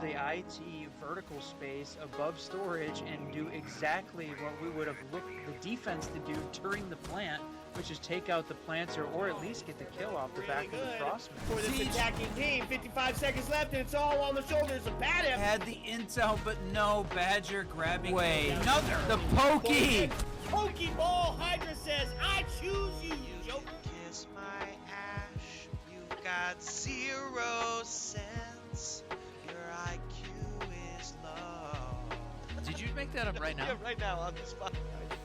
the IT vertical space above storage and do exactly what we would have looked the defense to do during the plant, which is take out the planter or at least get the kill off the back of the crossman. For this attacking team, 55 seconds left, and it's all on the shoulders of Badham. Had the intel, but no. Badger grabbing away. Another. The pokey. Pokeball. Hydra says, I choose you, Joker. Kiss my ash. You got 0 cents. Your IQ is low. Did you make that up right now? Yeah, right now on the spot.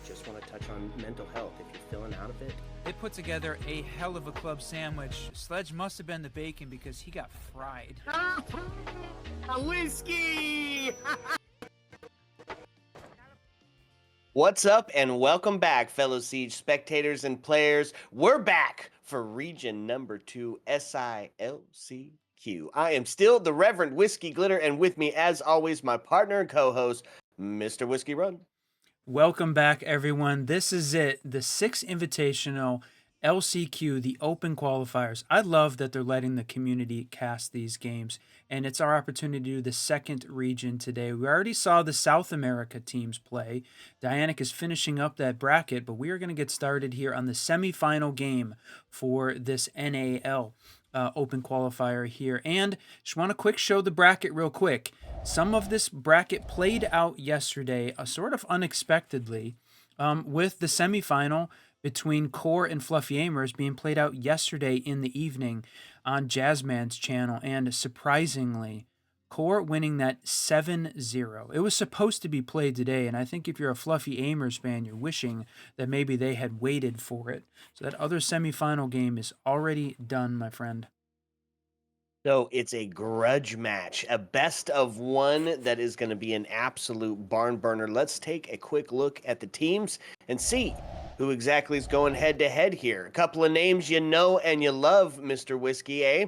Just want to touch on mental health if you're feeling out of it. They put together a hell of a club sandwich. Sledge must have been the bacon because he got fried. A whiskey. What's up and welcome back, fellow Siege spectators and players. We're back for region number 2, LCQ. I am still the Reverend Whiskey Glitter, and with me, as always, my partner and co-host, Mr. Whiskey Run. Welcome back, everyone. This is it, the 6th Invitational LCQ, the Open Qualifiers. I love that they're letting the community cast these games, and it's our opportunity to do the 2nd region today. We already saw the South America teams play. Dianic is finishing up that bracket, but we are going to get started here on the semifinal game for this NAL Open Qualifier here. And just want to quick show the bracket real quick. Some of this bracket played out yesterday, sort of unexpectedly, with the semifinal between Core and Fluffy Aimers being played out yesterday in the evening on Jazzman's channel. And surprisingly, Core winning that 7-0. It was supposed to be played today, and I think if you're a Fluffy Aimers fan, you're wishing that maybe they had waited for it. So that other semifinal game is already done, my friend. So it's a grudge match, a best of one that is going to be an absolute barn burner. Let's take a quick look at the teams and see who exactly is going head to head here. A couple of names you know and you love, Mr. Whiskey, eh?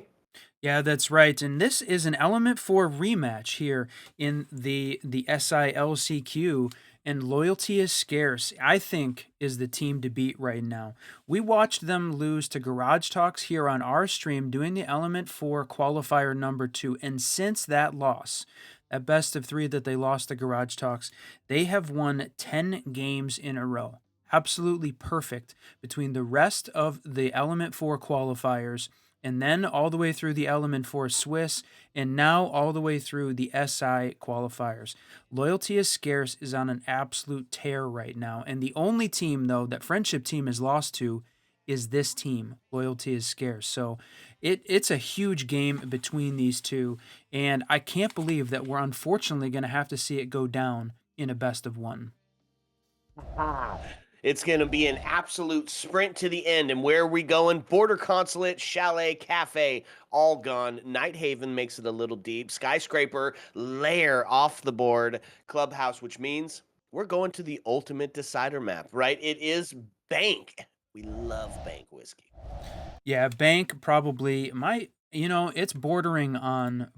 Yeah, that's right. And this is an Element 4 rematch here in the SILCQ. And Loyalty is Scarce, I think, is the team to beat right now. We watched them lose to Garage Talks here on our stream doing the Element 4 qualifier number 2. And since that loss, at best of 3 that they lost to Garage Talks, they have won 10 games in a row. Absolutely perfect between the rest of the Element 4 qualifiers and then all the way through the Element 4 Swiss, and now all the way through the SI qualifiers. Loyalty is Scarce is on an absolute tear right now, and the only team, though, that Friendship Team has lost to is this team, Loyalty is Scarce. So it's a huge game between these two, and I can't believe that we're unfortunately going to have to see it go down in a best of one. It's going to be an absolute sprint to the end. And where are we going? Border Consulate, Chalet, Cafe, all gone. Nighthaven makes it a little deep. Skyscraper, Lair off the board. Clubhouse, which means we're going to the ultimate decider map, right? It is Bank. We love Bank Whiskey. Yeah, Bank probably it's bordering on.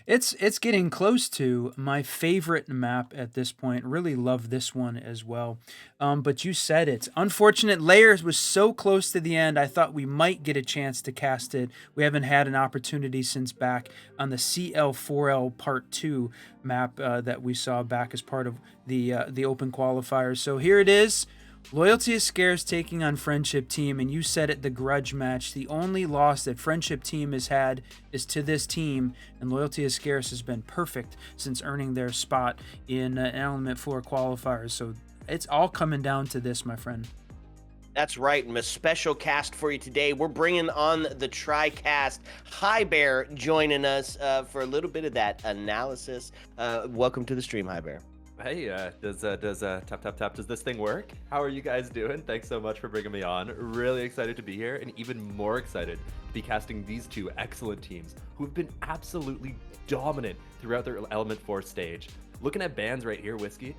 It's getting close to my favorite map at this point. Really love this one as well. But you said it. Unfortunate Layers was so close to the end. I thought we might get a chance to cast it. We haven't had an opportunity since back on the CL4L Part 2 map that we saw back as part of the Open Qualifiers. So here it is. Loyalty is Scarce taking on Friendship Team, and you said it, the grudge match. The only loss that Friendship Team has had is to this team, and Loyalty is Scarce has been perfect since earning their spot in Element 4 qualifiers. So it's all coming down to this, my friend. That's right, and a special cast for you today. We're bringing on the TriCast. Hi Bear joining us for a little bit of that analysis. Welcome to the stream, Hi Bear. Hey, does tap, does this thing work? How are you guys doing? Thanks so much for bringing me on. Really excited to be here, and even more excited to be casting these two excellent teams who have been absolutely dominant throughout their Element 4 stage. Looking at bans right here, Whiskey,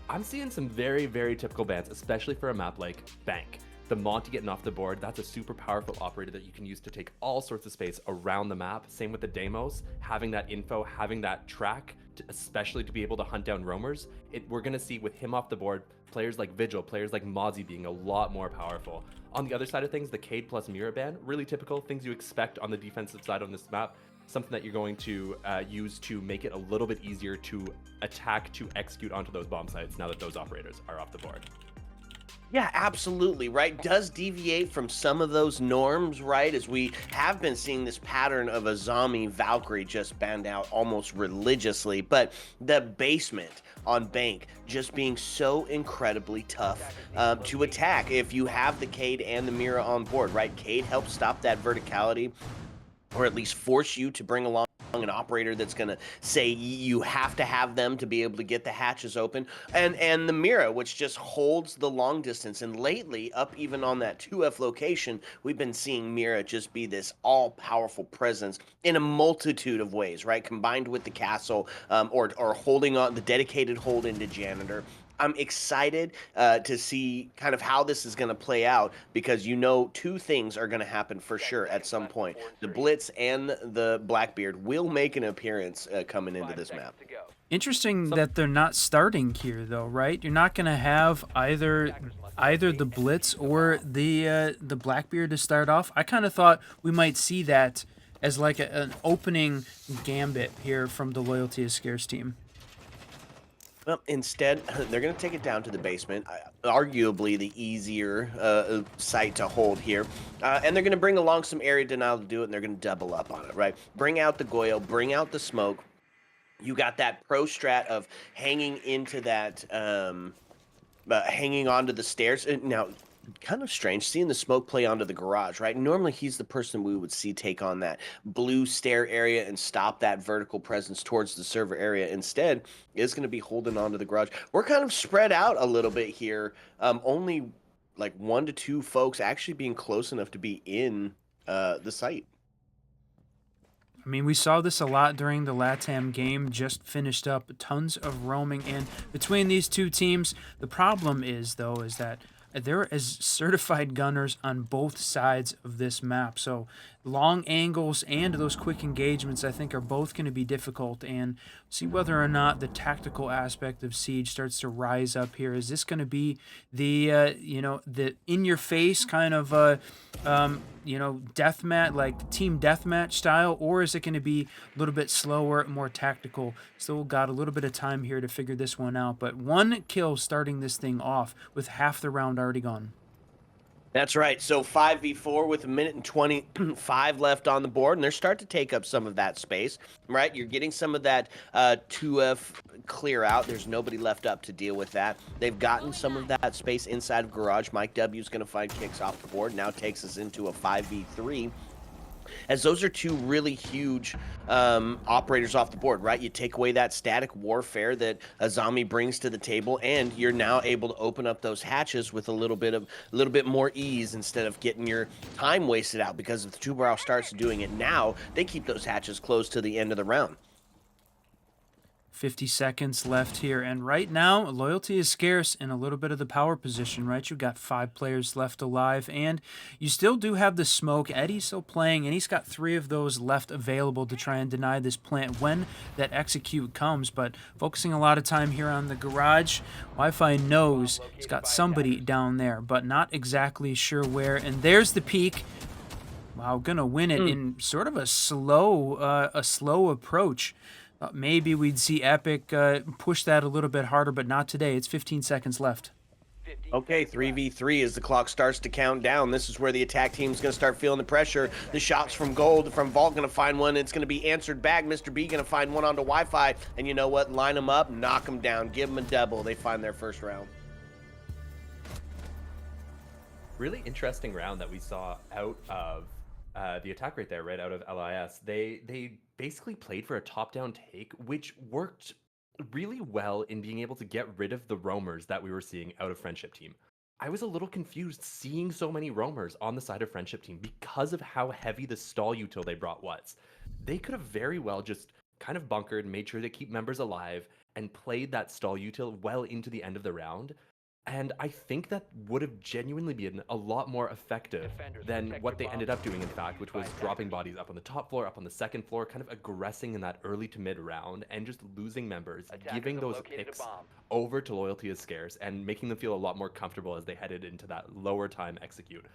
I'm seeing some very, very typical bans, especially for a map like Bank. The Monty getting off the board, that's a super powerful operator that you can use to take all sorts of space around the map. Same with the Deimos, having that info, having that track, especially to be able to hunt down roamers. We're going to see with him off the board, players like Vigil, players like Mozzie being a lot more powerful. On the other side of things, the Cade plus Mira ban, really typical, things you expect on the defensive side on this map. something that you're going to use to make it a little bit easier to attack, to execute onto those bomb sites now that those operators are off the board. Yeah, absolutely, right? Does deviate from some of those norms, right? As we have been seeing this pattern of a zombie Valkyrie just banned out almost religiously, but the basement on Bank just being so incredibly tough to attack if you have the Cade and the Mira on board, right? Cade helps stop that verticality, or at least force you to bring along an operator that's going to say you have to have them to be able to get the hatches open, and the Mira, which just holds the long distance. And lately, up even on that 2F location, we've been seeing Mira just be this all-powerful presence in a multitude of ways, right? Combined with the castle, or holding on the dedicated hold into Janitor. I'm excited to see kind of how this is going to play out, because two things are going to happen for sure at some point. The Blitz and the Blackbeard will make an appearance coming into this map. Interesting that they're not starting here, though, right? You're not going to have either the Blitz or the Blackbeard to start off. I kind of thought we might see that as like an opening gambit here from the Loyalty is Scarce team. Well, instead, they're going to take it down to the basement, arguably the easier site to hold here. And they're going to bring along some area denial to do it, and they're going to double up on it, right? Bring out the Goyle, bring out the smoke. You got that pro strat of hanging into that, hanging onto the stairs. Now, kind of strange seeing the smoke play onto the garage, right? Normally he's the person we would see take on that blue stair area and stop that vertical presence towards the server area. Instead, is going to be holding onto the garage. We're kind of spread out a little bit here. Only like 1 to 2 folks actually being close enough to be in the site. I mean, we saw this a lot during the LATAM game, just finished up, tons of roaming in between these two teams. The problem is, though, is that there is certified gunners on both sides of this map. So long angles and those quick engagements, I think, are both going to be difficult. And see whether or not the tactical aspect of Siege starts to rise up here. Is this going to be the, the in-your-face kind of, deathmatch, like team deathmatch style? Or is it going to be a little bit slower, more tactical? Still got a little bit of time here to figure this one out. But 1 kill starting this thing off with half the round already gone. That's right. So 5v4 with 1:25 left on the board, and they're starting to take up some of that space, right? You're getting some of that 2F clear out. There's nobody left up to deal with that. They've gotten some of that space inside of Garage. Mike W is going to find kicks off the board. Now takes us into a 5v3. As those are 2 really huge operators off the board, right? You take away that static warfare that a zombie brings to the table, and you're now able to open up those hatches with a little bit more ease instead of getting your time wasted out. Because if the 2-barrel starts doing it now, they keep those hatches closed to the end of the round. 50 seconds left here, and right now Loyalty is Scarce in a little bit of the power position, right? You've got 5 players left alive, and you still do have the smoke. Eddie's still playing, and he's got 3 of those left available to try and deny this plant when that execute comes. But focusing a lot of time here on the garage. Wi-Fi knows he's got somebody down there, but not exactly sure where. And there's the peak. Wow, gonna win it in sort of a slow approach. Maybe we'd see Epic push that a little bit harder, but not today. It's 15 seconds left. Okay, 3v3 as the clock starts to count down. This is where the attack team's going to start feeling the pressure. The shots from Gold, from Vault, going to find one. It's going to be answered back. Mr. B going to find one onto Wi-Fi. And you know what? Line them up, knock them down, give them a double. They find their first round. Really interesting round that we saw out of the attack right there, right out of LIS. They basically played for a top-down take, which worked really well in being able to get rid of the roamers that we were seeing out of Friendship Team. I was a little confused seeing so many roamers on the side of Friendship Team because of how heavy the stall util they brought was. They could have very well just kind of bunkered, made sure to keep members alive, and played that stall util well into the end of the round. And I think that would have genuinely been a lot more effective than what they ended up doing, in fact, which was dropping bodies up on the top floor, up on the second floor, kind of aggressing in that early to mid round, and just losing members, giving those picks over to Loyalty is Scarce, and making them feel a lot more comfortable as they headed into that lower time execute.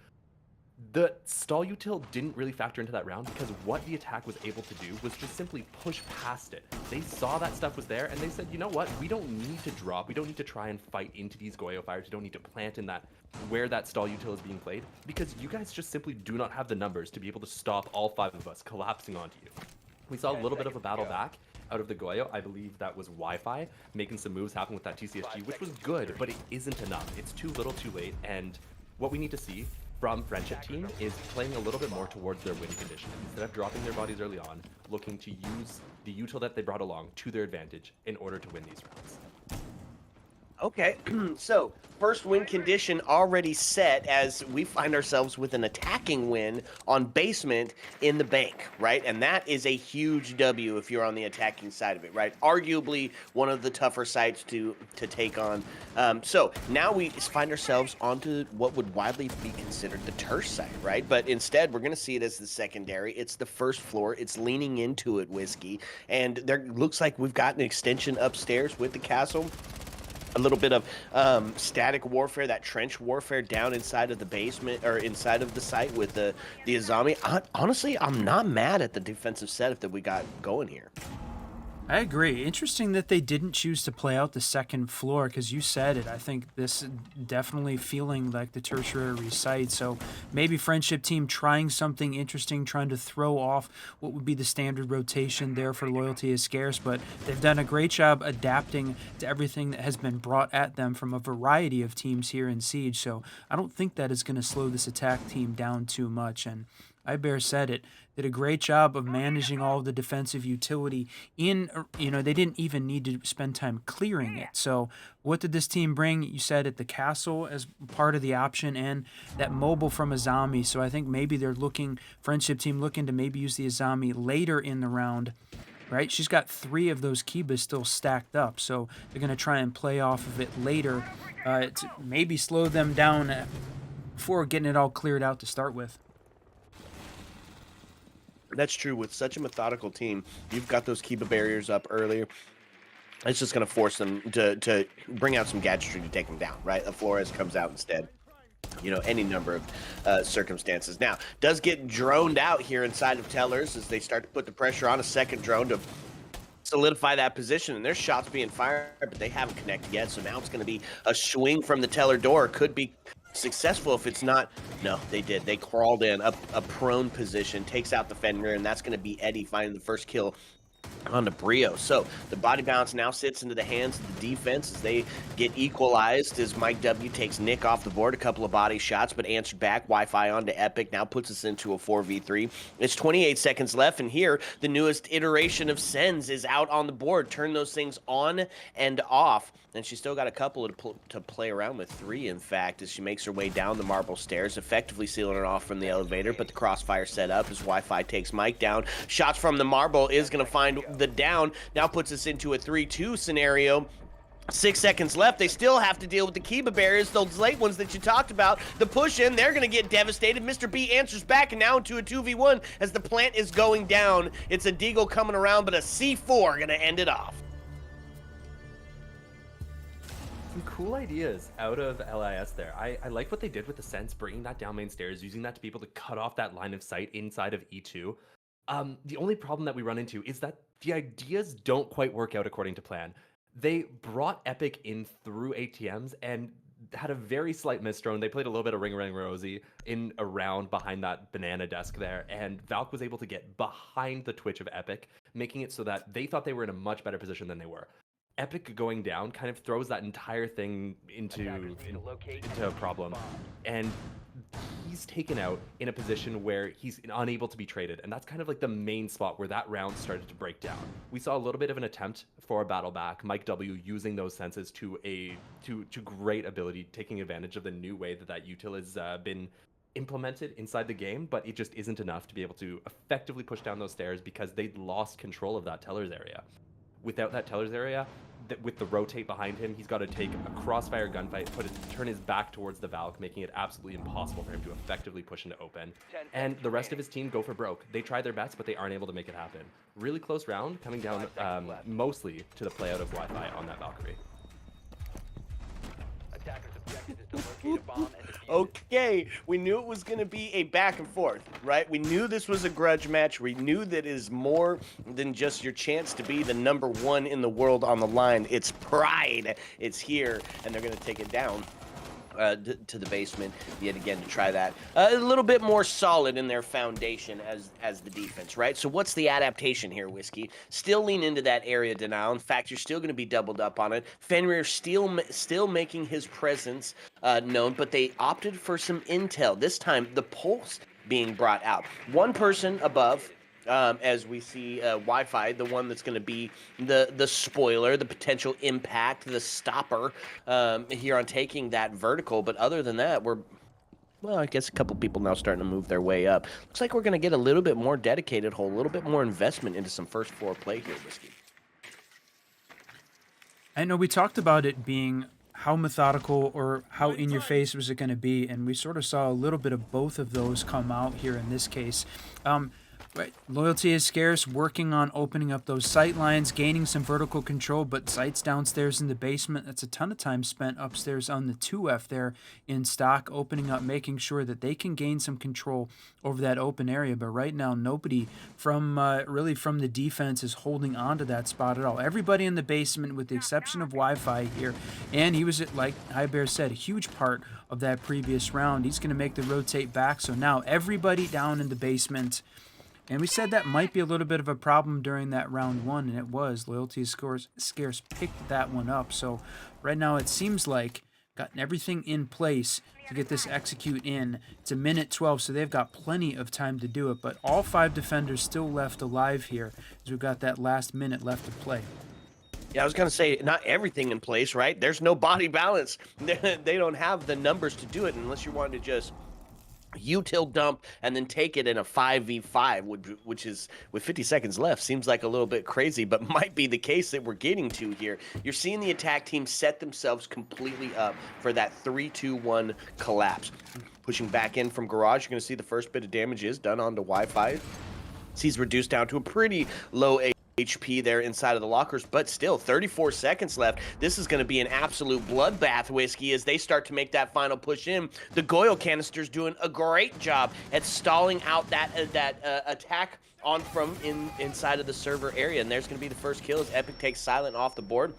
The stall util didn't really factor into that round because what the attack was able to do was just simply push past it. They saw that stuff was there and they said, you know what, we don't need to drop, we don't need to try and fight into these Goyo fires, we don't need to plant in that where that stall util is being played, because you guys just simply do not have the numbers to be able to stop all 5 of us collapsing onto you. We saw a little bit of a battle back out of the Goyo. I believe that was Wi-Fi making some moves happen with that TCSG, which was good, but it isn't enough. It's too little too late, and what we need to see from Friendship Team is playing a little bit more towards their win condition. Instead of dropping their bodies early on, looking to use the util that they brought along to their advantage in order to win these rounds. Okay, so first win condition already set as we find ourselves with an attacking win on basement in the bank, right? And that is a huge W if you're on the attacking side of it, right? Arguably one of the tougher sites to take on. So now we find ourselves onto what would widely be considered the turf side, right? But instead, we're going to see it as the secondary. It's the first floor. It's leaning into it, Whiskey. And there looks like we've got an extension upstairs with the castle. A little bit of static warfare, that trench warfare down inside of the basement or inside of the site with the Azami. Honestly, I'm not mad at the defensive setup that we got going here. I agree. Interesting that they didn't choose to play out the second floor, because you said it. I think this definitely feeling like the tertiary site. So maybe Friendship Team trying something interesting, trying to throw off what would be the standard rotation there for Loyalty is Scarce, but they've done a great job adapting to everything that has been brought at them from a variety of teams here in Siege. So I don't think that is going to slow this attack team down too much. And Ibear said it, did a great job of managing all of the defensive utility in, they didn't even need to spend time clearing it. So what did this team bring? You said at the castle as part of the option and that mobile from Azami. So I think maybe they're Friendship Team looking to maybe use the Azami later in the round, right? She's got 3 of those Kibas still stacked up. So they're going to try and play off of it later to maybe slow them down before getting it all cleared out to start with. That's true. With such a methodical team, you've got those Kiba barriers up earlier. It's just going to force them to bring out some gadgetry to take them down, right? The Flores comes out instead. Any number of circumstances. Now, does get droned out here inside of Tellers as they start to put the pressure on a second drone to solidify that position, and there's shots being fired, but they haven't connected yet, so now it's going to be a swing from the Teller door. Could be successful if it's not. No, they did. They crawled in a prone position, takes out the Fender, and that's going to be Eddie finding the first kill on the Brio. So the body bounce now sits into the hands of the defense as they get equalized as Mike W takes Nick off the board. A couple of body shots, but answered back. Wi-Fi onto Epic now puts us into a 4v3. It's 28 seconds left, and here the newest iteration of Sens is out on the board. Turn those things on and off, and she's still got a couple to play around with. 3, in fact, as she makes her way down the marble stairs, effectively sealing it off from the elevator, but the crossfire set up as Wi-Fi takes Mike down. Shots from the marble is going to find the down. Now puts us into a 3-2 scenario. 6 seconds left. They still have to deal with the Kiba barriers, those late ones that you talked about. The push in, they're going to get devastated. Mr. B answers back, and now into a 2v1 as the plant is going down. It's a Deagle coming around, but a C4 going to end it off. Some cool ideas out of LIS there. I like what they did with the Sense, bringing that down main stairs, using that to be able to cut off that line of sight inside of E2. The only problem that we run into is that the ideas don't quite work out according to plan. They brought Epic in through ATMs and had a very slight miss drone. They played a little bit of Ring Ring Rosie in around behind that banana desk there, and Valk was able to get behind the Twitch of Epic, making it so that they thought they were in a much better position than they were. Epic going down kind of throws that entire thing into a problem, and he's taken out in a position where he's unable to be traded, and that's kind of like the main spot where that round started to break down. We saw a little bit of an attempt for a battle back, Mike W using those senses to great ability, taking advantage of the new way that util has been implemented inside the game, but it just isn't enough to be able to effectively push down those stairs because they'd lost control of that Tellers area. Without that Tellers area, with the rotate behind him, he's got to take a crossfire gunfight, turn his back towards the Valk, making it absolutely impossible for him to effectively push into open. And the rest of his team go for broke. They try their best, but they aren't able to make it happen. Really close round, coming down mostly to the play out of Wi-Fi on that Valkyrie. Okay, we knew it was going to be a back and forth, right? We knew this was a grudge match. We knew that it is more than just your chance to be the #1 in the world on the line. It's pride. It's here, and they're going to take it down. To the basement yet again to try that a little bit more solid in their foundation as the defense, right? So what's the adaptation here, Whiskey? Still lean into that area denial. In fact, you're still going to be doubled up on it. Fenrir still making his presence known, but they opted for some intel. This time, the pulse being brought out. One person above. As we see Wi-Fi, the one that's going to be the spoiler, the potential impact, the stopper here on taking that vertical. But other than that, well, I guess a couple people now starting to move their way up. Looks like we're going to get a little bit more dedicated hole, a little bit more investment into some first floor play here, Whiskey. I know we talked about it being how methodical or how in your face was it going to be, and we sort of saw a little bit of both of those come out here in this case. Right. Loyalty is scarce, working on opening up those sight lines, gaining some vertical control, but sights downstairs in the basement. That's a ton of time spent upstairs on the 2F there in stock, opening up, making sure that they can gain some control over that open area. But right now, nobody from really from the defense is holding on to that spot at all. Everybody in the basement, with the exception of Wi-Fi here, and he was, like High Bear said, a huge part of that previous round. He's going to make the rotate back. So now everybody down in the basement. And we said that might be a little bit of a problem during that round 1, and it was. Loyalty is scarce picked that one up. So right now it seems like gotten everything in place to get this execute in. It's a minute 12, so they've got plenty of time to do it. But all 5 defenders still left alive here as we've got that last minute left to play. Yeah, I was going to say, not everything in place, right? There's no body balance. They don't have the numbers to do it unless you wanted to just util dump and then take it in a 5v5, which is, with 50 seconds left, seems like a little bit crazy, but might be the case that we're getting to here. You're seeing the attack team set themselves completely up for that 3-2-1 collapse. Pushing back in from garage, you're going to see the first bit of damage is done onto Wi-Fi. He's reduced down to a pretty low HP there inside of the lockers, but still 34 seconds left. This is going to be an absolute bloodbath, Whiskey, as they start to make that final push in. The Goyle canisters doing a great job at stalling out that attack on from inside of the server area, and there's going to be the first kill as Epic takes Silent off the board.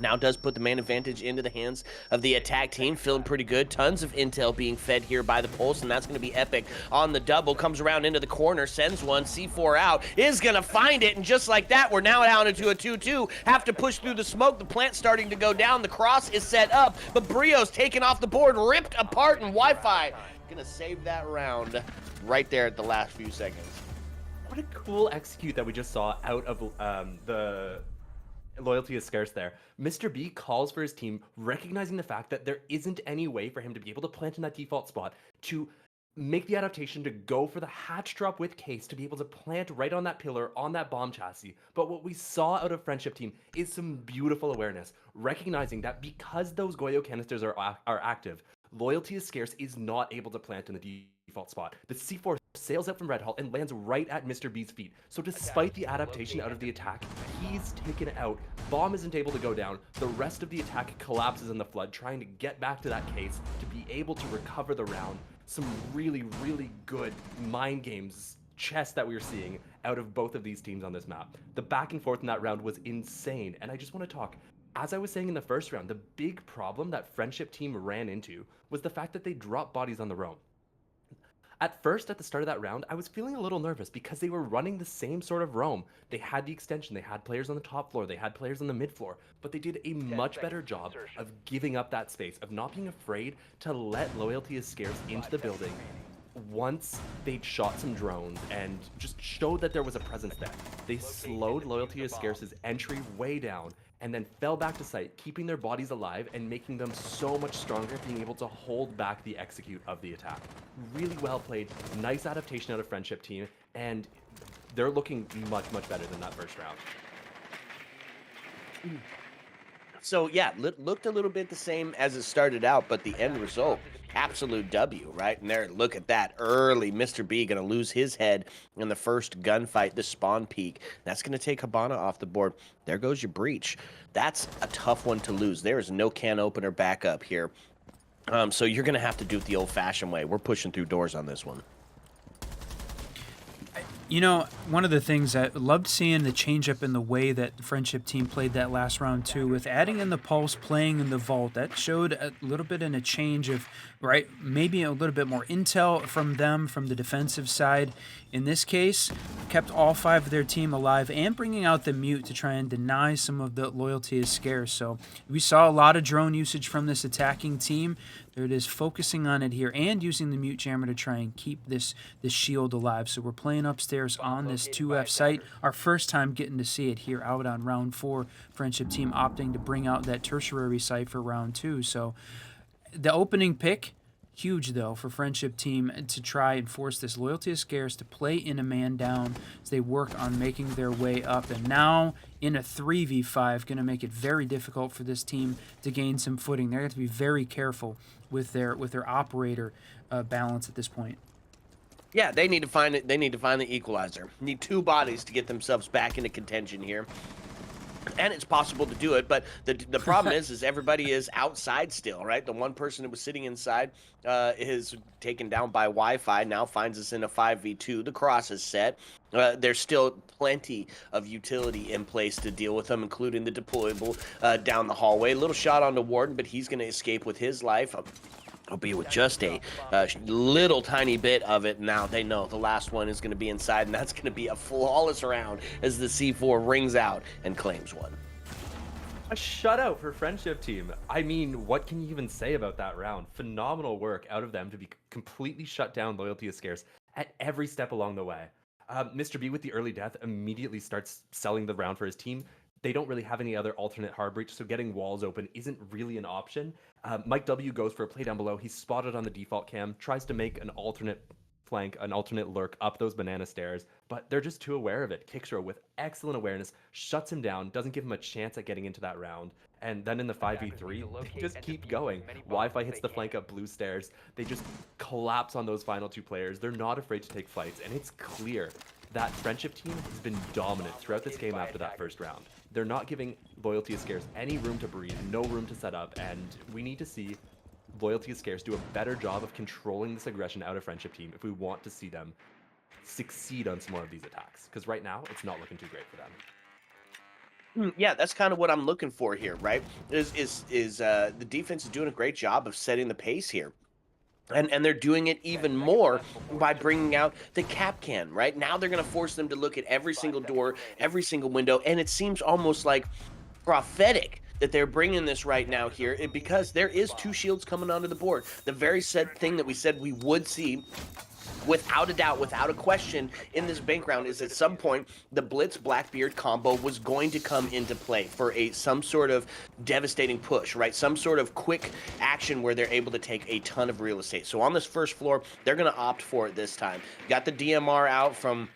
Now does put the main advantage into the hands of the attack team. Feeling pretty good. Tons of intel being fed here by the Pulse, and that's going to be Epic on the double. Comes around into the corner, sends one. C4 out. Is going to find it, and just like that, we're now down into a 2-2. Have to push through the smoke. The plant's starting to go down. The cross is set up, but Brio's taken off the board, ripped apart, and Wi-Fi going to save that round right there at the last few seconds. What a cool execute that we just saw out of the Loyalty is scarce there. Mr. B calls for his team, recognizing the fact that there isn't any way for him to be able to plant in that default spot, to make the adaptation to go for the hatch drop with Case to be able to plant right on that pillar, on that bomb chassis. But what we saw out of Friendship Team is some beautiful awareness, recognizing that because those Goyo canisters are active, Loyalty is scarce is not able to plant in the default spot. The C4 sails out from Red Hall and lands right at Mr. B's feet. So despite the adaptation out of the attack, he's taken out. Bomb isn't able to go down. The rest of the attack collapses in the flood, trying to get back to that Case to be able to recover the round. Some really, really good mind games, chess that we were seeing out of both of these teams on this map. The back and forth in that round was insane, and I just want to talk. As I was saying in the first round, the big problem that Friendship Team ran into was the fact that they dropped bodies on the roam. At first, at the start of that round, I was feeling a little nervous because they were running the same sort of roam. They had the extension, they had players on the top floor, they had players on the mid floor, but they did a much better job of giving up that space, of not being afraid to let Loyalty is Scarce into the building once they'd shot some drones and just showed that there was a presence there. They slowed Loyalty is Scarce's entry way down and then fell back to site, keeping their bodies alive and making them so much stronger, being able to hold back the execute of the attack. Really well played, nice adaptation out of Friendship Team, and they're looking much, much better than that first round. So yeah, looked a little bit the same as it started out, but the end result, absolute W, right? And there, look at that early. Mr. B going to lose his head in the first gunfight, the spawn peak. That's going to take Habana off the board. There goes your breach. That's a tough one to lose. There is no can opener backup here. So you're going to have to do it the old-fashioned way. We're pushing through doors on this one. You know, one of the things I loved seeing the change up in the way that the Friendship team played that last round too, with adding in the Pulse, playing in the Vault. That showed a little bit in a change of, right, maybe a little bit more intel from them from the defensive side. In this case, kept all 5 of their team alive and bringing out the Mute to try and deny some of the loyalty is scarce. So we saw a lot of drone usage from this attacking team. There it is, focusing on it here and using the Mute Jammer to try and keep this shield alive. So we're playing upstairs on this 2F site. Our first time getting to see it here out on round 4. Friendship team opting to bring out that tertiary site for round 2. So the opening pick, huge though for Friendship team to try and force this loyalty is scarce to play in a man down as they work on making their way up. And now in a 3v5, going to make it very difficult for this team to gain some footing. They're going to have to be very careful with their operator balance at this point. Yeah, they need to find it. They need to find the equalizer. Need 2 bodies to get themselves back into contention here. And it's possible to do it, but the problem is everybody is outside still, right? The one person that was sitting inside is taken down by Wi-Fi, now finds us in a 5v2. The cross is set. There's still plenty of utility in place to deal with them, including the deployable down the hallway. A little shot on the Warden, but he's going to escape with his life. Albeit with just a little tiny bit of it. Now they know the last one is going to be inside, and that's going to be a flawless round as the C4 rings out and claims one. A shutout for Friendship team. I mean, what can you even say about that round? Phenomenal work out of them to be completely shut down. Loyalty is scarce at every step along the way. Mr. B with the early death immediately starts selling the round for his team. They don't really have any other alternate hard breach, so getting walls open isn't really an option. Mike W goes for a play down below. He's spotted on the default cam, tries to make an alternate flank, an alternate lurk up those banana stairs, but they're just too aware of it. Kicksrow with excellent awareness shuts him down, doesn't give him a chance at getting into that round. And then in the 5v3, they just keep going. Wi-Fi hits the flank up blue stairs. They just collapse on those final 2 players. They're not afraid to take fights, and it's clear that Friendship team has been dominant throughout this game after that first round. They're not giving Loyalty is Scarce any room to breathe, no room to set up, and we need to see Loyalty is Scarce do a better job of controlling this aggression out of Friendship team if we want to see them succeed on some more of these attacks, because right now it's not looking too great for them. Yeah, that's kind of what I'm looking for here, right? Is the defense is doing a great job of setting the pace here. And they're doing it even more by bringing out the cap can, right? Now they're going to force them to look at every single door, every single window, and it seems almost like prophetic that they're bringing this right now here because there is 2 shields coming onto the board. The very said thing that we said we would see, without a doubt, without a question, in this bank round is at some point the Blitz Blackbeard combo was going to come into play for some sort of devastating push, right? Some sort of quick action where they're able to take a ton of real estate. So on this first floor, they're going to opt for it this time. Got the DMR out from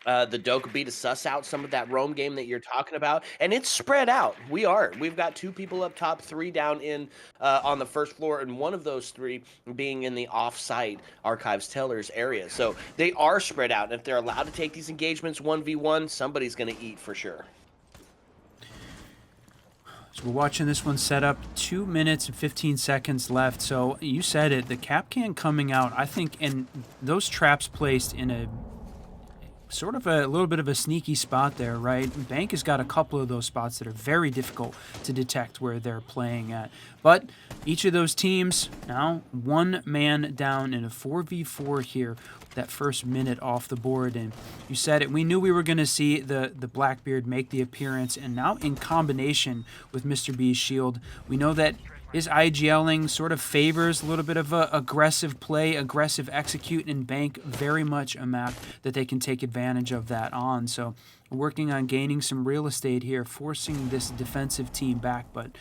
the Dokkaebi to suss out some of that roam game that you're talking about, and it's spread out. We've got 2 people up top, 3 down in on the first floor, and one of those 3 being in the off-site Archives Tellers area. So they are spread out, and if they're allowed to take these engagements 1v1, somebody's going to eat for sure. So we're watching this one set up, 2 minutes and 15 seconds left. So you said it, the cap can coming out, I think, and those traps placed in a sort of a little bit of a sneaky spot there, right? Bank has got a couple of those spots that are very difficult to detect where they're playing at. But each of those teams now 1 man down in a 4v4 here, that first minute off the board. And you said it, we knew we were going to see the Blackbeard make the appearance, and now in combination with Mr. B's shield, we know that his IGLing sort of favors a little bit of a aggressive play, aggressive execute, and Bank very much a map that they can take advantage of that on. So working on gaining some real estate here, forcing this defensive team back, but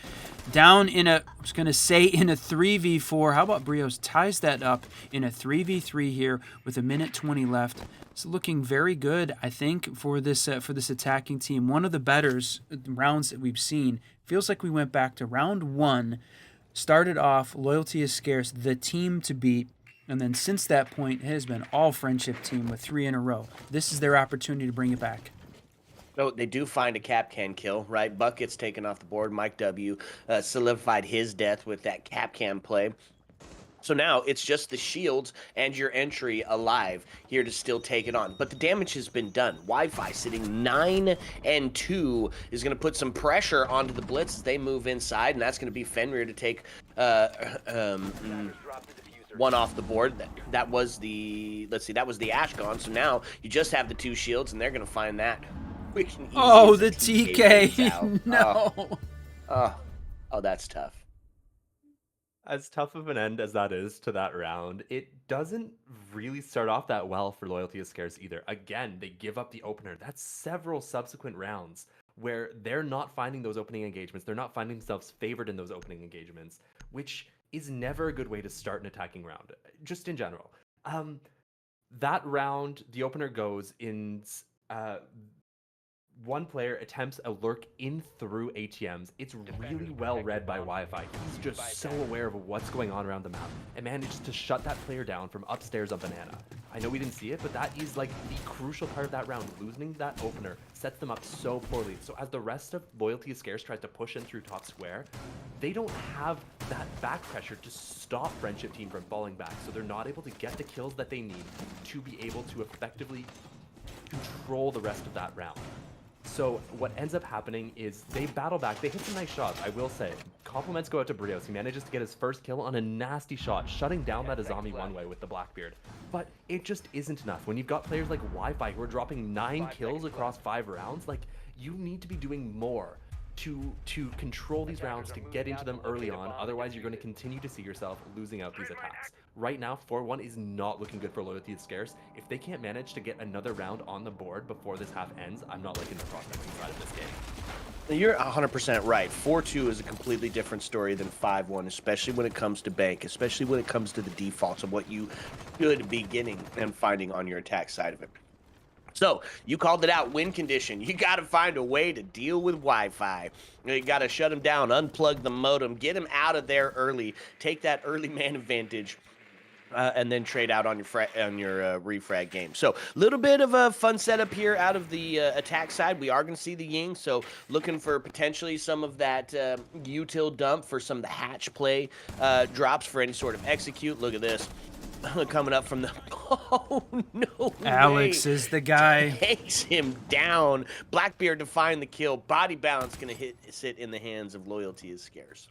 down in a, I was going to say in a 3v4. How about Brios ties that up in a 3v3 here with 1:20 left. It's looking very good, I think, for this attacking team. One of the better rounds that we've seen. Feels like we went back to round 1, started off Loyalty is Scarce, the team to beat, and then since that point it has been all Friendship team with 3 in a row. This is their opportunity to bring it back. So they do find a cap can kill, right? Buck gets taken off the board. Mike W solidified his death with that cap can play. So now it's just the shields and your entry alive here to still take it on. But the damage has been done. Wi-Fi sitting 9 and 2 is going to put some pressure onto the Blitz as they move inside, and that's going to be Fenrir to take one off the board. That was the, let's see, that was the Ash gone. So now you just have the 2 shields, and they're going to find that quick and easy. Oh, as the TK. No. Oh, that's tough. As tough of an end as that is to that round, it doesn't really start off that well for Loyalty is Scarce either. Again, they give up the opener. That's several subsequent rounds where they're not finding those opening engagements. They're not finding themselves favored in those opening engagements, which is never a good way to start an attacking round, just in general. That round, the opener goes in... one player attempts a lurk in through ATMs. It's really well read by Wi-Fi. He's just so aware of what's going on around the map and manages to shut that player down from upstairs of Banana. I know we didn't see it, but that is like the crucial part of that round. Losing that opener sets them up so poorly. So as the rest of Loyalty is Scarce tries to push in through top square, they don't have that back pressure to stop Friendship Team from falling back. So they're not able to get the kills that they need to be able to effectively control the rest of that round. So what ends up happening is they battle back. They hit some nice shots, I will say. Compliments go out to Brios. He manages to get his first kill on a nasty shot, shutting down that Azami one-way with the Blackbeard. But it just isn't enough. When you've got players like Wi-Fi who are dropping 9 kills across 5 rounds, like, you need to be doing more to control these rounds, to get into them early on. Otherwise, you're going to continue to see yourself losing out these attacks. Right now, 4-1 is not looking good for Loyalty is Scarce. If they can't manage to get another round on the board before this half ends, I'm not liking the prospects inside of this game. You're 100% right. 4-2 is a completely different story than 5-1, especially when it comes to bank, especially when it comes to the defaults of what you should be getting and finding on your attack side of it. So, you called it out, win condition. You got to find a way to deal with Wi-Fi. You got to shut him down, unplug the modem, get him out of there early, take that early man advantage, and then trade out on your refrag game. So, a little bit of a fun setup here out of the attack side. We are going to see the Ying, so looking for potentially some of that util dump for some of the hatch play drops for any sort of execute. Look at this. Coming up from the... Oh, no Alex way. is the guy. Takes him down. Blackbeard to find the kill. Body balance going to sit in the hands of Loyalty is Scarce.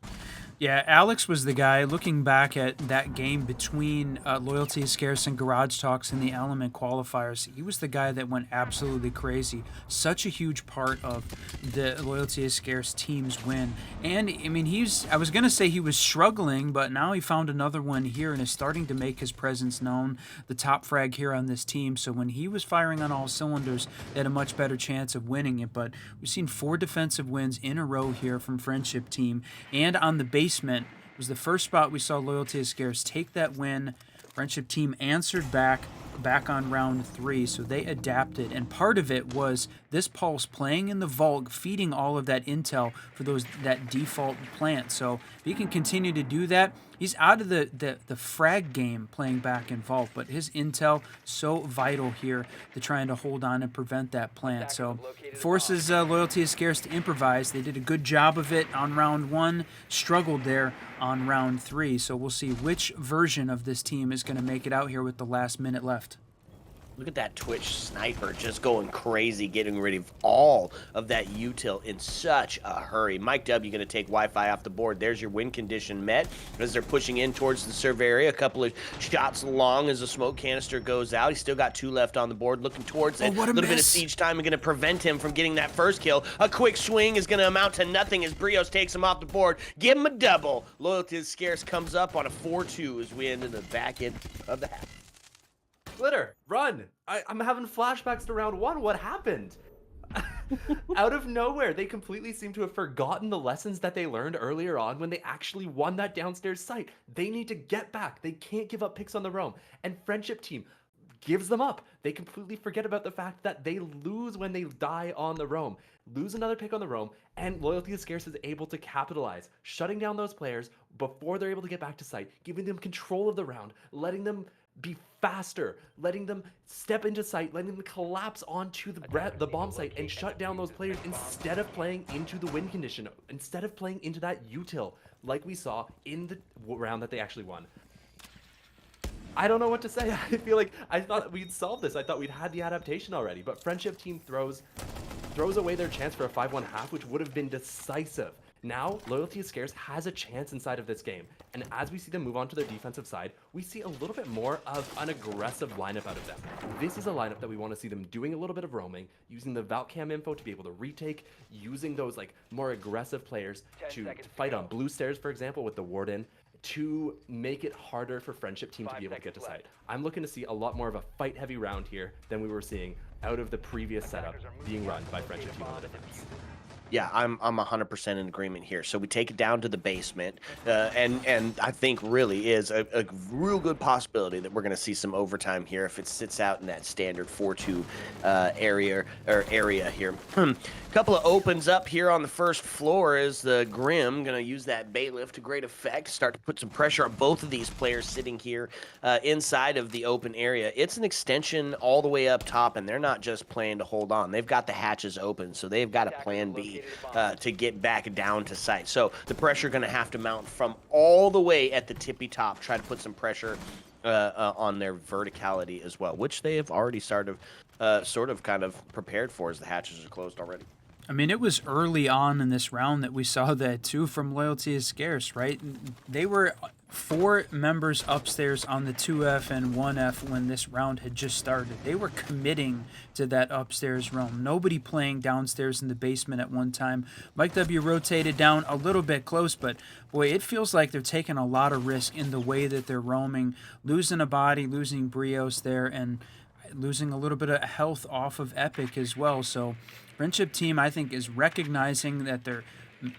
Yeah, Alex was the guy. Looking back at that game between Loyalty is Scarce and Garage Talks in the Element qualifiers, he was the guy that went absolutely crazy. Such a huge part of the Loyalty is Scarce team's win. And, I mean, I was going to say he was struggling, but now he found another one here and is starting to make his presence known. The top frag here on this team. So when he was firing on all cylinders, they had a much better chance of winning it. But we've seen 4 defensive wins in a row here from Friendship Team. And on the basement was the first spot we saw Loyalty is Scarce take that win. Friendship Team answered back on round 3, so they adapted, and part of it was this Pulse playing in the vault, feeding all of that intel for that default plant. So if he can continue to do that, he's out of the frag game playing back in vault, but his intel so vital here to trying to hold on and prevent that plant. So forces Loyalty is Scarce to improvise. They did a good job of it on round 1, struggled there on round 3. So we'll see which version of this team is going to make it out here with the last minute left. Look at that Twitch sniper just going crazy, getting rid of all of that util in such a hurry. Mike W going to take Wi-Fi off the board. There's your win condition met as they're pushing in towards the serve area. A couple of shots long as the smoke canister goes out. He's still got 2 left on the board, looking towards it. What a little bit of miss. siege time is going to prevent him from getting that first kill. A quick swing is going to amount to nothing as Brios takes him off the board. Give him a double. Loyalty is Scarce comes up on a 4-2 as we end in the back end of the half. Glitter, run! I'm having flashbacks to round 1. What happened? Out of nowhere, they completely seem to have forgotten the lessons that they learned earlier on when they actually won that downstairs site. They need to get back. They can't give up picks on the roam. And Friendship Team gives them up. They completely forget about the fact that they lose when they die on the roam. Lose another pick on the roam, and Loyalty is Scarce is able to capitalize, shutting down those players before they're able to get back to site, giving them control of the round, letting them be faster, letting them step into site, letting them collapse onto the bomb site and shut down those players instead of playing into the win condition, instead of playing into that util like we saw in the round that they actually won. I don't know what to say. I feel like I thought we'd solve this. I thought we'd had the adaptation already, but Friendship Team throws away their chance for a 5-1 half, which would have been decisive. Now, Loyalty is Scarce has a chance inside of this game, and as we see them move on to their defensive side, we see a little bit more of an aggressive lineup out of them. This is a lineup that we want to see them doing a little bit of roaming, using the Valcam info to be able to retake, using those like more aggressive players to fight on blue stairs, for example, with the Warden, to make it harder for Friendship Team to be able to get to site. I'm looking to see a lot more of a fight-heavy round here than we were seeing out of the previous setup being run by Friendship Team on the defense. Yeah, I'm 100% in agreement here. So we take it down to the basement, and I think really is a real good possibility that we're going to see some overtime here if it sits out in that standard 4-2 area here. Couple of opens up here on the first floor is the Grim going to use that bailiff to great effect, start to put some pressure on both of these players sitting here inside of the open area. It's an extension all the way up top, and they're not just playing to hold on. They've got the hatches open, so they've got a plan B to get back down to site. So the pressure going to have to mount from all the way at the tippy top, try to put some pressure on their verticality as well, which they have already started sort of kind of prepared for as the hatches are closed already. I mean, it was early on in this round that we saw that too from Loyalty is Scarce, right? They were 4 members upstairs on the 2F and 1F when this round had just started. They were committing to that upstairs roam. Nobody playing downstairs in the basement at one time. Mike W rotated down a little bit close, but boy, it feels like they're taking a lot of risk in the way that they're roaming, losing a body, losing Brios there, and losing a little bit of health off of Epic as well. So Friendship Team, I think, is recognizing that they're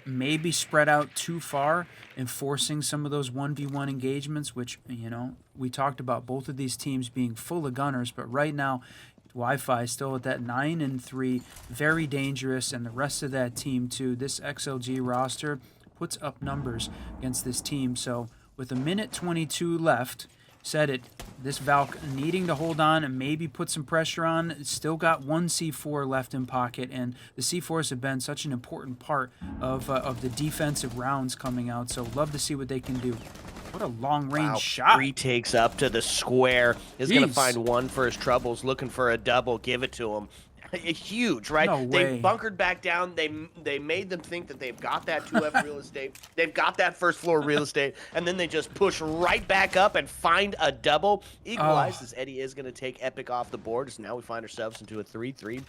maybe spread out too far and forcing some of those 1v1 engagements, which, you know, we talked about both of these teams being full of gunners, but right now Wi-Fi is still at that 9-3, very dangerous, and the rest of that team too. This XLG roster puts up numbers against this team. So with a minute 22 left, said it, this Valk needing to hold on and maybe put some pressure on. It's still got 1 C4 left in pocket, and the C4s have been such an important part of the defensive rounds coming out. So love to see what they can do. What a long-range shot. Retakes up to the square. Is going to find one for his troubles, looking for a double. Give it to him. Huge, right? No they way. bunkered back down. They made them think that they've got that 2F real estate. They've got that first floor real estate, and then they just push right back up and find a double. Equalizes. Eddie is going to take Epic off the board, so now we find ourselves into a 3-3.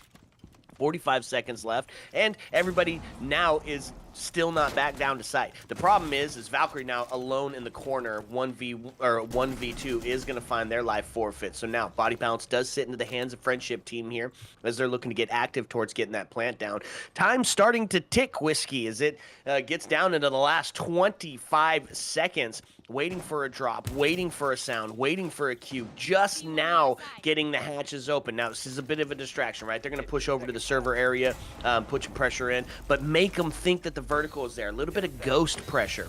45 seconds left, and everybody now is still not back down to sight. The problem is Valkyrie now alone in the corner, 1v2 is going to find their life forfeit. So now body bounce does sit into the hands of Friendship Team here as they're looking to get active towards getting that plant down. Time starting to tick, Whiskey, as it gets down into the last 25 seconds. Waiting for a drop, waiting for a sound, waiting for a cue, just now getting the hatches open. Now, this is a bit of a distraction, right? They're going to push over to the server area, put your pressure in, but make them think that the vertical is there. A little bit of ghost pressure.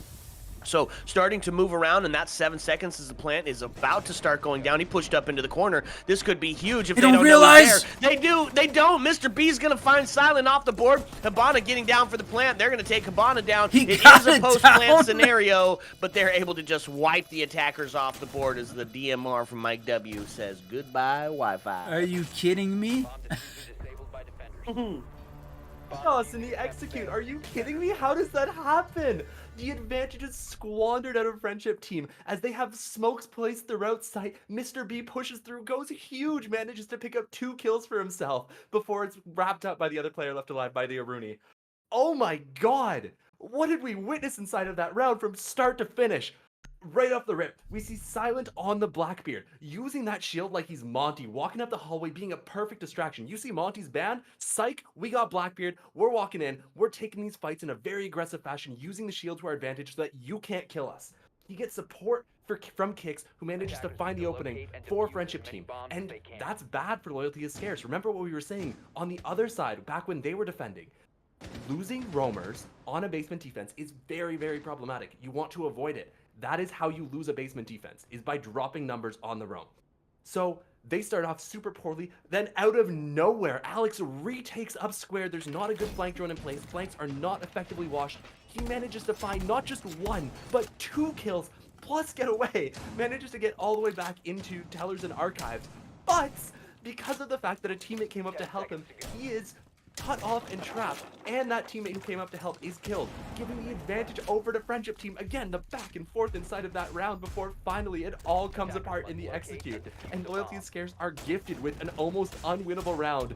So starting to move around, and that 7 seconds as the plant is about to start going down. He pushed up into the corner. This could be huge if they don't realize. know he's there. They do. They don't. Mr. B's going to find Silent off the board. Hibana getting down for the plant. They're going to take Hibana down. It is a post-plant scenario, but they're able to just wipe the attackers off the board as the DMR from Mike W says, goodbye, Wi-Fi. Are you kidding me? Toss in the execute. Are you kidding me? How does that happen? The advantage is squandered out of Friendship Team as they have smokes placed throughout site. Mr. B pushes through, goes huge, manages to pick up 2 kills for himself before it's wrapped up by the other player left alive by the Aruni. Oh my god! What did we witness inside of that round from start to finish? Right off the rip, we see Silent on the Blackbeard, using that shield like he's Monty, walking up the hallway, being a perfect distraction. You see Monty's ban? Psych, we got Blackbeard, we're walking in, we're taking these fights in a very aggressive fashion, using the shield to our advantage so that you can't kill us. He gets support from Kicks, who manages to find the opening for Friendship Team, and that's bad for Loyalty is Scarce. Remember what we were saying on the other side, back when they were defending. Losing roamers on a basement defense is very, very problematic. You want to avoid it. That is how you lose a basement defense, is by dropping numbers on the roam. So they start off super poorly, then out of nowhere, Alex retakes up square. There's not a good flank drone in place. Flanks are not effectively washed. He manages to find not just 1, but 2 kills plus get away, manages to get all the way back into tellers and archives. But because of the fact that a teammate came up to help him, he is cut off and trapped, and that teammate who came up to help is killed, giving the advantage over to Friendship Team. Again, the back and forth inside of that round before finally it all comes apart in the execute, and Loyalty is Scarce are gifted with an almost unwinnable round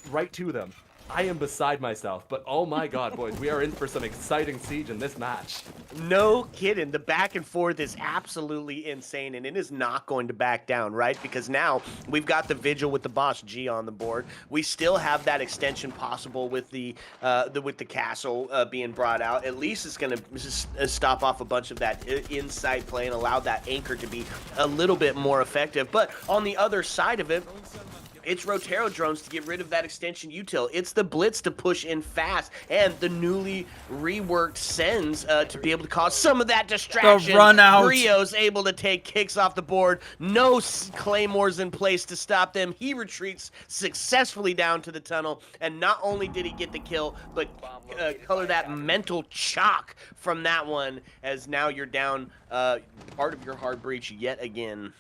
right to them. I am beside myself, but oh my god, boys, we are in for some exciting siege in this match. No kidding. The back and forth is absolutely insane, and it is not going to back down, right? Because now we've got the Vigil with the Boss G on the board. We still have that extension possible with the castle being brought out. At least it's going to stop off a bunch of that inside play and allow that anchor to be a little bit more effective. But on the other side of it, it's Rotero drones to get rid of that extension util. It's the Blitz to push in fast, and the newly reworked Sens to be able to cause some of that distraction. The run out. Brio's able to take kicks off the board. No claymores in place to stop them. He retreats successfully down to the tunnel, and not only did he get the kill, but color that mental chalk from that one, as now you're down part of your hard breach yet again.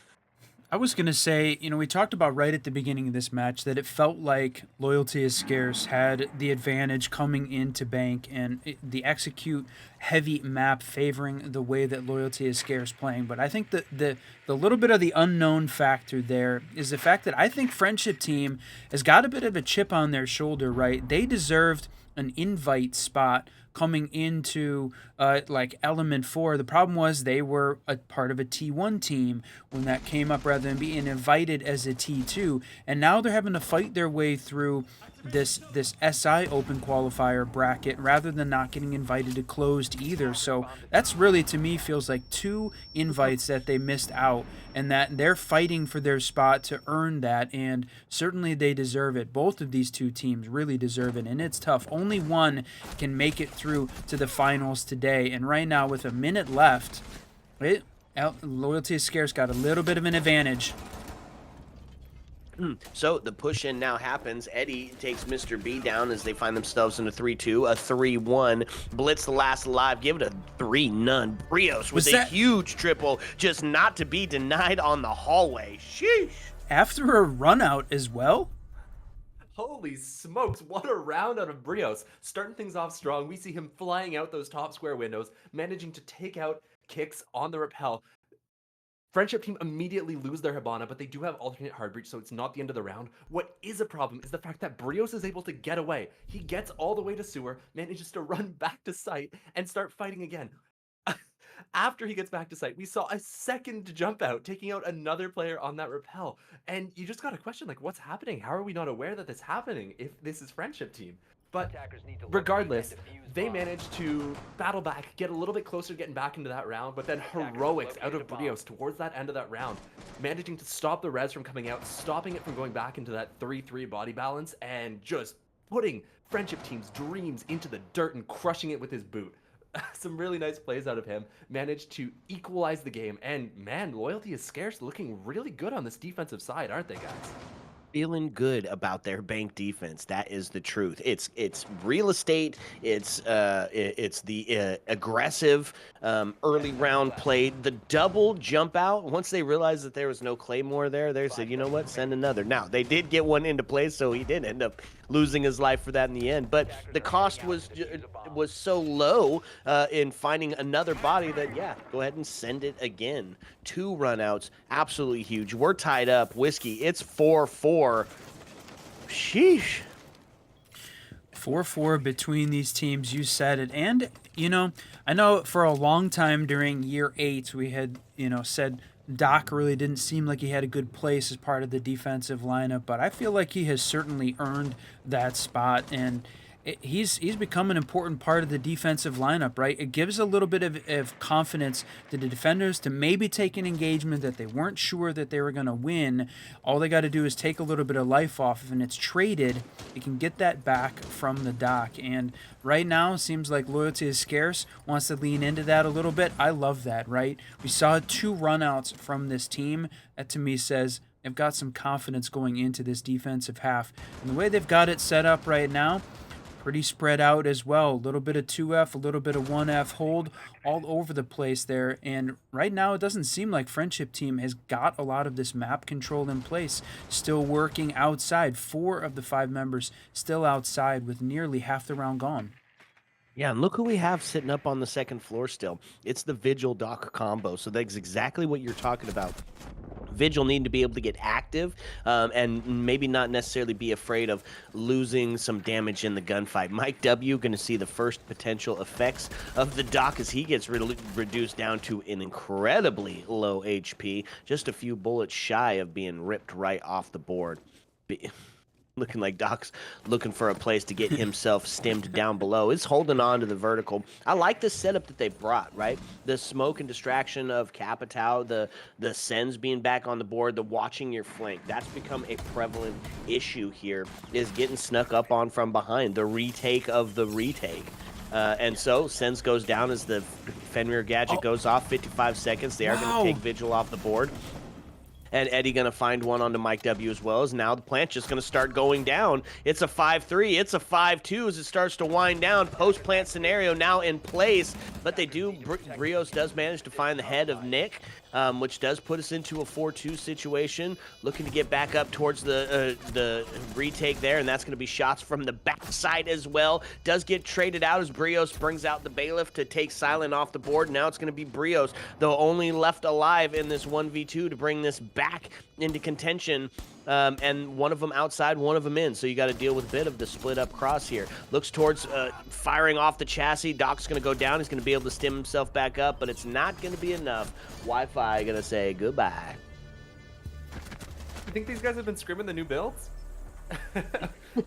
I was going to say, we talked about right at the beginning of this match that it felt like Loyalty is Scarce had the advantage coming into Bank, and the execute heavy map favoring the way that Loyalty is Scarce playing. But I think that the little bit of the unknown factor there is the fact that I think Friendship Team has got a bit of a chip on their shoulder, right? They deserved an invite spot coming into like Element 4. The problem was they were a part of a T1 team when that came up rather than being invited as a T2. And now they're having to fight their way through this SI open qualifier bracket rather than not getting invited to closed either. So that's really, to me, feels like 2 invites that they missed out, and that they're fighting for their spot to earn that, and certainly they deserve it. Both of these 2 teams really deserve it, and it's tough. Only one can make it through to the finals today, and right now with a minute left, Loyalty is Scarce got a little bit of an advantage. So the push-in now happens. Eddie takes Mr. B down as they find themselves in a 3-2, a 3-1. Blitz the last alive, give it a 3-0. Brios with a huge triple, just not to be denied on the hallway. Sheesh. After a run out as well? Holy smokes, what a round out of Brios. Starting things off strong, we see him flying out those top square windows, managing to take out kicks on the rappel. Friendship Team immediately lose their Hibana, but they do have alternate hard breach, so it's not the end of the round. What is a problem is the fact that Brios is able to get away. He gets all the way to sewer, manages to run back to site, and start fighting again. After he gets back to site, we saw a second jump out, taking out another player on that rappel. And you just got to question, like, what's happening? How are we not aware that this is happening if this is Friendship Team? But regardless, they managed to battle back, get a little bit closer to getting back into that round, but then heroics out of Brios towards that end of that round, managing to stop the res from coming out, stopping it from going back into that 3-3 body balance, and just putting Friendship Team's dreams into the dirt and crushing it with his boot. Some really nice plays out of him, managed to equalize the game, and man, Loyalty is Scarce, looking really good on this defensive side, aren't they, guys? Feeling good about their Bank defense. That is the truth. It's real estate. It's the aggressive early round play. The double jump out. Once they realized that there was no Claymore there, they said, you know what, send another. Now they did get one into play, so he did end up losing his life for that in the end. But the cost was so low in finding another body that, yeah, go ahead and send it again. 2 runouts, absolutely huge. We're tied up. Whiskey, it's 4-4. Sheesh. 4-4 between these teams, you said it. And, I know for a long time during year 8, we had, said Doc really didn't seem like he had a good place as part of the defensive lineup, but I feel like he has certainly earned that spot, and he's become an important part of the defensive lineup, right? It gives a little bit of confidence to the defenders to maybe take an engagement that they weren't sure that they were going to win. All they got to do is take a little bit of life off, and it's traded. You can get that back from the Doc, and right now it seems like Loyalty is Scarce wants to lean into that a little bit. I love that, right? We saw 2 runouts from this team. That to me says they've got some confidence going into this defensive half, and the way they've got it set up right now, pretty spread out as well. A little bit of 2F, a little bit of 1F hold all over the place there. And right now, it doesn't seem like Friendship Team has got a lot of this map control in place. Still working outside. 4 of the 5 members still outside with nearly half the round gone. Yeah, and look who we have sitting up on the second floor still. It's the Vigil Doc combo. So that's exactly what you're talking about. Vigil needing to be able to get active and maybe not necessarily be afraid of losing some damage in the gunfight. Mike W going to see the first potential effects of the Doc as he gets reduced down to an incredibly low HP, just a few bullets shy of being ripped right off the board. Looking like Doc's looking for a place to get himself stemmed down below. It's holding on to the vertical. I like the setup that they brought, right? The smoke and distraction of Capitao, the Sens being back on the board, the watching your flank. That's become a prevalent issue here, is getting snuck up on from behind. The retake of the retake. And so Sens goes down as the Fenrir gadget goes off. 55 seconds. They are going to take Vigil off the board. And Eddie going to find one onto Mike W as well. As now the plant just going to start going down. It's a 5-3. It's a 5-2 as it starts to wind down. Post-plant scenario now in place. But they do, Brios does manage to find the head of Nick, which does put us into a 4-2 situation. Looking to get back up towards the retake there. And that's going to be shots from the backside as well. Does get traded out as Brios brings out the Bailiff to take Silent off the board. Now it's going to be Brios, though only left alive in this 1v2 to bring this back into contention, and one of them outside, one of them in. So you got to deal with a bit of the split up cross here. Looks towards firing off the chassis. Doc's going to go down. He's going to be able to stem himself back up, but it's not going to be enough. Wi-Fi going to say goodbye. You think these guys have been scrimming the new builds?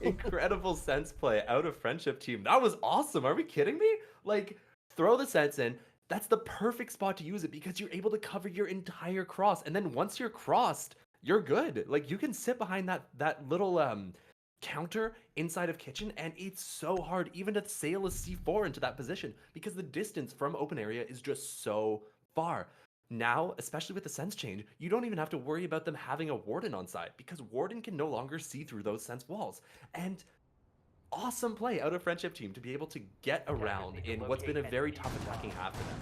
Incredible sense play out of Friendship Team. That was awesome. Are we kidding me? Like, throw the sense in. That's the perfect spot to use it because you're able to cover your entire cross. And then once you're crossed, you're good. Like, you can sit behind that little counter inside of kitchen, and it's so hard even to sail a C4 into that position because the distance from open area is just so far. Now, especially with the sense change, you don't even have to worry about them having a Warden on side because Warden can no longer see through those sense walls. And awesome play out of Friendship Team to be able to get around in what's been a very tough attacking half for them.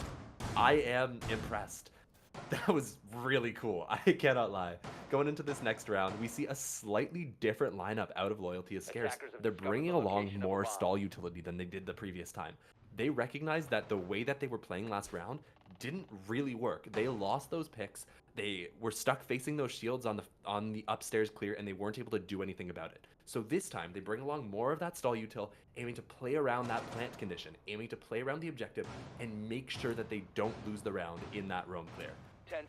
I am impressed. That was really cool. I cannot lie. Going into this next round, we see a slightly different lineup out of Loyalty is Scarce. They're bringing along more stall utility than they did the previous time. They recognized that the way that they were playing last round didn't really work. They lost those picks. They were stuck facing those shields on the upstairs clear, and they weren't able to do anything about it. So this time, they bring along more of that stall util, aiming to play around that plant condition, aiming to play around the objective, and make sure that they don't lose the round in that roam clear.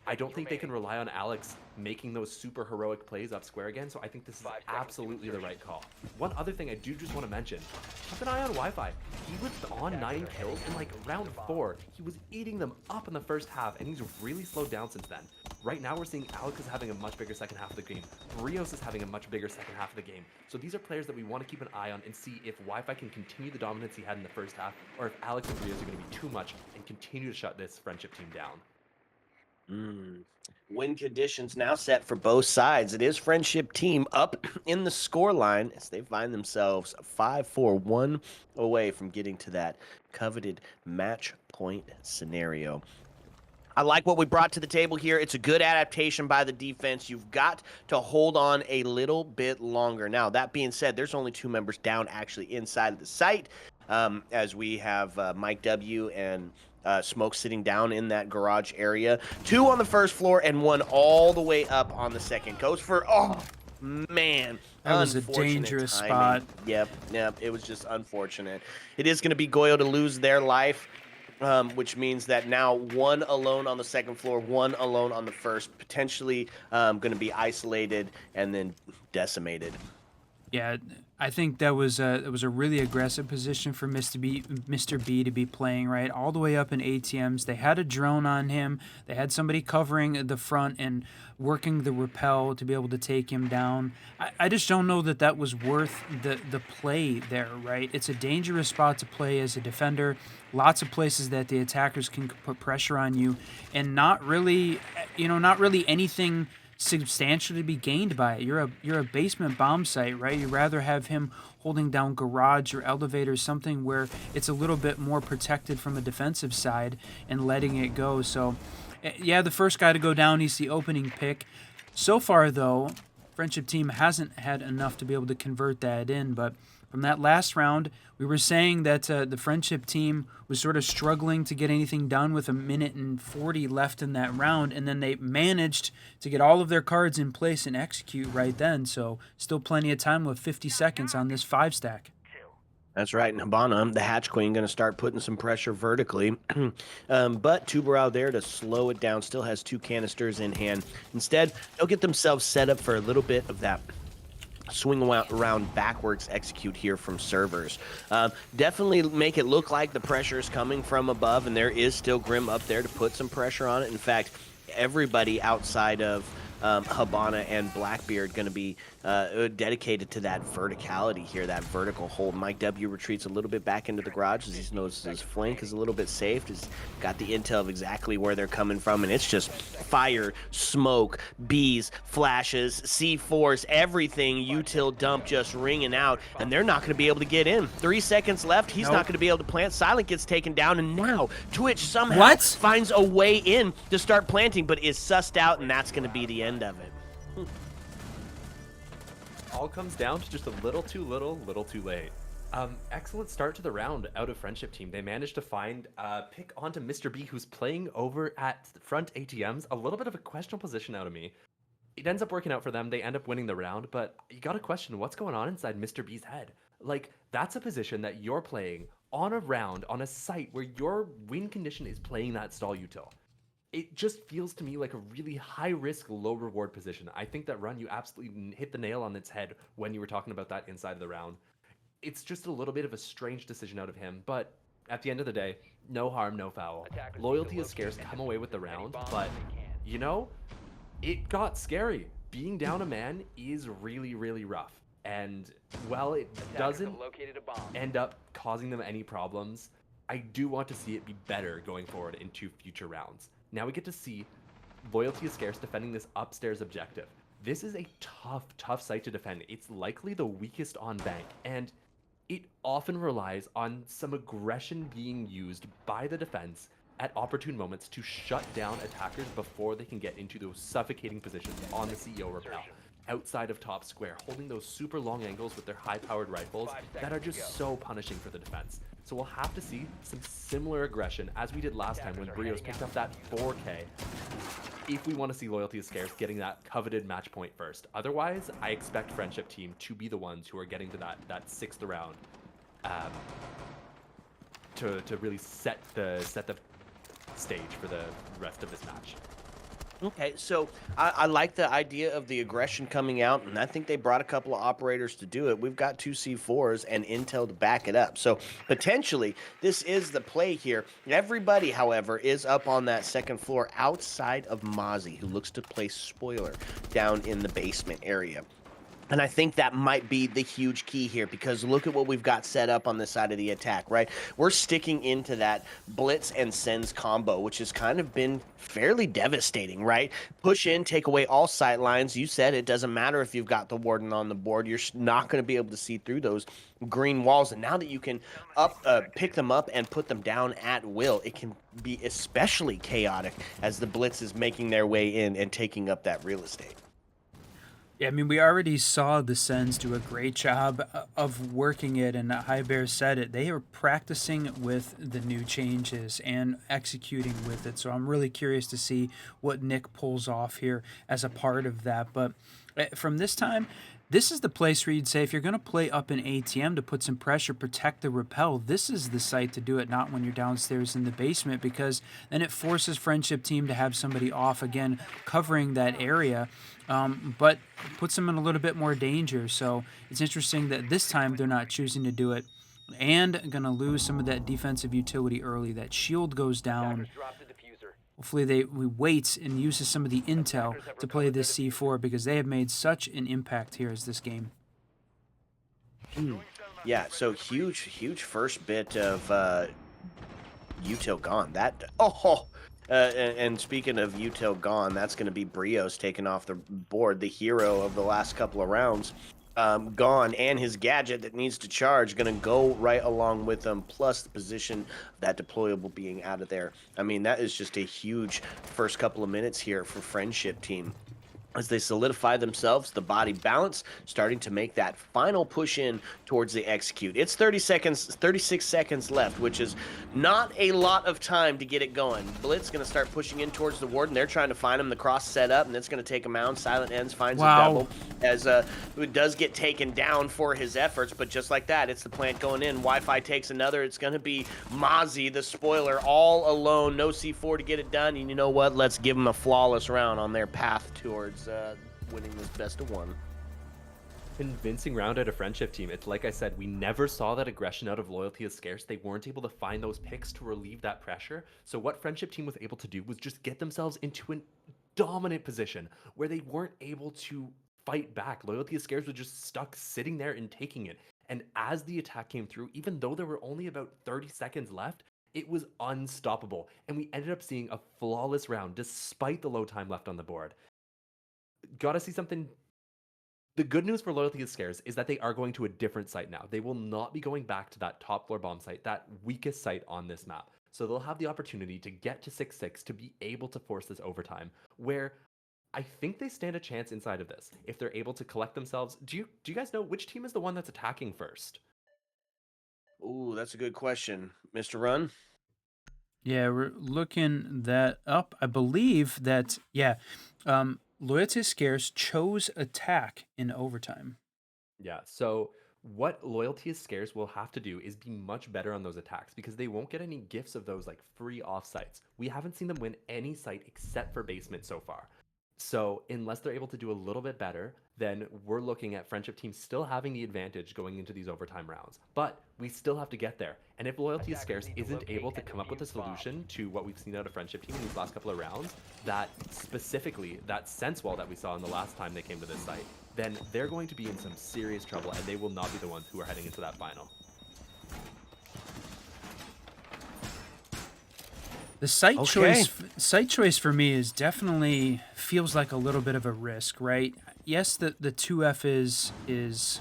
I don't think they can rely on Alex making those super heroic plays up square again, so I think this is absolutely the right call. One other thing I do just want to mention, keep an eye on Wi-Fi. He was on 9 kills in like round 4. He was eating them up in the first half, and he's really slowed down since then. Right now we're seeing Alex is having a much bigger second half of the game. Brios is having a much bigger second half of the game. So these are players that we want to keep an eye on and see if Wi-Fi can continue the dominance he had in the first half, or if Alex and Brios are going to be too much and continue to shut this Friendship Team down. Win conditions now set for both sides. It is Friendship Team up in the scoreline as they find themselves 5-4-1 away from getting to that coveted match point scenario. I like what we brought to the table here. It's a good adaptation by the defense. You've got to hold on a little bit longer. Now, that being said, there's only 2 members down actually inside of the site, as we have Mike W and Smoke sitting down in that garage area. 2 on the first floor and 1 all the way up on the second. Goes for, oh, man. That was a dangerous spot. Yep, it was just unfortunate. It is going to be Goyo to lose their life, which means that now 1 alone on the second floor, 1 alone on the first, potentially going to be isolated and then decimated. Yeah, I think that was a really aggressive position for Mr. B to be playing, right? All the way up in ATMs. They had a drone on him. They had somebody covering the front and working the rappel to be able to take him down. I just don't know that that was worth the play there, right? It's a dangerous spot to play as a defender. Lots of places that the attackers can put pressure on you, and not really anything substantially be gained by it. You're a basement bomb site, right? You'd rather have him holding down garage or elevators, something where it's a little bit more protected from a defensive side, and letting it go. So, yeah, the first guy to go down, he's the opening pick. So far, though, Friendship Team hasn't had enough to be able to convert that in, but from that last round, we were saying that the Friendship Team was sort of struggling to get anything done with 1:40 left in that round, and then they managed to get all of their cards in place and execute right then, so still plenty of time with 50 seconds on this 5-stack. That's right, and Habana, the Hatch Queen, going to start putting some pressure vertically. But Tubarão there to slow it down, still has 2 canisters in hand. Instead, they'll get themselves set up for a little bit of that swing around backwards execute here from servers. Definitely make it look like the pressure is coming from above, and there is still Grim up there to put some pressure on it. In fact, everybody outside of Habana and Blackbeard going to be dedicated to that verticality here, that vertical hold. Mike W retreats a little bit back into the garage as he notices his flank is a little bit safe. He's got the intel of exactly where they're coming from, and it's just fire, smoke, bees, flashes, C4s, everything util dump just ringing out, and they're not going to be able to get in. 3 seconds left. He's not going to be able to plant. Silent gets taken down, and now Twitch somehow finds a way in to start planting, but is sussed out, and that's going to be the end of it. All comes down to just a little too little, little too late. Excellent start to the round out of Friendship Team. They managed to find pick onto Mr. B, who's playing over at front ATMs. A little bit of a questionable position out of me. It ends up working out for them. They end up winning the round, but you gotta question what's going on inside Mr. B's head. Like, that's a position that you're playing on a round on a site where your win condition is playing that stall util. It just feels to me like a really high-risk, low-reward position. I think that run, you absolutely hit the nail on its head when you were talking about that inside of the round. It's just a little bit of a strange decision out of him, but at the end of the day, no harm, no foul. Loyalty is scarce, come away with the round, but, you know, it got scary. Being down a man is really, really rough. And while it doesn't end up causing them any problems, I do want to see it be better going forward into future rounds. Now we get to see Loyalty is Scarce defending this upstairs objective. This is a tough site to defend. It's likely the weakest on bank, and it often relies on some aggression being used by the defense at opportune moments to shut down attackers before they can get into those suffocating positions on the CEO rappel, outside of top square, holding those super long angles with their high-powered rifles that are just so punishing for the defense. So we'll have to see some similar aggression as we did last time when Brios picked up that 4K, if we want to see Loyalty is Scarce getting that coveted match point first. Otherwise, I expect Friendship Team to be the ones who are getting to that 6th round to really set the stage for the rest of this match. Okay, so I like the idea of the aggression coming out, and I think they brought a couple of operators to do it. We've got 2 C4s and intel to back it up. So potentially, this is the play here. Everybody, however, is up on that 2nd floor outside of Mozzie, who looks to play spoiler down in the basement area. And I think that might be the huge key here, because look at what we've got set up on the side of the attack, right? We're sticking into that blitz and sends combo, which has kind of been fairly devastating, right? Push in, take away all sight lines. You said it doesn't matter if you've got the warden on the board. You're not going to be able to see through those green walls. And now that you can pick them up and put them down at will, it can be especially chaotic as the blitz is making their way in and taking up that real estate. Yeah, I mean, we already saw the Sens do a great job of working it, and High Bear said it. They are practicing with the new changes and executing with it, so I'm really curious to see what Nick pulls off here as a part of that. But from this time, this is the place where you'd say if you're going to play up an ATM to put some pressure, protect the rappel, this is the site to do it, not when you're downstairs in the basement, because then it forces Friendship Team to have somebody off again covering that area, but puts them in a little bit more danger. So it's interesting that this time they're not choosing to do it and going to lose some of that defensive utility early. That shield goes down. Hopefully we waits and uses some of the intel to play this C4, because they have made such an impact here as this game. Yeah, so huge first bit of util gone. And speaking of Util gone, that's going to be Brios taken off the board, the hero of the last couple of rounds. Gone, and his gadget that needs to charge going to go right along with them, plus the position of that deployable being out of there. I mean, that is just a huge first couple of minutes here for Friendship Team, as they solidify themselves, the body balance, starting to make that final push in towards the execute. It's 36 seconds left, which is not a lot of time to get it going. Blitz going to start pushing in towards the Warden. They're trying to find him. The cross set up, and it's going to take him out. Silent Ends finds a double, as it does get taken down for his efforts, but just like that, it's the plant going in. Wi-Fi takes another. It's going to be Mozzie, the spoiler, all alone. No C4 to get it done, and you know what? Let's give them a flawless round on their path towards winning this best of one. Convincing round out of Friendship Team. It's like I said, we never saw that aggression out of Loyalty is Scarce. They weren't able to find those picks to relieve that pressure. So what Friendship Team was able to do was just get themselves into a dominant position where they weren't able to fight back. Loyalty is Scarce was just stuck sitting there and taking it. And as the attack came through, even though there were only about 30 seconds left, it was unstoppable. And we ended up seeing a flawless round despite the low time left on the board. Gotta see something. The good news for Loyalty is Scarce is that they are going to a different site now. They will not be going back to that top floor bomb site, that weakest site on this map. So they'll have the opportunity to get to 6-6 to be able to force this overtime, where I think they stand a chance inside of this if they're able to collect themselves. Do you guys know which team is the one that's attacking first? Ooh, that's a good question. Mr. Run? Yeah, we're looking that up. I believe that, Loyalty is Scarce chose attack in overtime. Yeah, so what Loyalty is Scarce will have to do is be much better on those attacks because they won't get any gifts of those like free offsites. We haven't seen them win any site except for basement so far. So unless they're able to do a little bit better, then we're looking at Friendship Team still having the advantage going into these overtime rounds. But we still have to get there. And if Loyalty is Scarce isn't able to come up with a solution to what we've seen out of Friendship Team in these last couple of rounds, that specifically, that sense wall that we saw in the last time they came to this site, then they're going to be in some serious trouble and they will not be the ones who are heading into that final. The site choice for me is definitely feels like a little bit of a risk, right? Yes, the 2F is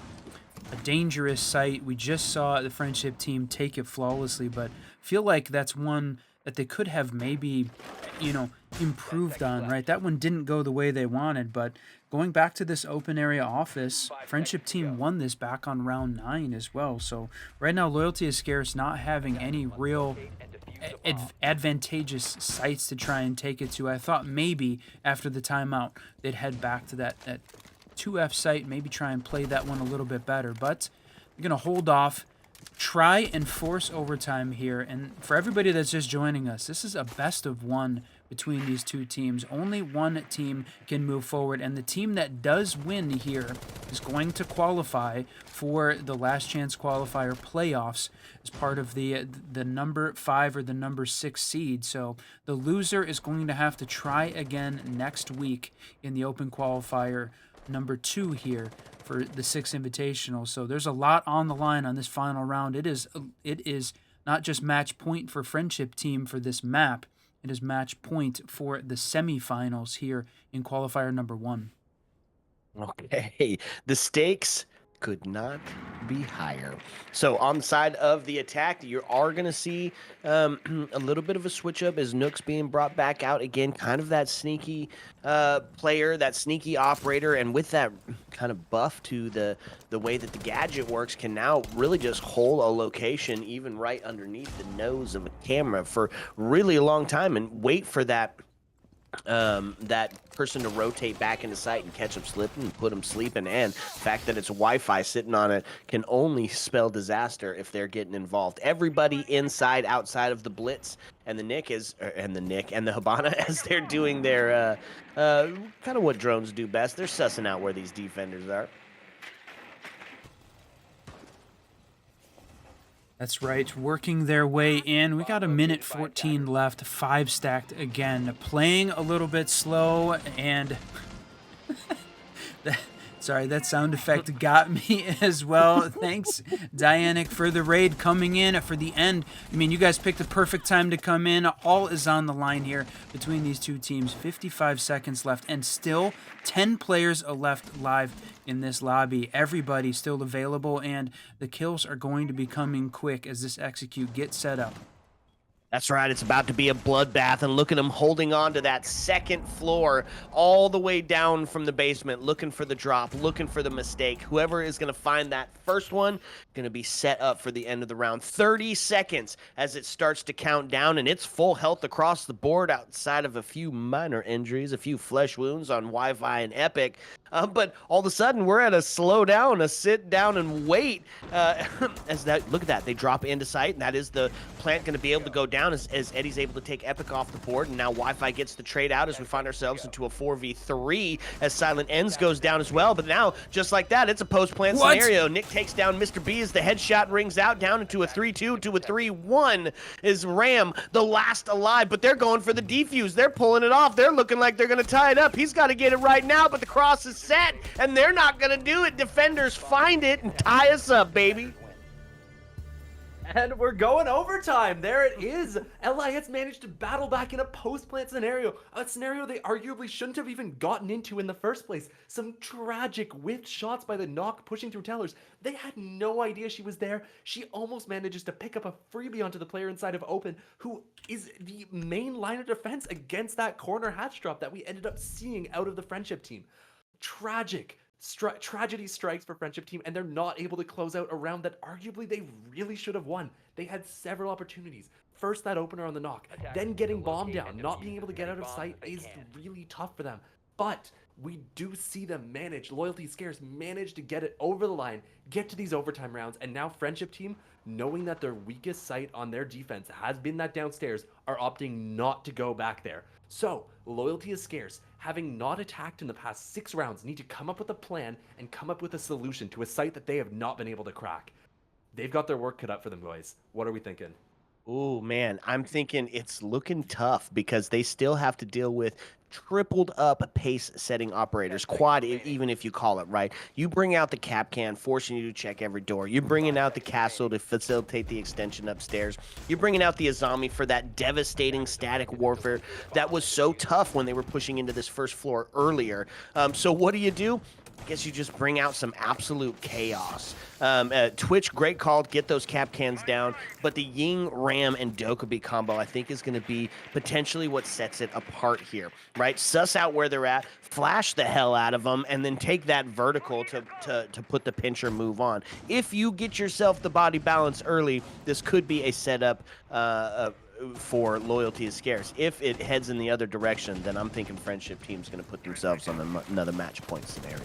a dangerous site. We just saw the Friendship Team take it flawlessly, but feel like that's one that they could have maybe, improved on, right? That one didn't go the way they wanted, but going back to this open area office, Friendship Team won this back on round 9 as well. So right now, Loyalty is Scarce, not having any real advantageous sites to try and take it to. I thought maybe after the timeout they'd head back to that 2F site, maybe try and play that one a little bit better, but they're going to hold off, try and force overtime here. And for everybody that's just joining us, this is a best of one between these two teams. Only one team can move forward, and the team that does win here is going to qualify for the last chance qualifier playoffs as part of the number 5 or the number 6 seed. So the loser is going to have to try again next week in the open qualifier number 2 here for the 6 Invitational. So there's a lot on the line on this final round. It is not just match point for Friendship Team for this map. It is match point for the semifinals here in qualifier number 1. Okay, the stakes could not be higher. So on the side of the attack, you are going to see a little bit of a switch up as Nook's being brought back out again, kind of that sneaky player, that sneaky operator, and with that kind of buff to the way that the gadget works, can now really just hold a location even right underneath the nose of a camera for really a long time and wait for that person to rotate back into sight and catch him slipping and put him sleeping. And the fact that it's Wi-Fi sitting on it can only spell disaster if they're getting involved. Everybody inside, outside of the Blitz and the Nick and the Habana as they're doing their kind of what drones do best. They're sussing out where these defenders are. That's right, working their way in. We got a minute 14 left, 5 stacked again. Playing a little bit slow, and Sorry, that sound effect got me as well. Thanks, Dianic, for the raid coming in for the end. I mean, you guys picked the perfect time to come in. All is on the line here between these two teams. 55 seconds left, and still 10 players are left live in this lobby. Everybody still available, and the kills are going to be coming quick as this execute gets set up. That's right, it's about to be a bloodbath, and look at him holding on to that second floor all the way down from the basement, looking for the drop, looking for the mistake. Whoever is going to find that first one, going to be set up for the end of the round. 30 seconds as it starts to count down, and it's full health across the board outside of a few minor injuries, a few flesh wounds on Wi-Fi and Epic. But all of a sudden, we're at a slow down, a sit down and wait. As that, look at that, they drop into sight, and that is the plant going to be able to go down as Eddie's able to take Epic off the board, and now Wi-Fi gets the trade out as we find ourselves into a 4v3 as Silent Ends goes down as well. But now, just like that, it's a post-plant scenario. Nick takes down Mr. B as the headshot rings out, down into a 3-2 to a 3-1 is Ram, the last alive, but they're going for the defuse. They're pulling it off. They're looking like they're going to tie it up. He's got to get it right now, but the cross is set, and they're not going to do it. Defenders find it and tie us up, baby. And we're going overtime. There it is. LIS managed to battle back in a post-plant scenario. A scenario they arguably shouldn't have even gotten into in the first place. Some tragic whiffed shots by the knock pushing through tellers. They had no idea she was there. She almost manages to pick up a freebie onto the player inside of Open, who is the main line of defense against that corner hatch drop that we ended up seeing out of the Friendship team. Tragic. Tragedy strikes for Friendship team, and they're not able to close out a round that arguably they really should have won. They had several opportunities. First, that opener on the knock, then getting bombed down, not being able to get out of sight is really tough for them. But we do see them manage, Loyalty Scarce manage to get it over the line, get to these overtime rounds, and now Friendship team, knowing that their weakest site on their defense has been that downstairs, are opting not to go back there. So, Loyalty is Scarce, having not attacked in the past 6 rounds, need to come up with a plan and come up with a solution to a site that they have not been able to crack. They've got their work cut out for them, boys. What are we thinking? Ooh, man, I'm thinking it's looking tough because they still have to deal with tripled up pace setting operators, quad even if you call it, right? You bring out the cap can, forcing you to check every door. You're bringing out the castle to facilitate the extension upstairs. You're bringing out the Azami for that devastating static warfare that was so tough when they were pushing into this first floor earlier. So what do? I guess you just bring out some absolute chaos. Twitch, great call, get those cap cans down, but the Ying, Ram, and Dokkaebi combo I think is going to be potentially what sets it apart here, right? Suss out where they're at, flash the hell out of them, and then take that vertical to put the pincher move on. If you get yourself the body balance early, this could be a setup for Loyalty is Scarce. If it heads in the other direction, then I'm thinking Friendship team's going to put themselves on another match point scenario.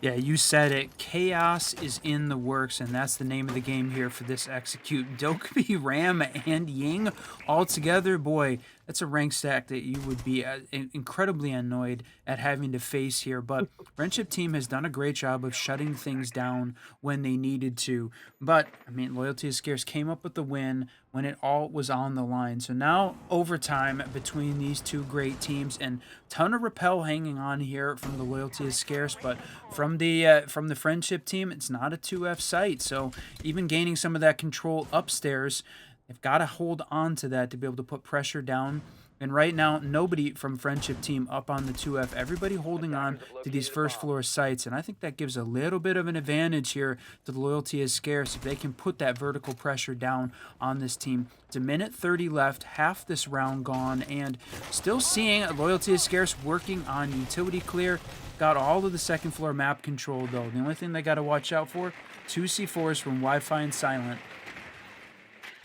Yeah, you said it. Chaos is in the works, and that's the name of the game here for this execute. Dokkaebi, Ram, and Ying all together. Boy, that's a rank stack that you would be incredibly annoyed at having to face here. But Friendship team has done a great job of shutting things down when they needed to. But, I mean, Loyalty is Scarce came up with the win when it all was on the line. So now overtime between these two great teams, and ton of rappel hanging on here from the Loyalty is Scarce, but from the Friendship team, it's not a 2F site. So even gaining some of that control upstairs, they've got to hold on to that to be able to put pressure down. And right now, nobody from Friendship team up on the 2F. Everybody holding on to these first floor sites. And I think that gives a little bit of an advantage here to the Loyalty is Scarce if they can put that vertical pressure down on this team. It's a minute 30 left, half this round gone, and still seeing Loyalty is Scarce working on utility clear. Got all of the second floor map control, though. The only thing they got to watch out for, 2 C4s from Wi-Fi and Silent.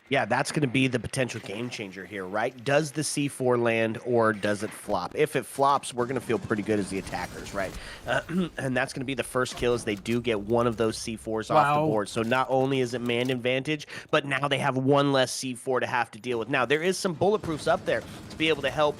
Yeah, that's going to be the potential game changer here, right? Does the C4 land or does it flop? If it flops, we're going to feel pretty good as the attackers, right? And that's going to be the first kill as they do get one of those C4s off the board. So not only is it man advantage, but now they have one less C4 to have to deal with. Now, there is some bulletproofs up there to be able to help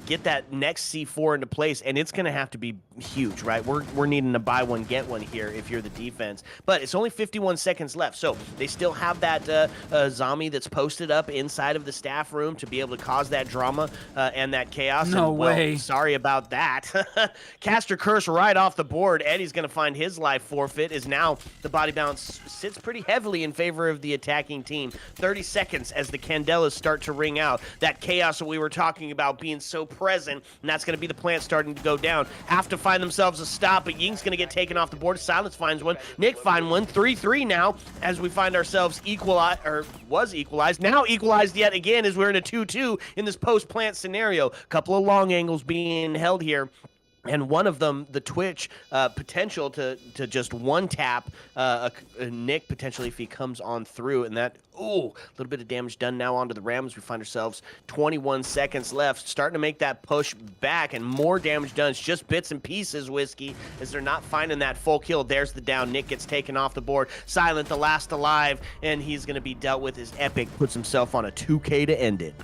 get that next C4 into place, and it's going to have to be huge, right? We're needing to buy one, get one here if you're the defense. But it's only 51 seconds left, so they still have that zombie Azami that's posted up inside of the staff room to be able to cause that drama and that chaos. No and, well, way. Sorry about that. Caster Curse right off the board. Eddie's going to find his life forfeit as now the body balance sits pretty heavily in favor of the attacking team. 30 seconds as the Candelas start to ring out. That chaos that we were talking about being so present, and that's going to be the plant starting to go down. Have to find themselves a stop, but Ying's going to get taken off the board. Silence finds one. Nick find one. 3-3 now as we find ourselves equalized, or was equalized. Now equalized yet again as we're in a 2-2 in this post-plant scenario. Couple of long angles being held here. And one of them, the Twitch, potential to just one tap Nick potentially if he comes on through. And that, a little bit of damage done now onto the Rams. We find ourselves 21 seconds left, starting to make that push back and more damage done. It's just bits and pieces, Whiskey, as they're not finding that full kill. There's the down. Nick gets taken off the board. Silent, the last alive, and he's going to be dealt with as Epic puts himself on a 2K to end it.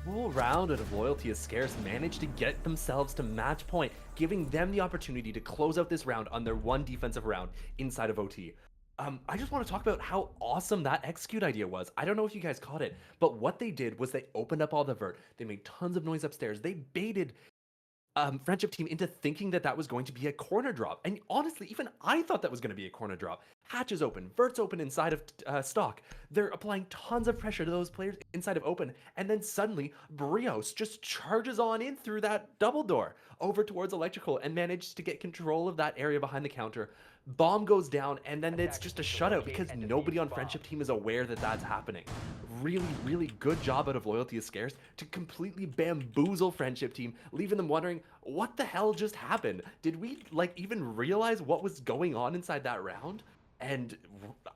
Full round out of Loyalty is Scarce managed to get themselves to match point, giving them the opportunity to close out this round on their one defensive round inside of OT. I just want to talk about how awesome that execute idea was. I don't know if you guys caught it, but what they did was they opened up all the vert. They made tons of noise upstairs. They baited Friendship Team into thinking that that was going to be a corner drop. And honestly, even I thought that was going to be a corner drop. Hatch is open, vert's open inside of stock. They're applying tons of pressure to those players inside of open. And then suddenly, Brios just charges on in through that double door over towards electrical and manages to get control of that area behind the counter. Bomb goes down, and then it's just a shutout because nobody on Friendship Team is aware that that's happening. Really, really good job out of Loyalty is Scarce to completely bamboozle Friendship Team, leaving them wondering, what the hell just happened? Did we, even realize what was going on inside that round? And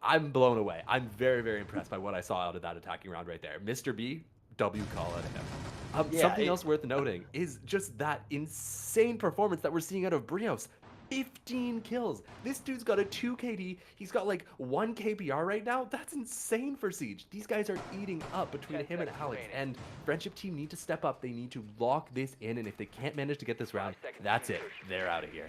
I'm blown away. I'm very, very impressed by what I saw out of that attacking round right there. Mr. B, W call out of him. Something else worth noting is just that insane performance that we're seeing out of Brios. 15 kills. This dude's got a 2 KD. He's got 1 KPR right now. That's insane for Siege. These guys are eating up between him and Alex. And Friendship Team need to step up. They need to lock this in. And if they can't manage to get this round, that's it. They're out of here.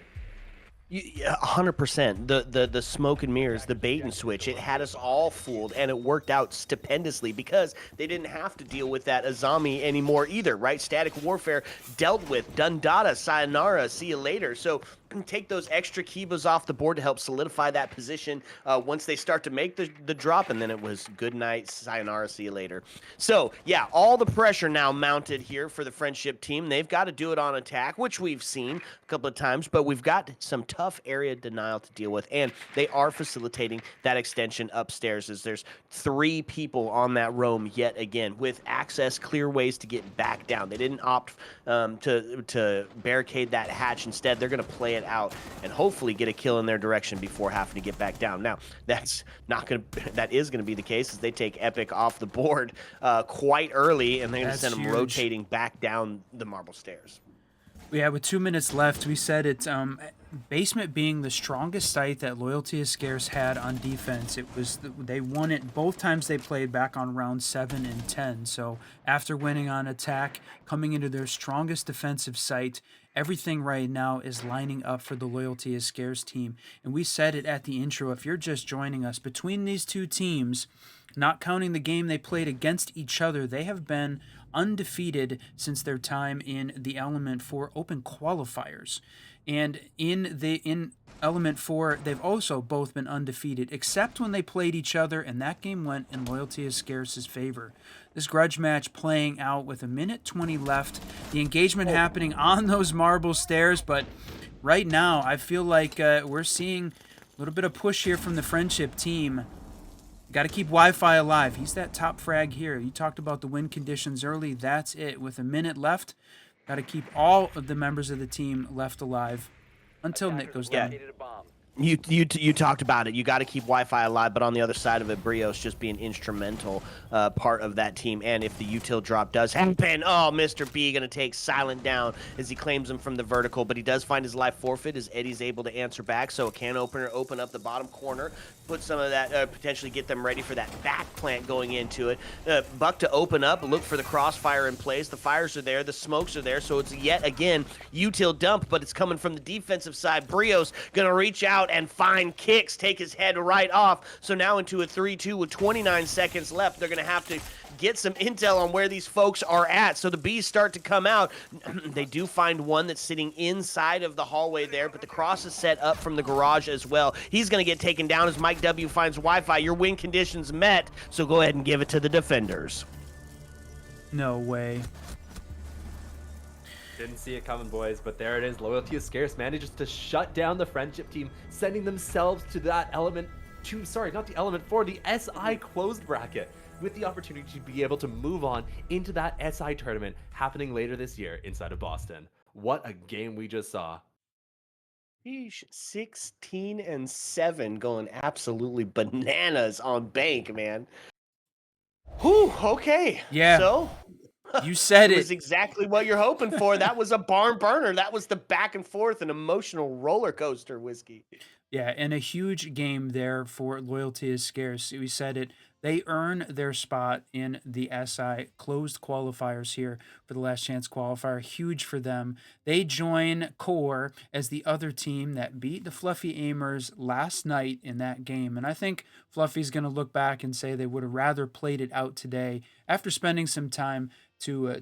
100%. The smoke and mirrors, the bait and switch, it had us all fooled, and it worked out stupendously because they didn't have to deal with that Azami anymore either, right? Static Warfare dealt with. Dundada, sayonara, see you later. So take those extra Kibas off the board to help solidify that position once they start to make the drop, and then it was good night, sayonara, see you later. So, yeah, all the pressure now mounted here for the Friendship Team. They've got to do it on attack, which we've seen a couple of times, but we've got some tough area denial to deal with, and they are facilitating that extension upstairs as there's 3 people on that roam yet again with access, clear ways to get back down. They didn't opt to barricade that hatch. Instead, they're going to play it out and hopefully get a kill in their direction before having to get back down. Now, that is going to be the case as they take Epic off the board quite early, and they're going to send them rotating back down the marble stairs. Yeah, with 2 minutes left, we said it's basement being the strongest site that Loyalty is Scarce had on defense. It was they won it both times they played back on round 7 and 10. So after winning on attack, coming into their strongest defensive site, everything right now is lining up for the Loyalty is Scarce team. And we said it at the intro, if you're just joining us, between these two teams, not counting the game they played against each other, they have been undefeated since their time in the Element 4 Open qualifiers. And in Element 4, they've also both been undefeated, except when they played each other, and that game went in Loyalty is Scarce's favor. This grudge match playing out with 1:20 left, the engagement happening on those marble stairs, but right now I feel like we're seeing a little bit of push here from the Friendship Team. Got to keep Wi-Fi alive. He's that top frag here. You talked about the win conditions early. That's it. With 1 minute left, got to keep all of the members of the team left alive until Nick goes down. You talked about it. You got to keep Wi-Fi alive, but on the other side of it, Brios just being instrumental part of that team. And if the util drop does happen, Mr. B going to take Silent down as he claims him from the vertical, but he does find his life forfeit as Eddie's able to answer back. So a can opener open up the bottom corner, put some of that, potentially get them ready for that back plant going into it. Buck to open up, look for the crossfire in place. The fires are there, the smokes are there, so it's yet again util dump, but it's coming from the defensive side. Brios going to reach out out and find kicks, take his head right off. So now into a 3-2 with 29 seconds left. They're going to have to get some intel on where these folks are at. So the Bees start to come out. They do find one that's sitting inside of the hallway there, but the cross is set up from the garage as well. He's going to get taken down as Mike W finds Wi-Fi. Your win conditions met, so go ahead and give it to the defenders. No way. Didn't see it coming, boys, but there it is. Loyalty is scarce. Manages to shut down the friendship team, sending themselves to that element to, sorry, not the element, for the SI closed bracket, with the opportunity to be able to move on into that SI tournament happening later this year inside of Boston. What a game we just saw. 16-7 going absolutely bananas on Bank, man. Whew, okay. Yeah. So You said it was it. exactly what you're hoping for. That was a barn burner. That was the back and forth, an emotional roller coaster, Whiskey. Yeah, and a huge game there for Loyalty is Scarce. We said it. They earn their spot in the SI closed qualifiers here for the last chance qualifier. Huge for them. They join Core as the other team that beat the Fluffy Aimers last night in that game. And I think Fluffy's going to look back and say they would have rather played it out today after spending some time to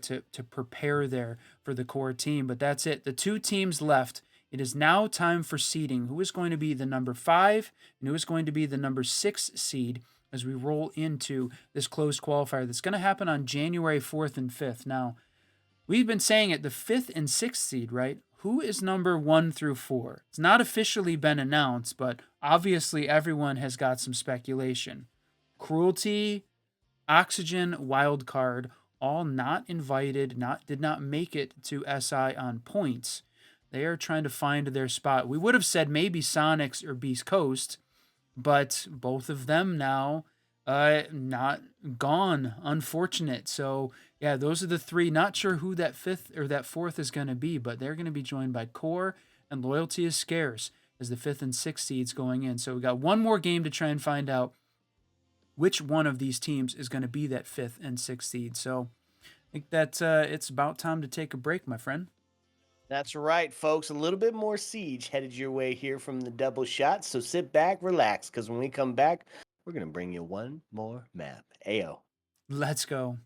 prepare there for the Core team. But that's it. The two teams left. It is now time for seeding. Who is going to be the number 5 and who is going to be the number 6 seed as we roll into this closed qualifier that's going to happen on January 4th and 5th. Now, we've been saying it, the 5th and 6th seed, right? Who is number 1 through 4? It's not officially been announced, but obviously everyone has got some speculation. Cruelty, Oxygen, Wildcard, all not invited, did not make it to SI on points. They are trying to find their spot. We would have said maybe Sonics or Beast Coast, but both of them now not gone. Unfortunate. So, yeah, those are the 3. Not sure who that 5th or that 4th is going to be, but they're going to be joined by Core, and Loyalty is Scarce as the 5th and 6th seeds going in. So we got one more game to try and find out which one of these teams is going to be that 5th and 6th seed. So I think that it's about time to take a break, my friend. That's right, folks. A little bit more siege headed your way here from the double shot. So sit back, relax, because when we come back, we're going to bring you one more map. Ayo. Let's go.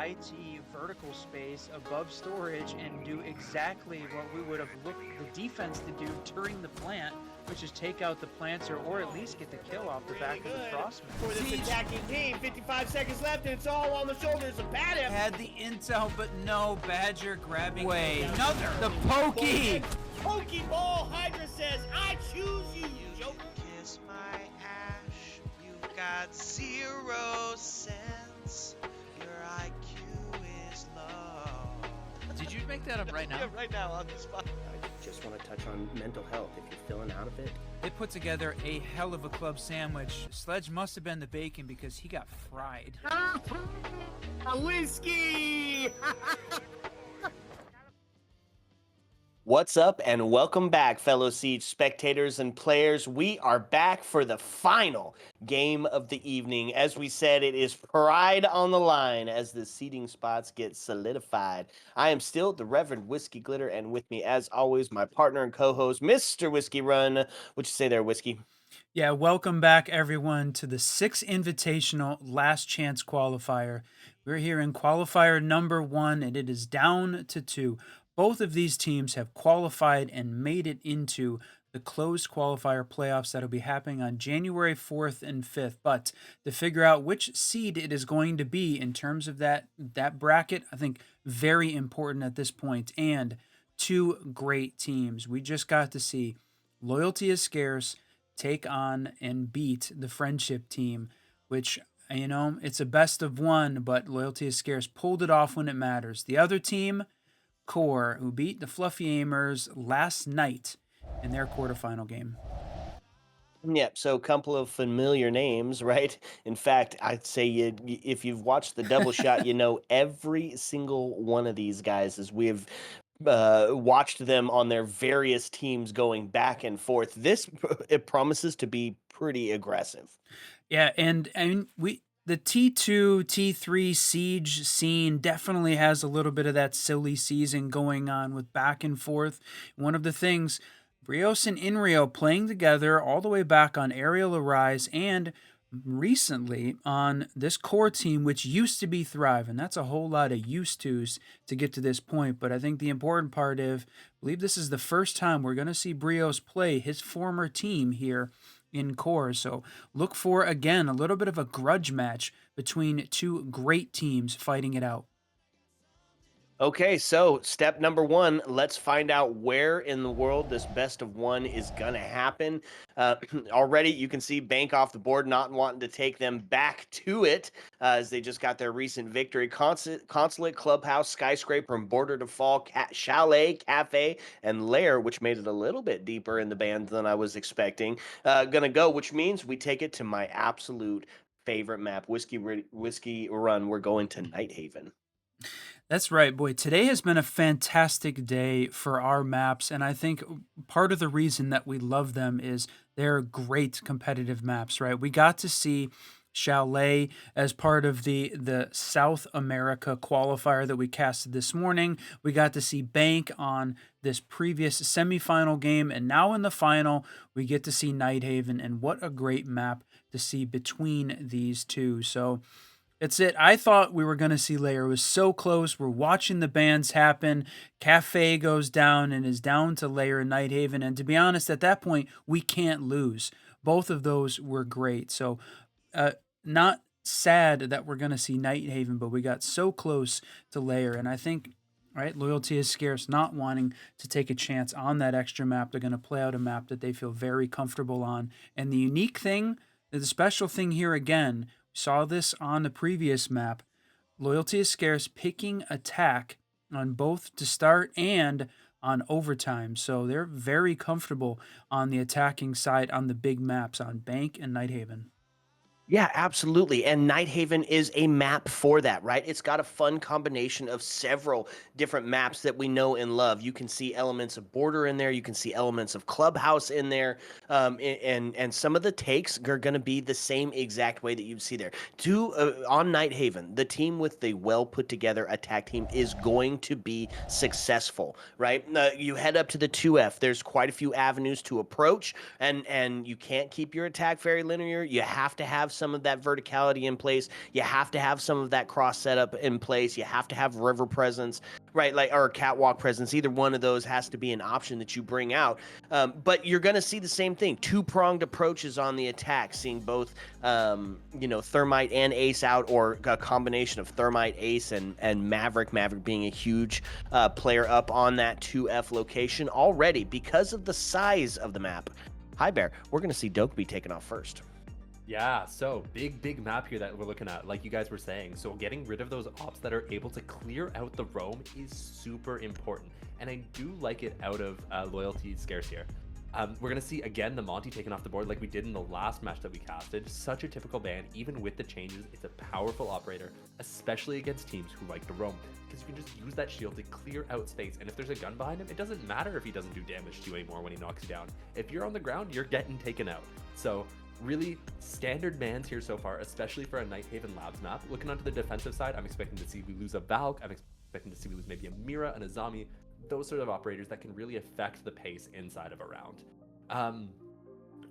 IT vertical space above storage and do exactly what we would have looked the defense to do during the plant, which is take out the planter or at least get the kill off the back of the crossman. For this attacking team, 55 seconds left, and it's all on the shoulders of Padim. Had the intel, but no. Badger grabbing away. Another. The pokey. Pokeball Hydra says, I choose you, You Joker. can kiss my ash. You got 0 cents. Your IQ is low. Did you make that up right now? Yeah, right now on the spot. I just want to touch on mental health. If you're feeling out of it, They put together a hell of a club sandwich. Sledge must have been the bacon because he got fried. A whiskey! What's up, and welcome back, fellow Siege spectators and players. We are back for the final game of the evening. As we said, it is pride on the line as the seating spots get solidified. I am still the Reverend Whiskey Glitter, and with me, as always, my partner and co-host, Mr. Whiskey Run. What you say there, Whiskey? Yeah, welcome back, everyone, to the 6th Invitational Last Chance Qualifier. We're here in qualifier number 1, and it is down to 2. Both of these teams have qualified and made it into the closed qualifier playoffs that will be happening on January 4th and 5th. But to figure out which seed it is going to be in terms of that bracket, I think very important at this point. And 2 great teams. We just got to see Loyalty is Scarce take on and beat the Friendship team, which, you know, it's a best of 1, but Loyalty is Scarce pulled it off when it matters. The other team, Core, who beat the Fluffy Aimers last night in their quarterfinal game. Yep, so a couple of familiar names, right? In fact, I'd say if you've watched the double shot, you know every single one of these guys as we have watched them on their various teams going back and forth. This it promises to be pretty aggressive. Yeah, and the T2, T3 Siege scene definitely has a little bit of that silly season going on with back and forth. One of the things, Brios and Inrio playing together all the way back on Aerial Arise and recently on this core team, which used to be Thrive, and that's a whole lot of used tos to get to this point. But I think the important part of, I believe this is the first time we're going to see Brios play his former team here in core. So look for, again, a little bit of a grudge match between 2 great teams fighting it out. Okay, so step number 1, let's find out where in the world this best of 1 is going to happen. Already, you can see Bank off the board, not wanting to take them back to it as they just got their recent victory. Consulate, Clubhouse, Skyscraper, and Border to Fall, Chalet, Cafe, and Lair, which made it a little bit deeper in the band than I was expecting. Gonna go, which means we take it to my absolute favorite map, Whiskey Run. We're going to Nighthaven. That's right, boy. Today has been a fantastic day for our maps, and I think part of the reason that we love them is they're great competitive maps, right? We got to see Chalet as part of the South America qualifier that we casted this morning. We got to see Bank on this previous semifinal game, and now in the final, we get to see Nighthaven, and what a great map to see between these two. So that's it. I thought we were going to see Lair. It was so close. We're watching the bans happen. Cafe goes down and is down to Lair and Nighthaven. And to be honest, at that point, we can't lose. Both of those were great. So not sad that we're going to see Nighthaven, but we got so close to Lair. And I think, right, Loyalty is Scarce, not wanting to take a chance on that extra map. They're going to play out a map that they feel very comfortable on. And the unique thing, the special thing here again, saw this on the previous map. Loyalty is Scarce picking attack on both to start and on overtime. So they're very comfortable on the attacking side on the big maps on Bank and Nighthaven. Yeah, absolutely. And Nighthaven is a map for that, right? It's got a fun combination of several different maps that we know and love. You can see elements of Border in there. You can see elements of Clubhouse in there. And some of the takes are going to be the same exact way that you see there. On Nighthaven, the team with the well put together attack team is going to be successful, right? You head up to the 2F. There's quite a few avenues to approach, and you can't keep your attack very linear. You have to have some of that verticality in place. You have to have some of that cross setup in place. You have to have river presence, right? Like, or catwalk presence. Either one of those has to be an option that you bring out. But you're going to see the same thing. Two-pronged approaches on the attack, seeing both, Thermite and Ace out, or a combination of Thermite, Ace, and Maverick. Maverick being a huge player up on that 2F location already because of the size of the map. Hi, Bear. We're going to see Dokeby taken off first. Yeah, so big map here that we're looking at, like you guys were saying. So getting rid of those ops that are able to clear out the roam is super important. And I do like it out of Loyalty Scarce here. We're going to see, again, the Monty taken off the board like we did in the last match that we casted. Such a typical ban. Even with the changes, it's a powerful operator, especially against teams who like to roam, because you can just use that shield to clear out space. And if there's a gun behind him, it doesn't matter if he doesn't do damage to you anymore when he knocks you down. If you're on the ground, you're getting taken out. So really standard bans here so far, especially for a Nighthaven Labs map. Looking onto the defensive side, I'm expecting to see we lose a Valk. I'm expecting to see we lose maybe a Mira and a Zami. Those sort of operators that can really affect the pace inside of a round.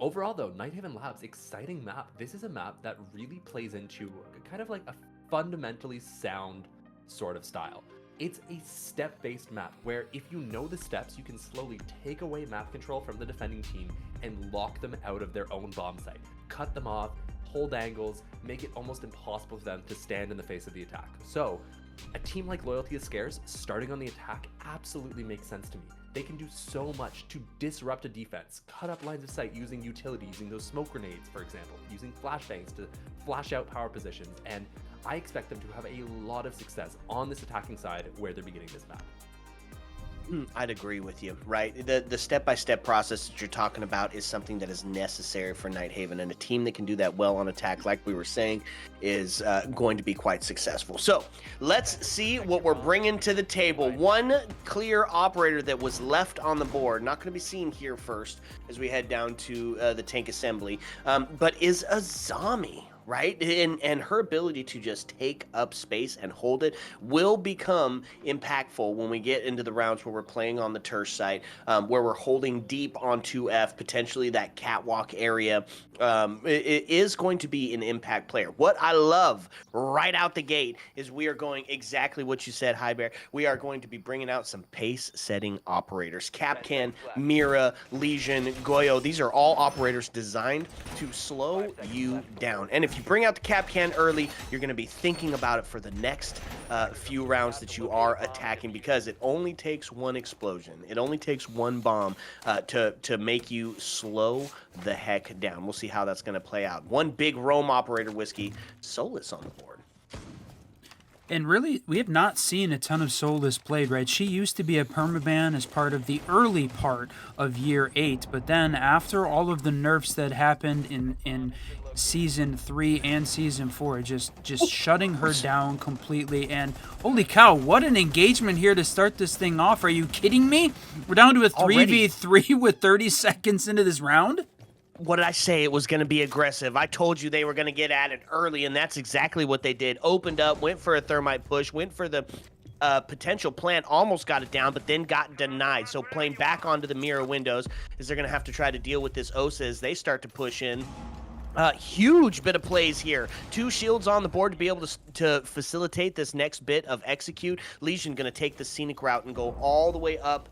Overall though, Nighthaven Labs, exciting map. This is a map that really plays into kind of like a fundamentally sound sort of style. It's a step-based map where if you know the steps, you can slowly take away map control from the defending team and lock them out of their own bomb site. Cut them off, hold angles, make it almost impossible for them to stand in the face of the attack. So a team like Loyalty is Scarce starting on the attack absolutely makes sense to me. They can do so much to disrupt a defense, cut up lines of sight using utility, using those smoke grenades, for example, using flashbangs to flash out power positions, and I expect them to have a lot of success on this attacking side where they're beginning this map. I'd agree with you, right? The step-by-step process that you're talking about is something that is necessary for Nighthaven, and a team that can do that well on attack, like we were saying, is going to be quite successful. So let's see what we're bringing to the table. One clear operator that was left on the board, not going to be seen here first as we head down to the tank assembly, but is a Zami. Right? And her ability to just take up space and hold it will become impactful when we get into the rounds where we're playing on the Tersh site, where we're holding deep on 2F, potentially that catwalk area. It is going to be an impact player. What I love right out the gate is we are going exactly what you said, Hi Bear. We are going to be bringing out some pace-setting operators. Kapkan, Mira, Legion, Goyo, these are all operators designed to slow you down. And if you bring out the Kapkan early, you're going to be thinking about it for the next few rounds that you are attacking, because it only takes one explosion. It only takes one bomb to make you slow the heck down. We'll see how that's going to play out. One big roam operator, Whiskey, Solus on the board. And really, we have not seen a ton of Solus played, right? She used to be a permaban as part of the early part of Year 8, but then after all of the nerfs that happened in Season 3 and Season 4, just shutting her down completely. And holy cow, what an engagement here to start this thing off. Are you kidding me? We're down to a 3v3 with 30 seconds into this round? What did I say? It was going to be aggressive. I told you they were going to get at it early, and that's exactly what they did. Opened up, went for a thermite push, went for the potential plant, almost got it down, but then got denied. So playing back onto the mirror windows, is they're going to have to try to deal with this Osa as they start to push in. Huge bit of plays here. 2 shields on the board to be able to facilitate this next bit of execute. Legion going to take the scenic route and go all the way up,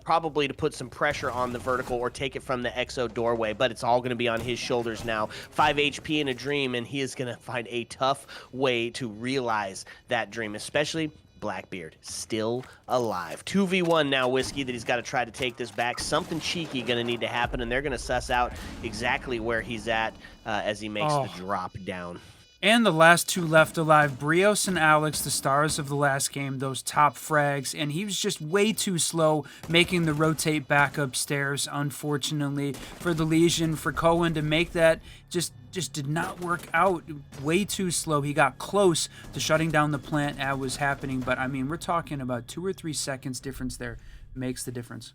probably to put some pressure on the vertical or take it from the exo doorway, but it's all going to be on his shoulders now. 5 HP in a dream, and he is going to find a tough way to realize that dream, especially Blackbeard still alive. 2v1 now, Whiskey, that he's got to try to take this back. Something cheeky going to need to happen, and they're going to suss out exactly where he's at as he makes the drop down. And the last 2 left alive, Brios and Alex, the stars of the last game, those top frags, and he was just way too slow making the rotate back upstairs, unfortunately, for the Legion, for Cohen to make that just did not work out. Way too slow. He got close to shutting down the plant as was happening, but I mean, we're talking about 2 or 3 seconds difference there. Makes the difference.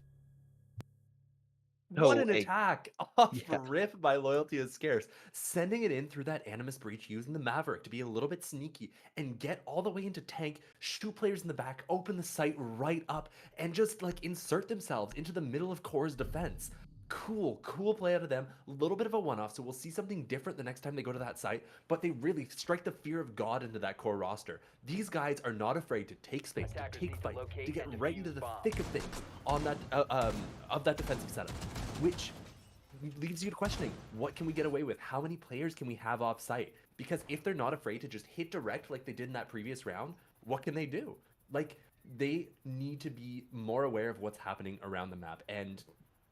What an attack off rip by Loyalty is Scarce. Sending it in through that Animus Breach, using the Maverick to be a little bit sneaky and get all the way into tank, shoot players in the back, open the site right up, and just like insert themselves into the middle of Core's defense. Cool play out of them. A little bit of a one-off, so we'll see something different the next time they go to that site, but they really strike the fear of God into that core roster. These guys are not afraid to take space, to take fight, to get right into the thick of things on that of that defensive setup, which leaves you to questioning, what can we get away with? How many players can we have off site? Because if they're not afraid to just hit direct like they did in that previous round, what can they do? Like, they need to be more aware of what's happening around the map, and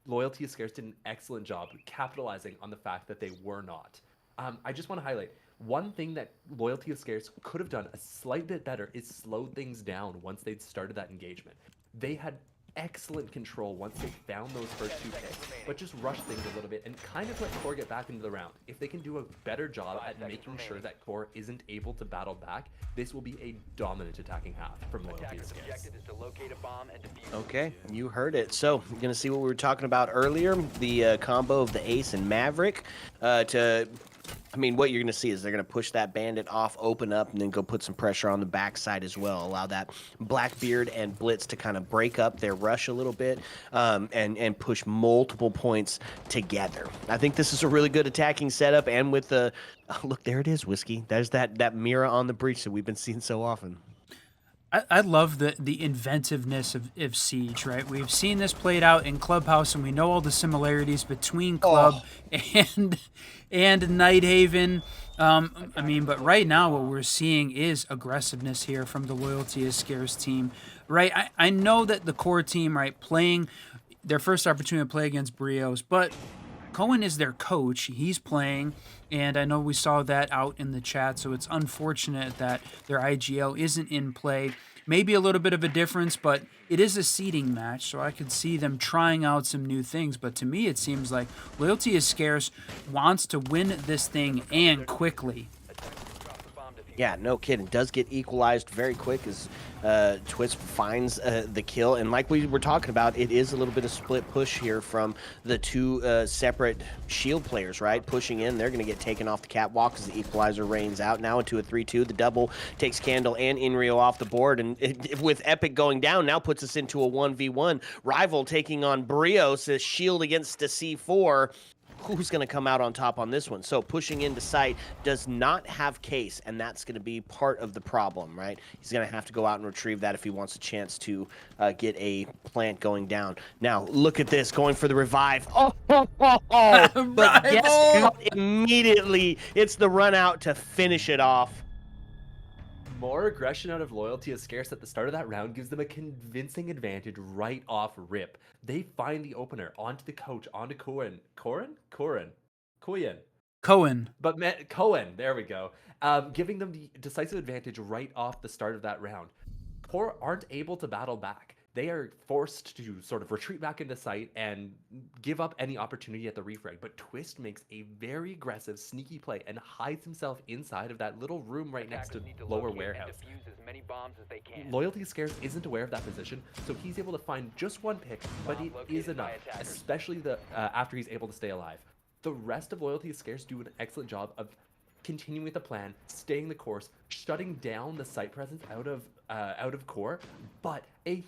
Loyalty is Scarce did an excellent job capitalizing on the fact that they were not. I just want to highlight one thing that Loyalty is Scarce could have done a slight bit better is slow things down once they'd started that engagement. They had excellent control once they found those first 2 picks, but just rushed things a little bit and kind of let Core get back into the round. If they can do a better job at making sure that Core isn't able to battle back, this will be a dominant attacking half from Loyalty is Scarce. Okay, you heard it. So, you're going to see what we were talking about earlier, the combo of the Ace and Maverick I mean, what you're going to see is they're going to push that Bandit off, open up, and then go put some pressure on the backside as well. Allow that Blackbeard and Blitz to kind of break up their rush a little bit and push multiple points together. I think this is a really good attacking setup, and with the look, there it is, Whiskey. There's that mirror on the breach that we've been seeing so often. I love the inventiveness of Siege, right? We've seen this played out in Clubhouse, and we know all the similarities between Club and Nighthaven. I mean, but right now what we're seeing is aggressiveness here from the Loyalty is Scarce team, right? I know that the core team, right, playing their first opportunity to play against Brios, but Cohen is their coach. He's playing, and I know we saw that out in the chat, so it's unfortunate that their IGL isn't in play. Maybe a little bit of a difference, but it is a seeding match, so I could see them trying out some new things. But to me, it seems like Loyalty is Scarce wants to win this thing, and quickly. Yeah, no kidding. Does get equalized very quick as Twist finds the kill. And like we were talking about, it is a little bit of split push here from the 2 separate shield players, right? Pushing in, they're going to get taken off the catwalk as the equalizer rains out. Now into a 3-2. The double takes Candle and Inrio off the board. And with Epic going down, now puts us into a 1v1. Rival taking on Brios, a shield against a C4. Who's going to come out on top on this one? So pushing into site does not have Case, and that's going to be part of the problem, right? He's going to have to go out and retrieve that if he wants a chance to get a plant going down. Now, look at this, going for the revive. But guess what? Immediately, it's the run out to finish it off. More aggression out of Loyalty is Scarce at the start of that round gives them a convincing advantage right off rip. They find the opener onto the coach, onto Cohen. Cohen. But Cohen, there we go. Giving them the decisive advantage right off the start of that round. Core aren't able to battle back. They are forced to sort of retreat back into sight and give up any opportunity at the refrag. But Twist makes a very aggressive, sneaky play and hides himself inside of that little room right next to lower warehouse. Loyalty Scarce isn't aware of that position, so he's able to find just one pick, but it is enough, especially after he's able to stay alive. The rest of Loyalty Scarce do an excellent job of continuing with the plan, staying the course, shutting down the site presence out of Core, but a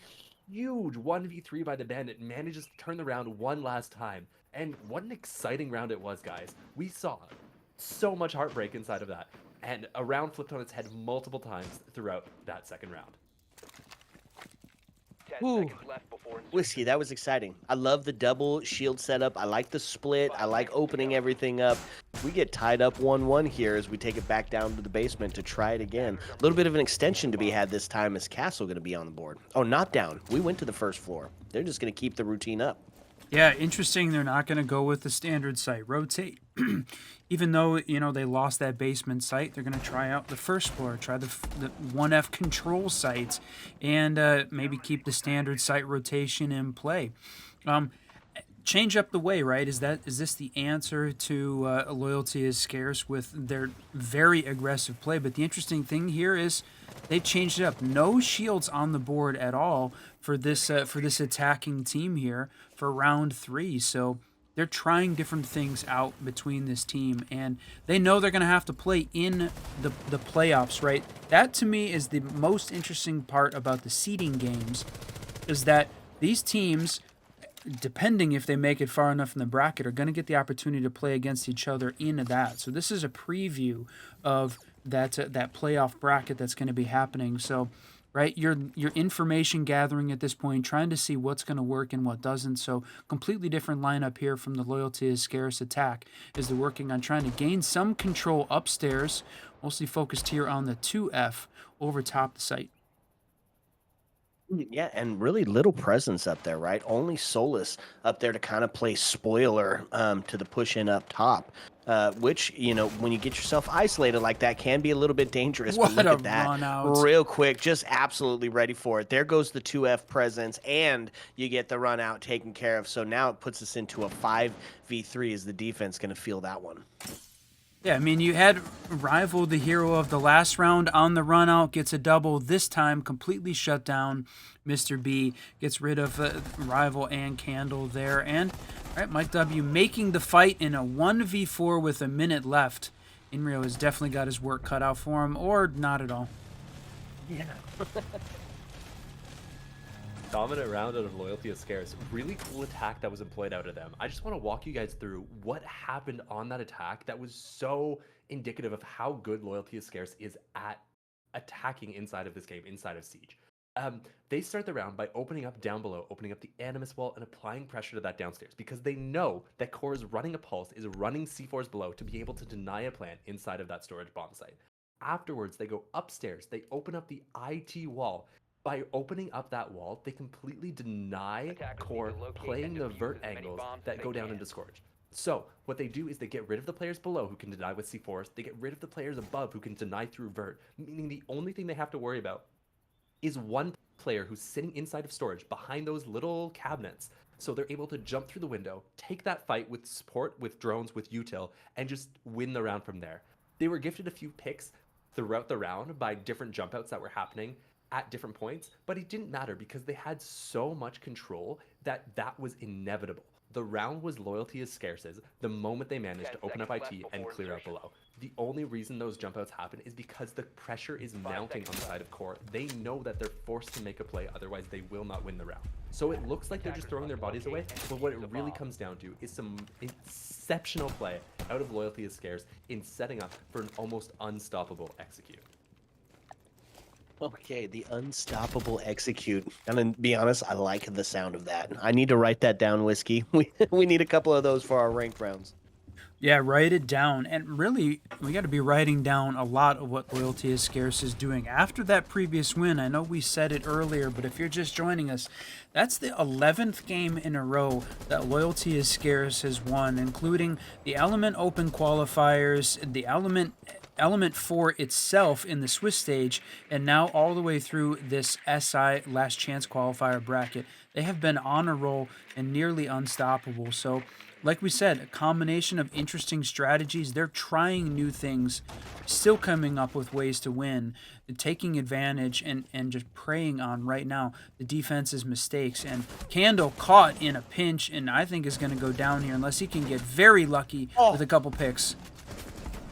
huge 1v3 by the Bandit manages to turn the round one last time. And what an exciting round it was, guys. We saw so much heartbreak inside of that, and a round flipped on its head multiple times throughout that second round. Ooh. Whiskey, that was exciting. I love the double shield setup. I like the split. I like opening everything up. We get tied up 1-1 here as we take it back down to the basement to try it again. A little bit of an extension to be had this time. Is Castle going to be on the board? Oh, not down. We went to the first floor. They're just going to keep the routine up. Yeah, interesting. They're not going to go with the standard site. Rotate. Even though, you know, they lost that basement site, they're going to try out the first floor, try the 1F control sites, and maybe keep the standard site rotation in play. Change up the way, right? Is this the answer to Loyalty is Scarce with their very aggressive play? But the interesting thing here is they changed it up. No shields on the board at all for this attacking team here for round 3. So they're trying different things out between this team, and they know they're going to have to play in the playoffs, right? That to me is the most interesting part about the seeding games, is that these teams depending if they make it far enough in the bracket, are going to get the opportunity to play against each other in that. So this is a preview of that playoff bracket that's going to be happening. So, right, your information gathering at this point, trying to see what's going to work and what doesn't. So completely different lineup here from the Loyalty is Scarce attack as they're working on trying to gain some control upstairs, mostly focused here on the 2F over top the site. Yeah, and really little presence up there, right? Only Solus up there to kind of play spoiler to the push in up top, which, when you get yourself isolated like that can be a little bit dangerous. But What look a at that run out. real quick, just absolutely ready for it. There goes the 2F presence, and you get the run out taken care of. So now it puts us into a 5v3 as the defense going to feel that one. Yeah, I mean, you had Rival, the hero of the last round, on the run out, gets a double. This time, completely shut down. Mr. B gets rid of Rival and Candle there. And, all right, Mike W making the fight in a 1v4 with a minute left. Inrio has definitely got his work cut out for him, or not at all. Yeah. Dominant round out of Loyalty is Scarce. Really cool attack that was employed out of them. I just want to walk you guys through what happened on that attack that was so indicative of how good Loyalty is Scarce is at attacking inside of this game, inside of Siege. They start the round by opening up down below, opening up the Animus wall, and applying pressure to that downstairs because they know that Core is running a pulse, is running C4s below to be able to deny a plant inside of that storage bomb site. Afterwards, they go upstairs, they open up the IT wall. By opening up that wall, they completely deny Core playing the vert angles that go down into Scourge. So what they do is they get rid of the players below who can deny with C4s, they get rid of the players above who can deny through vert, meaning the only thing they have to worry about is one player who's sitting inside of storage behind those little cabinets. So they're able to jump through the window, take that fight with support, with drones, with util, and just win the round from there. They were gifted a few picks throughout the round by different jump outs that were happening at different points, but it didn't matter because they had so much control that was inevitable. The round was Loyalty is Scarce's the moment they managed to open up IT and clear out below. The only reason those jump outs happen is because the pressure is mounting on the side of Core. They know that they're forced to make a play, otherwise they will not win the round. So it looks like they're just throwing their bodies away, but what it really comes down to is some exceptional play out of Loyalty is Scarce in setting up for an almost unstoppable execute. Okay, the unstoppable execute. And to be honest, I like the sound of that. I need to write that down, Whiskey. We need a couple of those for our ranked rounds. Yeah, write it down. And really, we got to be writing down a lot of what Loyalty is Scarce is doing. After that previous win, I know we said it earlier, but if you're just joining us, that's the 11th game in a row that Loyalty is Scarce has won, including the Element Open qualifiers, the Element 4 itself in the Swiss stage, and now all the way through this SI Last Chance qualifier bracket. They have been on a roll and nearly unstoppable. So, like we said, a combination of interesting strategies. They're trying new things, still coming up with ways to win, taking advantage and just preying on right now the defense's mistakes. And Candle caught in a pinch, and I think is going to go down here unless he can get very lucky with a couple picks.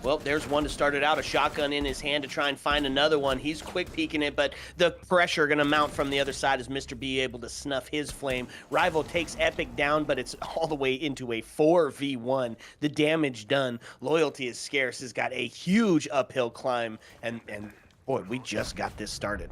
Well, there's one to start it out, a shotgun in his hand to try and find another one. He's quick peeking it, but the pressure going to mount from the other side as Mr. B able to snuff his flame. Rival takes Epic down, but it's all the way into a 4v1. The damage done. Loyalty is Scarce has got a huge uphill climb, and boy, we just got this started.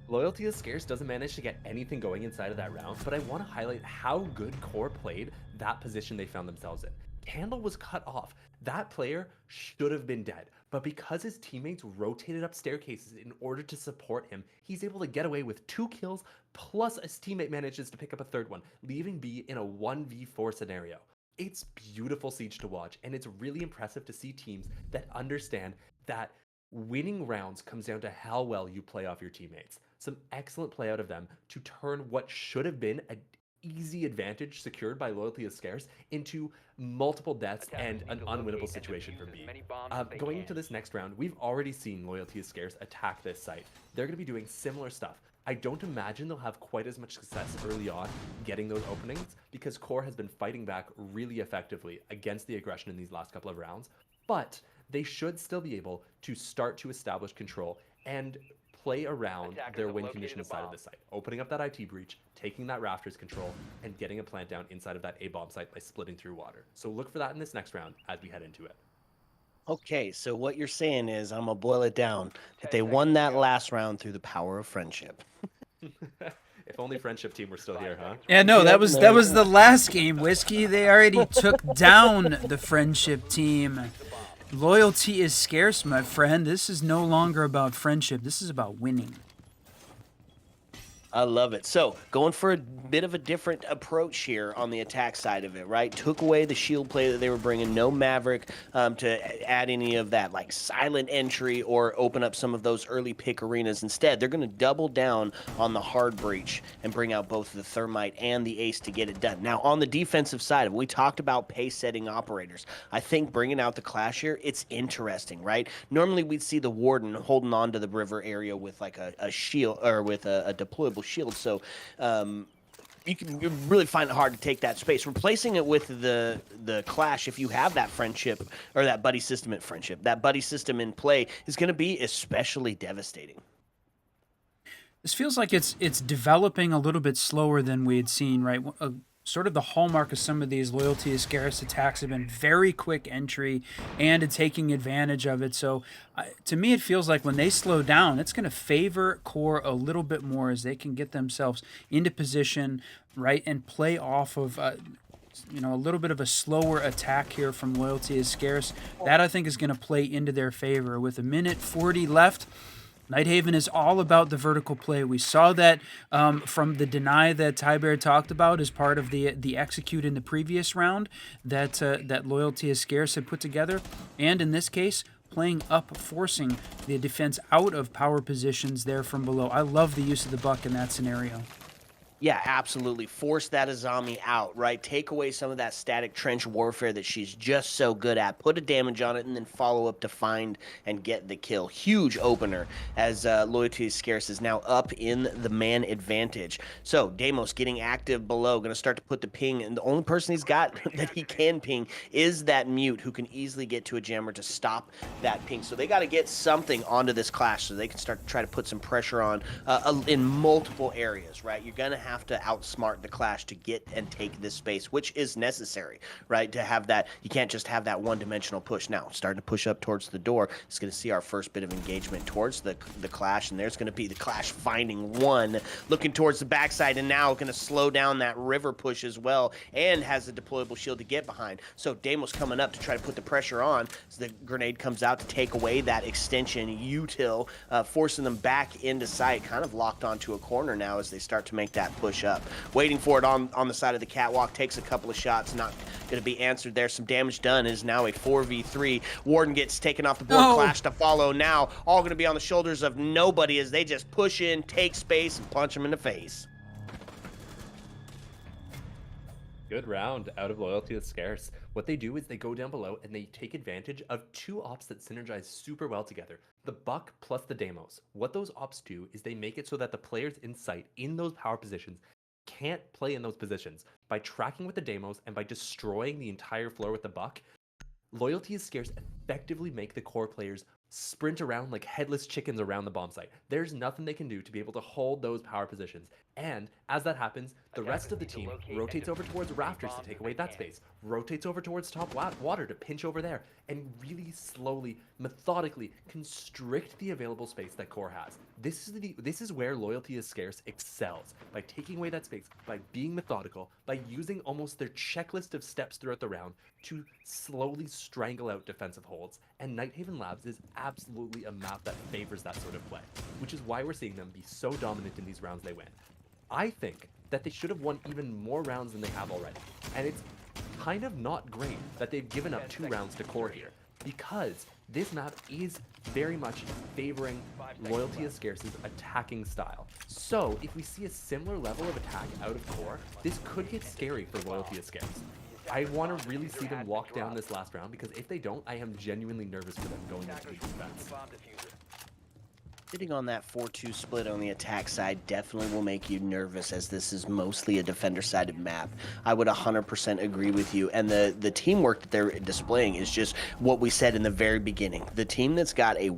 Loyalty is Scarce doesn't manage to get anything going inside of that round, but I want to highlight how good Core played that position they found themselves in. Candle was cut off. That player should have been dead, but because his teammates rotated up staircases in order to support him, he's able to get away with 2 kills, plus his teammate manages to pick up a third one, leaving B in a 1v4 scenario. It's beautiful Siege to watch, and it's really impressive to see teams that understand that winning rounds comes down to how well you play off your teammates. Some excellent play out of them to turn what should have been an easy advantage secured by Loyalty is Scarce into multiple deaths and an unwinnable situation for B. Going into this next round, we've already seen Loyalty is Scarce attack this site. They're going to be doing similar stuff. I don't imagine they'll have quite as much success early on getting those openings because Core has been fighting back really effectively against the aggression in these last couple of rounds, but they should still be able to start to establish control and play around their win condition side of the site, opening up that IT breach, taking that rafters control, and getting a plant down inside of that A bomb site by splitting through water. So look for that in this next round as we head into it. Okay, so what you're saying is, I'm gonna boil it down, that they won that last round through the power of friendship. If only friendship team were still here, huh? Yeah, no, Yep, that was the last game, Whiskey. They already took down the friendship team. Loyalty is scarce, my friend. This is no longer about friendship. This is about winning. I love it. So, going for a bit of a different approach here on the attack side of it, right? Took away the shield play that they were bringing. No Maverick to add any of that, like, silent entry or open up some of those early pick arenas. Instead, they're going to double down on the hard breach and bring out both the Thermite and the Ace to get it done. Now, on the defensive side, we talked about pace-setting operators. I think bringing out the Clash here, it's interesting, right? Normally, we'd see the Warden holding on to the river area with, like, a shield or with a deployable shield, so you really find it hard to take that space. Replacing it with the Clash, if you have that friendship or that buddy system at friendship, that buddy system in play is going to be especially devastating. This feels like it's developing a little bit slower than we had seen, right? Sort of the hallmark of some of these loyalty is scarce attacks have been very quick entry and taking advantage of it. So to me, it feels like when they slow down, it's going to favor core a little bit more as they can get themselves into position, right, and play off of a little bit of a slower attack here from loyalty is scarce. That I think is going to play into their favor. With 1:40 left, NIGHTHAVEN is all about the vertical play. We saw that from the deny that Tybear talked about as part of the execute in the previous round that Loyalty is Scarce had put together. And in this case, playing up, forcing the defense out of power positions there from below. I love the use of the buck in that scenario. Yeah, absolutely. Force that Azami out, right? Take away some of that static trench warfare that she's just so good at. Put a damage on it and then follow up to find and get the kill. Huge opener as Loyalty is Scarce is now up in the man advantage. So, Deimos getting active below, going to start to put the ping, and the only person he's got that he can ping is that Mute, who can easily get to a jammer to stop that ping. So they got to get something onto this Clash so they can start to try to put some pressure on in multiple areas, right? You're going to have to outsmart the Clash to get and take this space, which is necessary, right? To have that, you can't just have that one-dimensional push. Now, starting to push up towards the door, it's going to see our first bit of engagement towards the Clash, and there's going to be the Clash finding one, looking towards the backside, and now going to slow down that river push as well, and has a deployable shield to get behind. So Deimos coming up to try to put the pressure on, as the grenade comes out to take away that extension util, forcing them back into sight, kind of locked onto a corner now as they start to make that push up. Waiting for it on the side of the catwalk, takes a couple of shots, not going to be answered there. Some damage done. Is now a 4v3. Warden gets taken off the board. No. Clash to follow now. All going to be on the shoulders of nobody as they just push in, take space, and punch him in the face. Good round out of Loyalty is Scarce. What they do is they go down below and they take advantage of two ops that synergize super well together. The Buck plus the Deimos. What those ops do is they make it so that the players in sight in those power positions can't play in those positions. By tracking with the Deimos and by destroying the entire floor with the Buck, Loyalty is Scarce effectively make the core players sprint around like headless chickens around the bomb site. There's nothing they can do to be able to hold those power positions. And as that happens, the rest of the team rotates over towards rafters to take away that space, rotates over towards top water to pinch over there, and really slowly, methodically constrict the available space that core has. This is where Loyalty is Scarce excels, by taking away that space, by being methodical, by using almost their checklist of steps throughout the round to slowly strangle out defensive holds. And NIGHTHAVEN Labs is absolutely a map that favors that sort of play, which is why we're seeing them be so dominant in these rounds they win. I think that they should have won even more rounds than they have already, and it's kind of not great that they've given up 2 rounds to core here, because this map is very much favoring Loyalty is Scarce's attacking style. So if we see a similar level of attack out of core, this could get scary for Loyalty is Scarce. I want to really see them lock down this last round, because if they don't, I am genuinely nervous for them going into the defense. Sitting on that 4-2 split on the attack side definitely will make you nervous, as this is mostly a defender-sided map. I would 100% agree with you. And the teamwork that they're displaying is just what we said in the very beginning. The team that's got a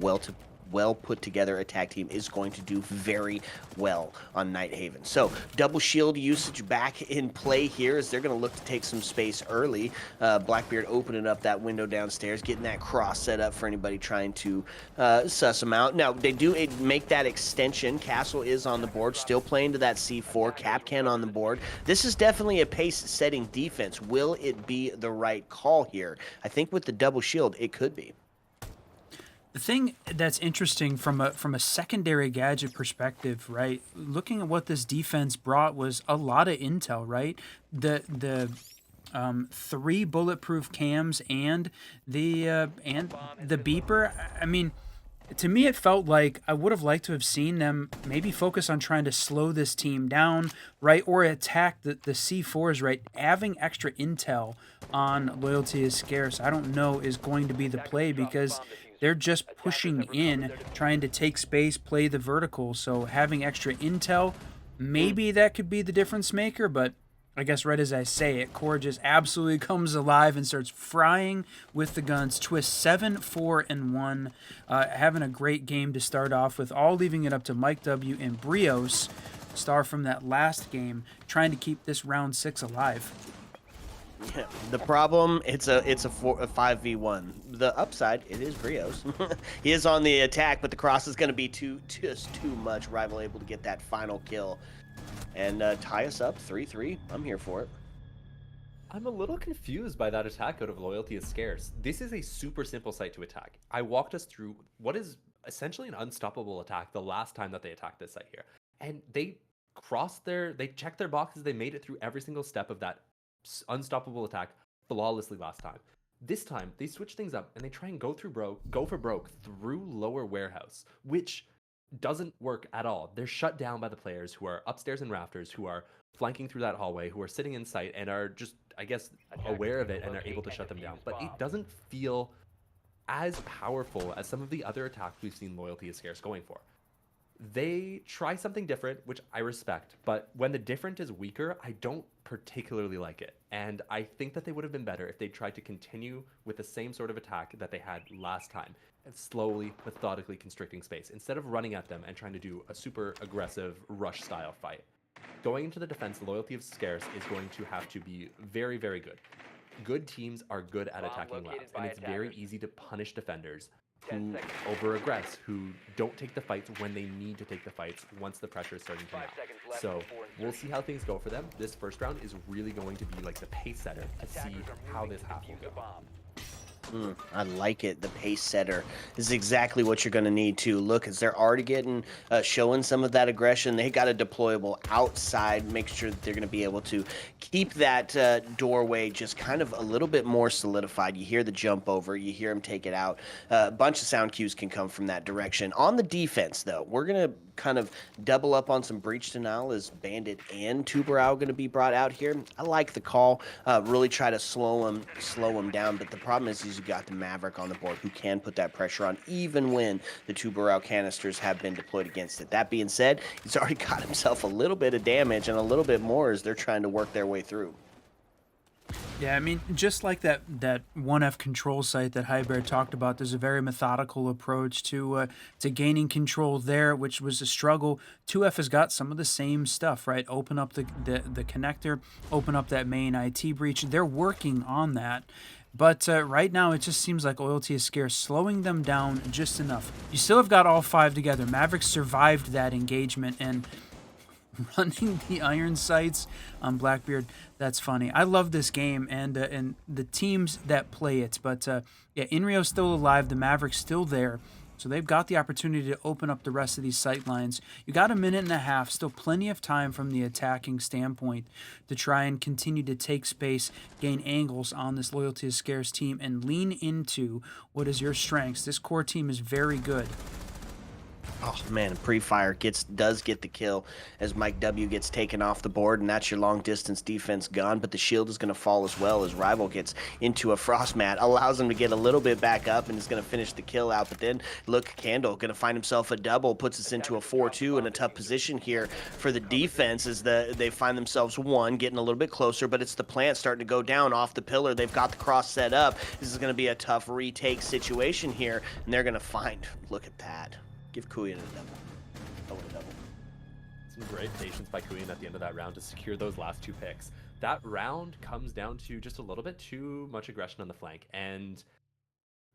well put together attack team is going to do very well on NIGHTHAVEN. So double shield usage back in play here as they're going to look to take some space early. Blackbeard opening up that window downstairs, getting that cross set up for anybody trying to suss them out. Now, they do make that extension. Castle is on the board, still playing to that C4. Capcan on the board. This is definitely a pace-setting defense. Will it be the right call here? I think with the double shield, it could be. The thing that's interesting from a secondary gadget perspective, right? Looking at what this defense brought was a lot of intel, right? The 3 bulletproof cams and the beeper. I mean, to me, it felt like I would have liked to have seen them maybe focus on trying to slow this team down, right? Or attack the C4s, right? Having extra intel on Loyalty is Scarce, I don't know, is going to be the play because they're just pushing in, trying to take space, play the vertical. So having extra intel, maybe that could be the difference maker, but I guess right as I say it, Core just absolutely comes alive and starts frying with the guns. Twist 7, 4, and 1. Having a great game to start off with, all leaving it up to Mike W. and Brios, star from that last game, trying to keep this round 6 alive. Yeah, the problem, it's a 5v1. The upside, it is Brios. He is on the attack, but the cross is going to be just too much. Rival able to get that final kill and tie us up 3-3. I'm here for it. I'm a little confused by that attack out of Loyalty is Scarce. This is a super simple site to attack. I walked us through what is essentially an unstoppable attack the last time that they attacked this site here. And they checked their boxes, they made it through every single step of that unstoppable attack flawlessly last time. This time, they switch things up and they try and go for broke through lower warehouse, which doesn't work at all. They're shut down by the players who are upstairs in rafters, who are flanking through that hallway, who are sitting in sight and are just, I guess, aware of it and are able to shut them down. But it doesn't feel as powerful as some of the other attacks we've seen Loyalty is Scarce going for. They try something different, which I respect, but when the different is weaker, I don't particularly like it. And I think that they would have been better if they tried to continue with the same sort of attack that they had last time, and slowly, methodically constricting space, instead of running at them and trying to do a super aggressive rush-style fight. Going into the defense, Loyalty is Scarce is going to have to be very, very good. Good teams are good at attacking labs, and it's very easy to punish defenders who over-aggress, who don't take the fights when they need to take the fights once the pressure is starting to mount. So we'll see how things go for them. This first round is really going to be like the pace setter to see how this half will go. I like it. The pace setter is exactly what you're going to need to look as they're already getting showing some of that aggression. They got a deployable outside, make sure that they're going to be able to keep that doorway just kind of a little bit more solidified. You hear the jump over, you hear him take it out. A bunch of sound cues can come from that direction. On the defense, though, we're going to kind of double up on some breach denial as Bandit and Tuberao going to be brought out here. I like the call. Really try to slow him down, but the problem is you got the Maverick on the board who can put that pressure on even when the Tuberao canisters have been deployed against it. That being said, he's already got himself a little bit of damage and a little bit more as they're trying to work their way through. Yeah, I mean, just like that 1F control site that Hyber talked about, there's a very methodical approach to gaining control there, which was a struggle. 2F has got some of the same stuff, right? Open up the connector, open up that main IT breach. They're working on that. But right now, it just seems like Loyalty is Scarce, slowing them down just enough. You still have got all 5 together. Maverick survived that engagement, and running the iron sights on Blackbeard, that's funny. I love this game and the teams that play it. But yeah, Inrio's still alive. The Maverick's still there. So they've got the opportunity to open up the rest of these sight lines. You got a minute and a half, still plenty of time from the attacking standpoint to try and continue to take space, gain angles on this Loyalty is Scarce team, and lean into what is your strengths. This core team is very good. Oh man, pre-fire does get the kill as Mike W gets taken off the board, and that's your long distance defense gone. But the shield is going to fall as well as Rival gets into a frost mat, allows him to get a little bit back up, and is going to finish the kill out. But then look, Candle going to find himself a double, puts us into a 4-2 in a tough position here for the defense as they find themselves one, getting a little bit closer. But it's the plant starting to go down off the pillar. They've got the cross set up. This is going to be a tough retake situation here, and they're going to find. Look at that. Give Kuyan a double. Oh, a double. Some great patience by Kuyan at the end of that round to secure those last 2 picks. That round comes down to just a little bit too much aggression on the flank, and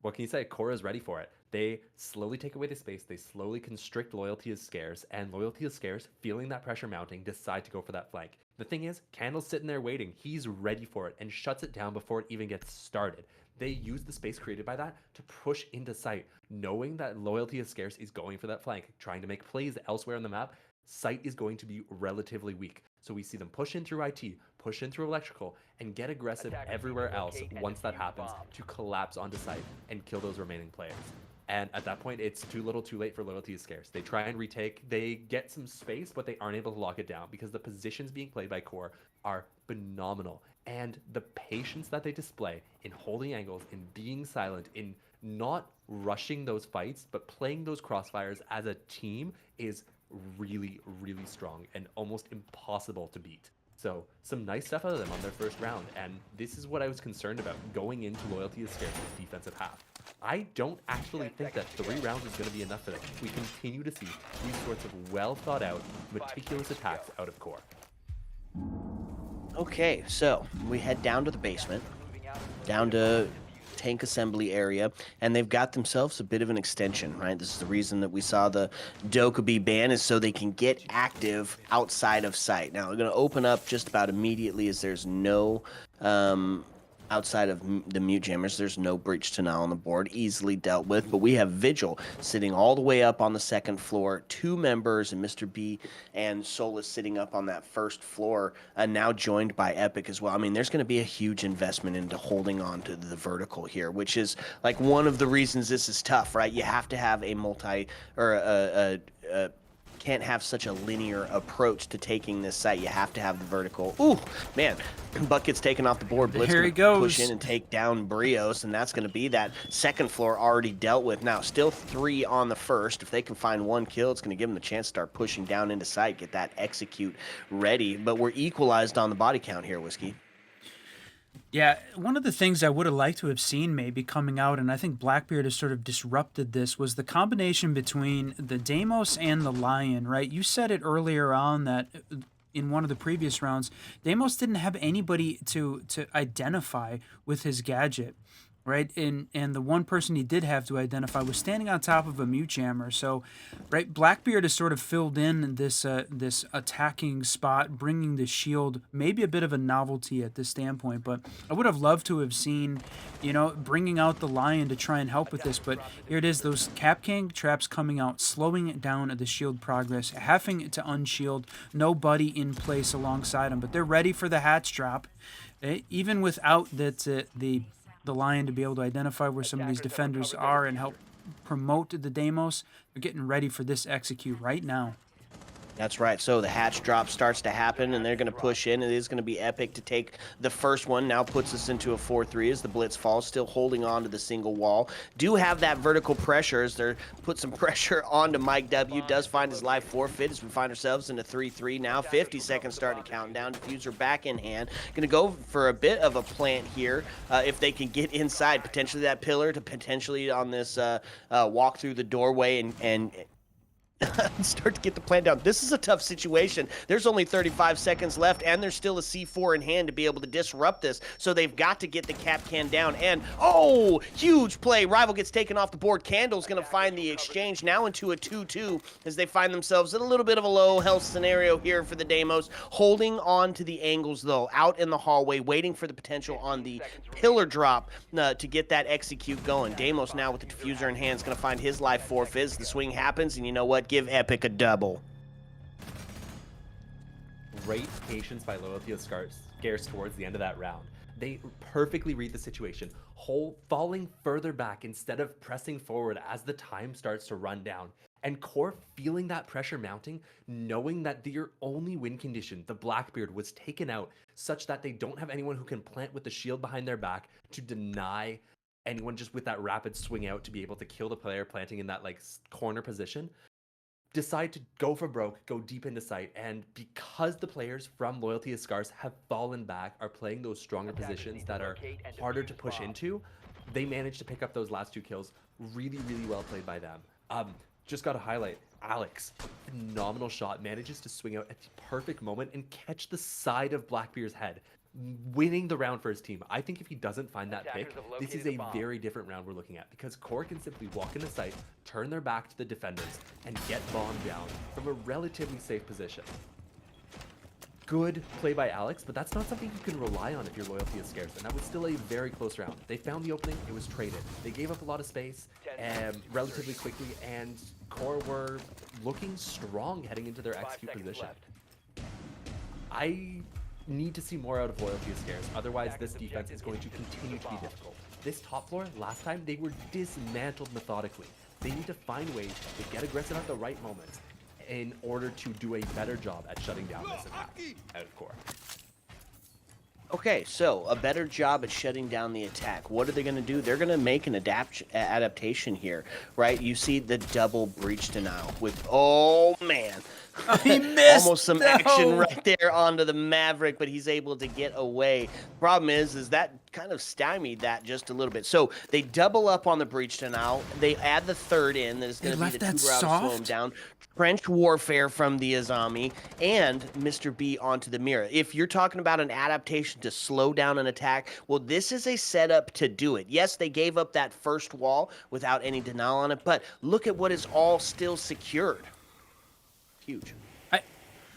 what can you say? Korra is ready for it. They slowly take away the space, they slowly constrict Loyalty is scarce, and Loyalty is scarce, feeling that pressure mounting, decide to go for that flank. The thing is, Candle's sitting there waiting. He's ready for it and shuts it down before it even gets started. They use the space created by that to push into sight, knowing that Loyalty is scarce is going for that flank, trying to make plays elsewhere on the map. Sight is going to be relatively weak. So we see them push in through IT, push in through electrical, and get aggressive everywhere else once that happens to collapse onto site and kill those remaining players. And at that point, it's too little too late for Loyalty is scarce. They try and retake, they get some space, but they aren't able to lock it down because the positions being played by Core are phenomenal. And the patience that they display in holding angles, in being silent, in not rushing those fights, but playing those crossfires as a team is really, really strong and almost impossible to beat. So some nice stuff out of them on their first round, and this is what I was concerned about going into Loyalty is Scarce's defensive half. I don't actually think that 3 rounds is going to be enough for them. We continue to see these sorts of well thought out, meticulous attacks out of Core. Okay, so we head down to the basement, down to tank assembly area, and they've got themselves a bit of an extension, right? This is the reason that we saw the Dokkaebi ban, is so they can get active outside of sight. Now, we're going to open up just about immediately as there's no outside of the mute jammers, there's no breach to now on the board, easily dealt with. But we have Vigil sitting all the way up on the 2nd floor, 2 members, and Mr. B and Solus sitting up on that 1st floor, now joined by Epic as well. I mean, there's going to be a huge investment into holding on to the vertical here, which is like one of the reasons this is tough, right? You have to have a can't have such a linear approach to taking this site. You have to have the vertical. Ooh, man, Buck gets taken off the board. Blitz Here he gonna goes. push in and take down Brios, and that's going to be that 2nd floor already dealt with. Now, still 3 on the 1st. If they can find 1 kill, it's going to give them the chance to start pushing down into sight, get that execute ready. But we're equalized on the body count here, Whiskey. Yeah, one of the things I would have liked to have seen maybe coming out, and I think Blackbeard has sort of disrupted this, was the combination between the Deimos and the Lion, right? You said it earlier on that in one of the previous rounds, Deimos didn't have anybody to identify with his gadget, right? And the one person he did have to identify was standing on top of a mute jammer. So, right, Blackbeard has sort of filled in this this attacking spot, bringing the shield, maybe a bit of a novelty at this standpoint. But I would have loved to have seen, bringing out the Lion to try and help with this. But here it is, those Capcan traps coming out, slowing it down at the shield progress, having to unshield, nobody in place alongside him. But they're ready for the hatch drop, even without the Lion to be able to identify where some of these defenders are and help promote the Deimos. They're getting ready for this execute right now. That's right. So the hatch drop starts to happen, and they're going to push in. It is going to be Epic to take the first one. Now puts us into a 4-3 as the blitz falls, still holding on to the single wall. Do have that vertical pressure as they're put some pressure onto Mike W. Does find his life forfeit as we find ourselves in a 3-3 now. 50 seconds starting to count down. Diffuser back in hand. Going to go for a bit of a plant here if they can get inside. Potentially that pillar to potentially on this walk through the doorway and start to get the plan down. This is a tough situation. There's only 35 seconds left, and there's still a C4 in hand to be able to disrupt this. So they've got to get the Capcan down. And, oh, huge play. Rival gets taken off the board. Candle's going to find the exchange now into a 2-2 as they find themselves in a little bit of a low health scenario here for the Deimos. Holding on to the angles, though, out in the hallway, waiting for the potential on the pillar drop to get that execute going. Deimos now with the diffuser in hand is going to find his life forfeit as the swing happens, and you know what? Give Epic a double. Great patience by Loyalty is scarce towards the end of that round. They perfectly read the situation, falling further back instead of pressing forward as the time starts to run down. And Core feeling that pressure mounting, knowing that their only win condition, the Blackbeard, was taken out such that they don't have anyone who can plant with the shield behind their back to deny anyone just with that rapid swing out to be able to kill the player planting in that like corner position, decide to go for broke, go deep into sight, and because the players from Loyalty is Scarce have fallen back, are playing those stronger positions that are harder to push into, they managed to pick up those last 2 kills. Really, really well played by them. Just got to highlight Alex, phenomenal shot, manages to swing out at the perfect moment and catch the side of Blackbeard's head, winning the round for his team. I think if he doesn't find that pick, this is a very different round we're looking at, because Core can simply walk into sight, turn their back to the defenders, and get bombed down from a relatively safe position. Good play by Alex, but that's not something you can rely on if your loyalty is scarce, and that was still a very close round. They found the opening, it was traded. They gave up a lot of space relatively quickly, and Core were looking strong heading into their execute position. I need to see more out of Loyalty is Scarce, otherwise this defense is going to continue to be difficult. This top floor, last time, they were dismantled methodically. They need to find ways to get aggressive at the right moments in order to do a better job at shutting down this attack out of Core. Okay, so a better job at shutting down the attack. What are they going to do? They're going to make an adaptation here, right? You see the double breach denial with, oh man, He missed. almost some action right there onto the Maverick, but he's able to get away. Problem is that kind of stymied that just a little bit. So they double up on the breach denial. They add the third in that is going to be the tuber out to slow him down. Trench warfare from the Azami and Mr. B onto the Mira. If you're talking about an adaptation to slow down an attack, well, this is a setup to do it. Yes, they gave up that first wall without any denial on it, but look at what is all still secured. Huge.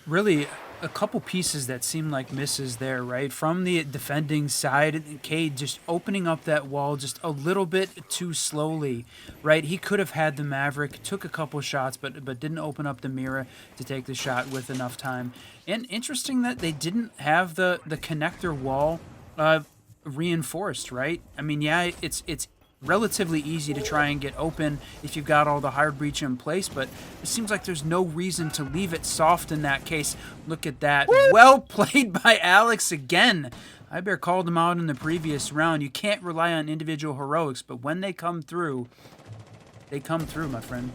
Really, a couple pieces that seem like misses there, right? From the defending side, Cade just opening up that wall just a little bit too slowly, right? He could have had the Maverick, took a couple shots, but didn't open up the Mira to take the shot with enough time. And interesting that they didn't have the connector wall reinforced, right? I mean, yeah, it's relatively easy to try and get open if you've got all the hard breach in place, but it seems like there's no reason to leave it soft in that case. Look at that. Well played by Alex again. Ibear called him out in the previous round. You can't rely on individual heroics, but when they come through, my friend.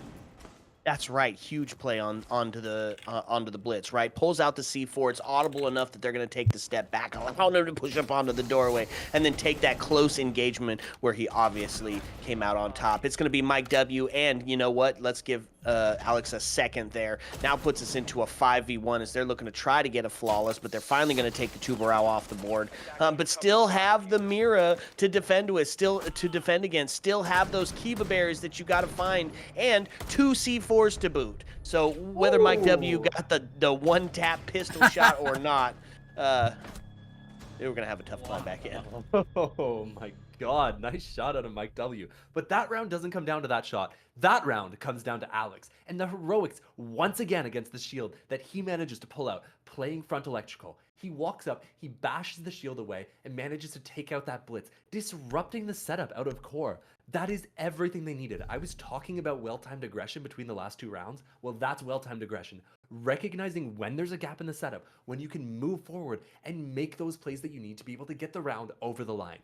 That's right. Huge play onto the blitz, right? Pulls out the C4. It's audible enough that they're going to take the step back, allow them to push up onto the doorway, and then take that close engagement where he obviously came out on top. It's going to be Mike W, and you know what? Let's give Alex a second there. Now puts us into a 5v1 as they're looking to try to get a flawless, but they're finally going to take the Tubarão off the board, but still have the Mira to defend with, still to defend against, still have those Kiva berries that you got to find, and 2 C4s to boot. So whether Mike W got the one-tap pistol shot or not, they were going to have a tough climb back in. Oh my god, nice shot out of Mike W. But that round doesn't come down to that shot. That round comes down to Alex and the heroics once again against the shield that he manages to pull out, playing front electrical. He walks up, he bashes the shield away, and manages to take out that blitz, disrupting the setup out of Core. That is everything they needed. I was talking about well-timed aggression between the last 2 rounds. Well, that's well-timed aggression. Recognizing when there's a gap in the setup, when you can move forward and make those plays that you need to be able to get the round over the line.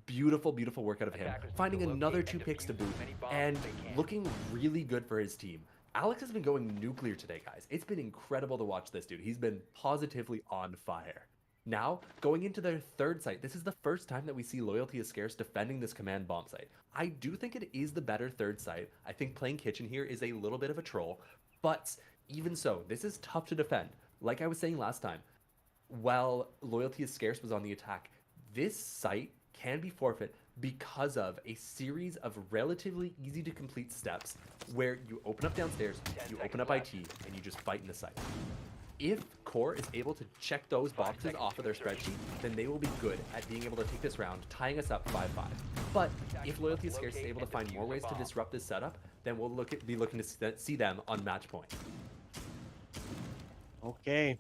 Beautiful, beautiful work out of him. Finding another 2 picks to boot and looking really good for his team. Alex has been going nuclear today, guys. It's been incredible to watch this dude. He's been positively on fire. Now, going into their third site, this is the first time that we see Loyalty is Scarce defending this command bomb site. I do think it is the better third site. I think playing Kitchen here is a little bit of a troll, but even so, this is tough to defend. Like I was saying last time, while Loyalty is Scarce was on the attack, this site can be forfeit because of a series of relatively easy to complete steps where you open up downstairs, you open up IT, and you just fight in the site. If Core is able to check those boxes off of their spreadsheet, then they will be good at being able to take this round, tying us up 5-5. But if Loyalty is Scarce is able to find more ways to disrupt this setup, then we'll be looking to see them on match point. Okay.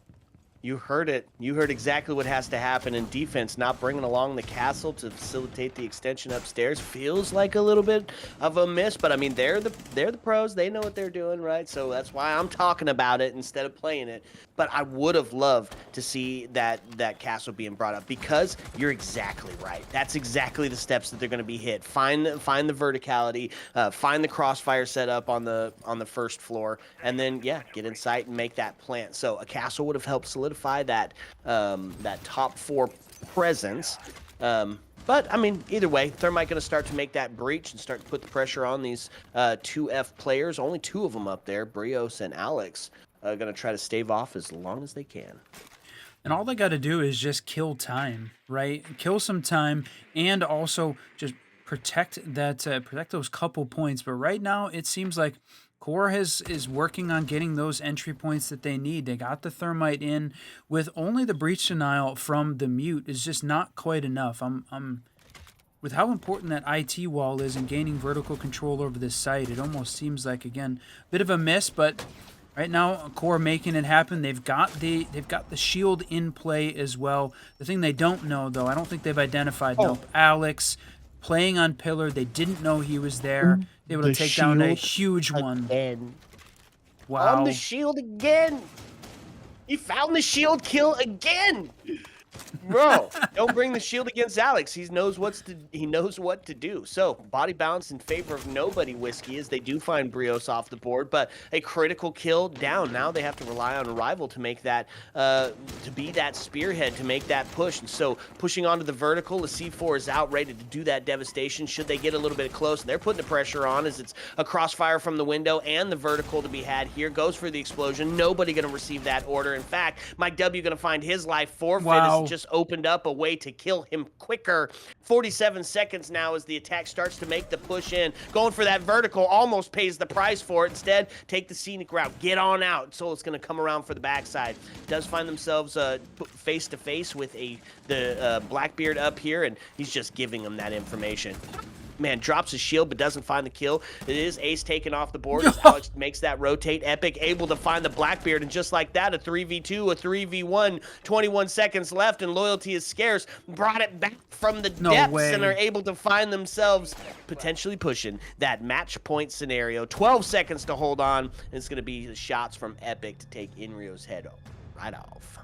You heard it. You heard exactly what has to happen in defense. Not bringing along the castle to facilitate the extension upstairs feels like a little bit of a miss, but I mean they're the pros. They know what they're doing, right? So that's why I'm talking about it instead of playing it. But I would have loved to see that castle being brought up, because you're exactly right. That's exactly the steps that they're going to be hit. Find the verticality, find the crossfire set up on the first floor, and then yeah, get in sight and make that plant. So a castle would have helped solidify that top 4 presence. But I mean, either way, Thermite going to start to make that breach and start to put the pressure on these 2F players. Only 2 of them up there, Brios and Alex, going to try to stave off as long as they can. And all they got to do is just kill time, right? Kill some time, and also just protect those couple points. But right now, it seems like Core is working on getting those entry points that they need. They got the Thermite in, with only the breach denial from the mute is just not quite enough. With how important that IT wall is in gaining vertical control over this site, it almost seems like, again, a bit of a miss, but right now Core making it happen. They've got the shield in play as well. The thing they don't know, though, I don't think they've identified. Nope, Alex playing on pillar. They didn't know he was there. They able to take down a huge one. Again. Wow. On the shield again. He found the shield kill again. Bro, don't bring the shield against Alex. He knows what to do. So body balance in favor of nobody, Whiskey, as they do find Brios off the board, but a critical kill down. Now they have to rely on a rival to make that to be that spearhead, to make that push. And so pushing onto the vertical, the C4 is out, ready to do that devastation should they get a little bit close. And they're putting the pressure on, as it's a crossfire from the window and the vertical to be had here. Goes for the explosion. Nobody going to receive that order. In fact, Mike W going to find his life forfeit. Wow. As it just opened up a way to kill him quicker. 47 seconds now as the attack starts to make the push in. Going for that vertical, almost pays the price for it. Instead, take the scenic route. Get on out. So it's going to come around for the backside. Does find themselves face to face with the Blackbeard up here, and he's just giving them that information. Man, drops his shield but doesn't find the kill. It is Ace taken off the board as Alex makes that rotate. Epic able to find the Blackbeard, and just like that, a 3v2, a 3v1, 21 seconds left, and loyalty is scarce. Brought it back from the depths and are able to find themselves potentially pushing that match point scenario. 12 seconds to hold on, and it's going to be the shots from Epic to take Inrio's head right off.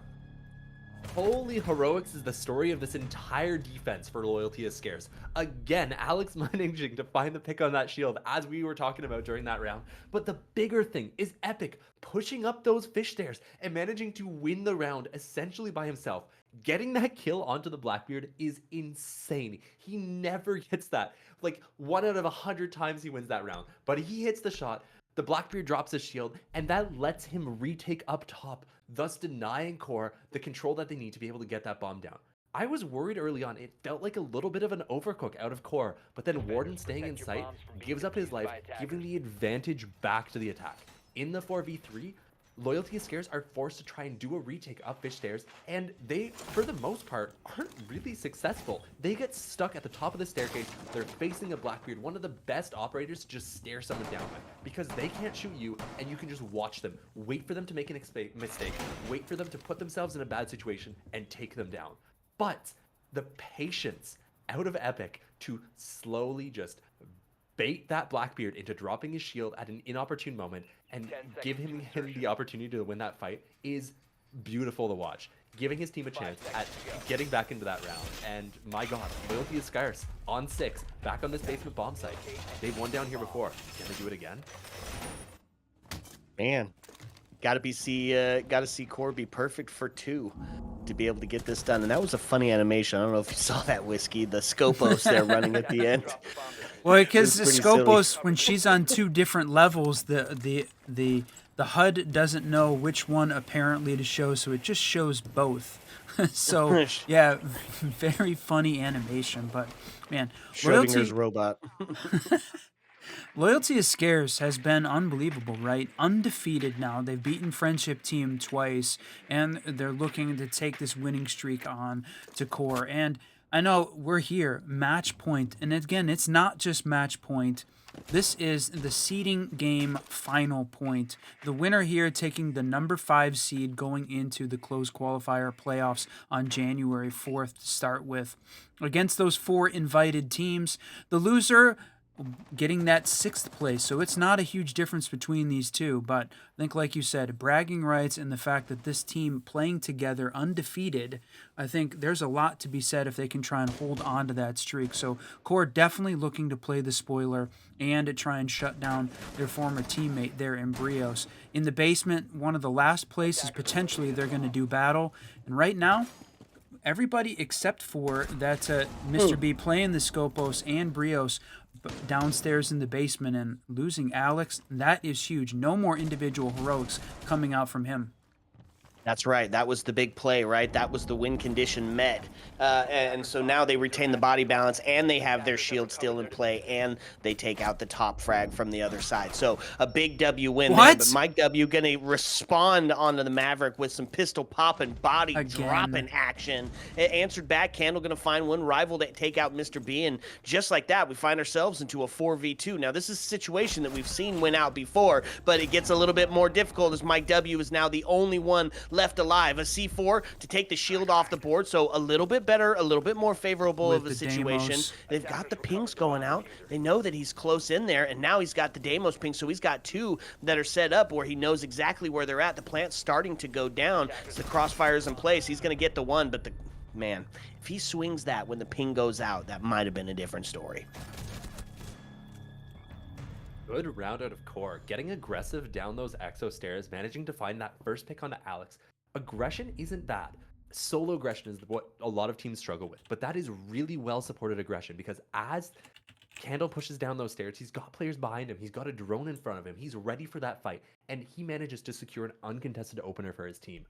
Holy heroics is the story of this entire defense for Loyalty is Scarce. Again, Alex managing to find the pick on that shield, as we were talking about during that round. But the bigger thing is Epic pushing up those fish stairs and managing to win the round essentially by himself. Getting that kill onto the Blackbeard is insane. He never gets that. Like 1 out of 100 times he wins that round. But he hits the shot, the Blackbeard drops his shield, and that lets him retake up top, thus denying Core the control that they need to be able to get that bomb down. I was worried early on. It felt like a little bit of an overcook out of Core, but then Warden staying in sight gives up his life, giving the advantage back to the attack. In the 4v3, Loyalty is Scarce are forced to try and do a retake up fish stairs, and they, for the most part, aren't really successful. They get stuck at the top of the staircase. They're facing a Blackbeard, one of the best operators to just stare someone down with, because they can't shoot you, and you can just watch them, wait for them to make an mistake, wait for them to put themselves in a bad situation, and take them down. But the patience out of Epic to slowly just bait that Blackbeard into dropping his shield at an inopportune moment and give him the opportunity to win that fight is beautiful to watch. Giving his team a chance at getting back into that round. And my god, Loyalty is Scarce on 6, back on this basement bomb site. They've won down here before. Can they do it again? Man, gotta see Core be perfect for 2 to be able to get this done. And that was a funny animation. I don't know if you saw that, Whiskey, the Scopos there running at the end. Well, because the Scopos, when she's on 2 different levels, the HUD doesn't know which one apparently to show, so it just shows both. So yeah, very funny animation. But man, Schrodinger's robot. Loyalty is Scarce has been unbelievable, right? Undefeated now. They've beaten Friendship Team twice, and they're looking to take this winning streak on to Core. And I know we're here, match point, and again, it's not just match point. This is the seeding game final point. The winner here taking the number 5 seed going into the closed qualifier playoffs on January 4th to start with. Against those 4 invited teams, the loser getting that 6th place. So it's not a huge difference between these two, but I think, like you said, bragging rights and the fact that this team playing together undefeated, I think there's a lot to be said if they can try and hold on to that streak. So Core definitely looking to play the spoiler and to try and shut down their former teammate there in Brios. In the basement, one of the last places potentially they're going to do battle. And right now, everybody except for that Mr. B playing the Scopos and Brios downstairs in the basement and losing Alex, that is huge. No more individual heroics coming out from him. That's right. That was the big play, right? That was the win condition met. And so now they retain the body balance, and they have their shield still in play, and they take out the top frag from the other side. So a big W win there. But Mike W going to respond onto the Maverick with some pistol popping, body dropping action. It answered back. Candle going to find one rival to take out Mr. B, and just like that, we find ourselves into a 4v2. Now, this is a situation that we've seen win out before, but it gets a little bit more difficult as Mike W is now the only one left alive. A C4 to take the shield off the board, so a little bit better, a little bit more favorable of a situation. They've got the pings going out. They know that he's close in there, and now he's got the Deimos ping, so he's got 2 that are set up where he knows exactly where they're at. The plant's starting to go down. As the crossfire's in place, he's going to get the one, but the man, if he swings that when the ping goes out, that might have been a different story. Good round out of Core, getting aggressive down those exo stairs, managing to find that first pick onto Alex. Aggression isn't bad. Solo aggression is what a lot of teams struggle with, but that is really well supported aggression because as Candle pushes down those stairs, he's got players behind him, he's got a drone in front of him, he's ready for that fight, and he manages to secure an uncontested opener for his team.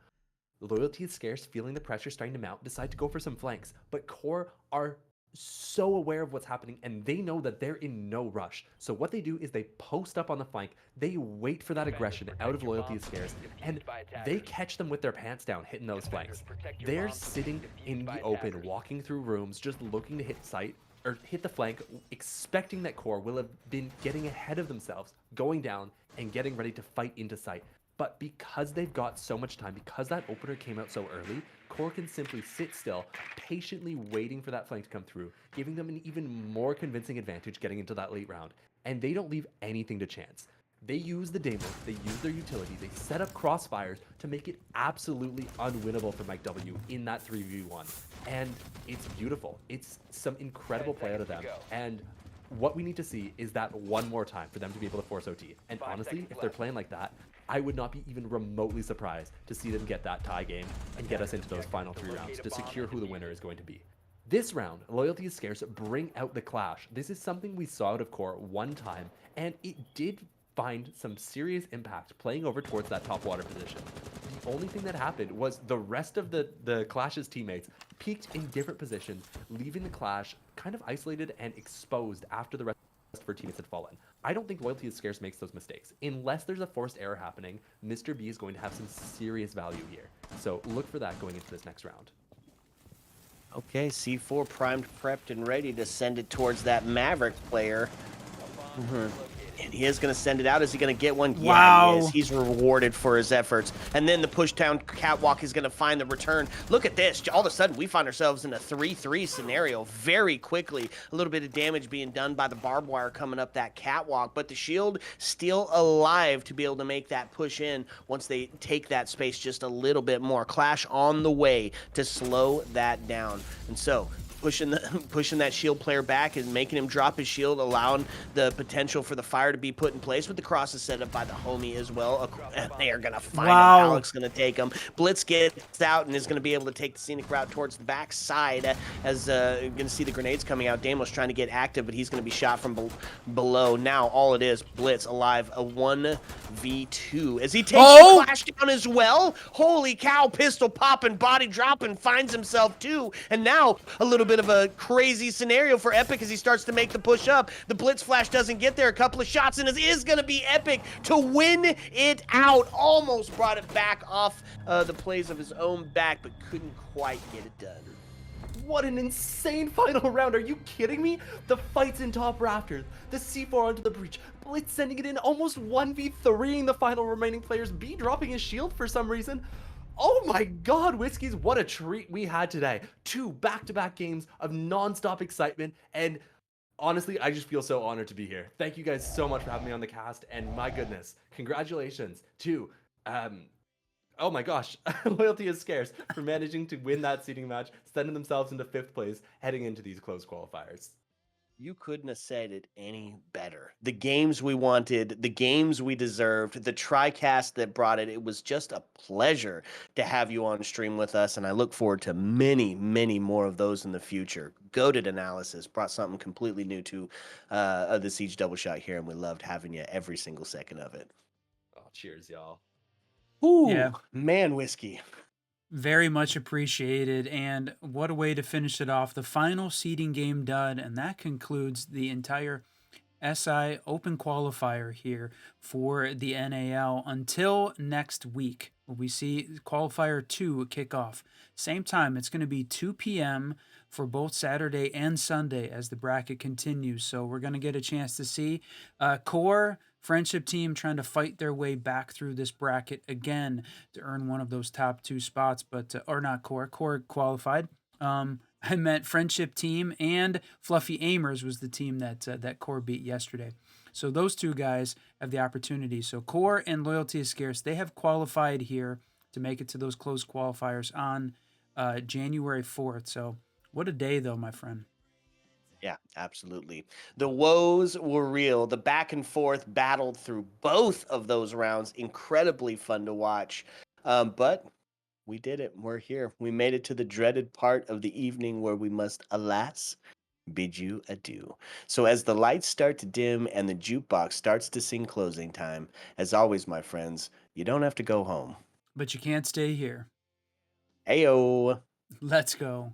Loyalty is scarce, feeling the pressure starting to mount, decide to go for some flanks, but Core are so aware of what's happening and they know that they're in no rush. So what they do is they post up on the flank, they wait for that aggression out of Loyalty is scarce, and they catch them with their pants down hitting those flanks. They're sitting in the open, walking through rooms, just looking to hit sight or hit the flank, expecting that Core will have been getting ahead of themselves, going down and getting ready to fight into sight. But because they've got so much time, because that opener came out so early, Core can simply sit still, patiently waiting for that flank to come through, giving them an even more convincing advantage getting into that late round. And they don't leave anything to chance. They use the Deimos, they use their utility, they set up crossfires to make it absolutely unwinnable for Mike W in that 3v1. And it's beautiful. It's some incredible play out of them. And what we need to see is that one more time for them to be able to force OT. And honestly, if they're playing like that, I would not be even remotely surprised to see them get that tie game and get us into those final 3 rounds to secure who the winner is going to be. This round, Loyalty is scarce, bring out the clash. This is something we saw out of Core one time, and it did find some serious impact playing over towards that top water position. The only thing that happened was the rest of the Clash's teammates peaked in different positions, leaving the Clash kind of isolated and exposed after the rest of her teammates had fallen. I don't think Loyalty is scarce makes those mistakes. Unless there's a forced error happening, Mr. B is going to have some serious value here. So look for that going into this next round. Okay, C4 primed, prepped, and ready to send it towards that Maverick player. And he is going to send it out. Is he going to get one? Wow. Yeah, he is. He's rewarded for his efforts. And then the push down catwalk is going to find the return. Look at this. All of a sudden, we find ourselves in a 3-3 scenario very quickly. A little bit of damage being done by the barbed wire coming up that catwalk. But the shield still alive to be able to make that push in once they take that space just a little bit more. Clash on the way to slow that down. And so pushing that shield player back and making him drop his shield, allowing the potential for the fire to be put in place with the crosses set up by the homie as well. And they are going to find him. Alex going to take him. Blitz gets out and is going to be able to take the scenic route towards the back side as going to see the grenades coming out. Deimos trying to get active, but he's going to be shot from below. Now all it is, Blitz alive, a 1v2 as he takes the Clash down as well. Holy cow, pistol popping, body dropping, finds himself too. And now a little bit of a crazy scenario for Epic as he starts to make the push up. The Blitz flash doesn't get there. A couple of shots and it is going to be Epic to win it out. Almost brought it back off the plays of his own back, but couldn't quite get it done. What an insane final round. Are you kidding me? The fights in top rafters, the C4 onto the breach, Blitz sending it in almost 1v3ing the final remaining players, B dropping his shield for some reason. Oh my god, Whiskies, what a treat we had today. 2 back-to-back games of non-stop excitement, and honestly, I just feel so honored to be here. Thank you guys so much for having me on the cast, and my goodness, congratulations to, oh my gosh, Loyalty is Scarce for managing to win that seeding match, sending themselves into 5th place, heading into these close qualifiers. You couldn't have said it any better. The games we wanted, the games we deserved, the TriCast that brought it. It was just a pleasure to have you on stream with us, and I look forward to many, many more of those in the future. Goated analysis brought something completely new to the Siege Double Shot here, and we loved having you every single second of it. Oh, cheers, y'all. Ooh, Yeah. man, Whiskey. Very much appreciated, and what a way to finish it off. The final seeding game done, and that concludes the entire SI Open qualifier here for the NAL until next week. We see qualifier 2 kick off. Same time, it's going to be 2 p.m. for both Saturday and Sunday as the bracket continues. So we're going to get a chance to see Core Friendship Team trying to fight their way back through this bracket again to earn one of those top 2 spots, but or not Core qualified. I meant Friendship Team, and Fluffy Aimers was the team that that Core beat yesterday. So those 2 guys have the opportunity. So Core and Loyalty is Scarce, they have qualified here to make it to those closed qualifiers on January 4th. So what a day, though, my friend. Yeah, absolutely. The woes were real. The back and forth battled through both of those rounds. Incredibly fun to watch. But we did it. We're here. We made it to the dreaded part of the evening where we must, alas, bid you adieu. So as the lights start to dim and the jukebox starts to sing closing time, as always, my friends, you don't have to go home. But you can't stay here. Ayo. Let's go.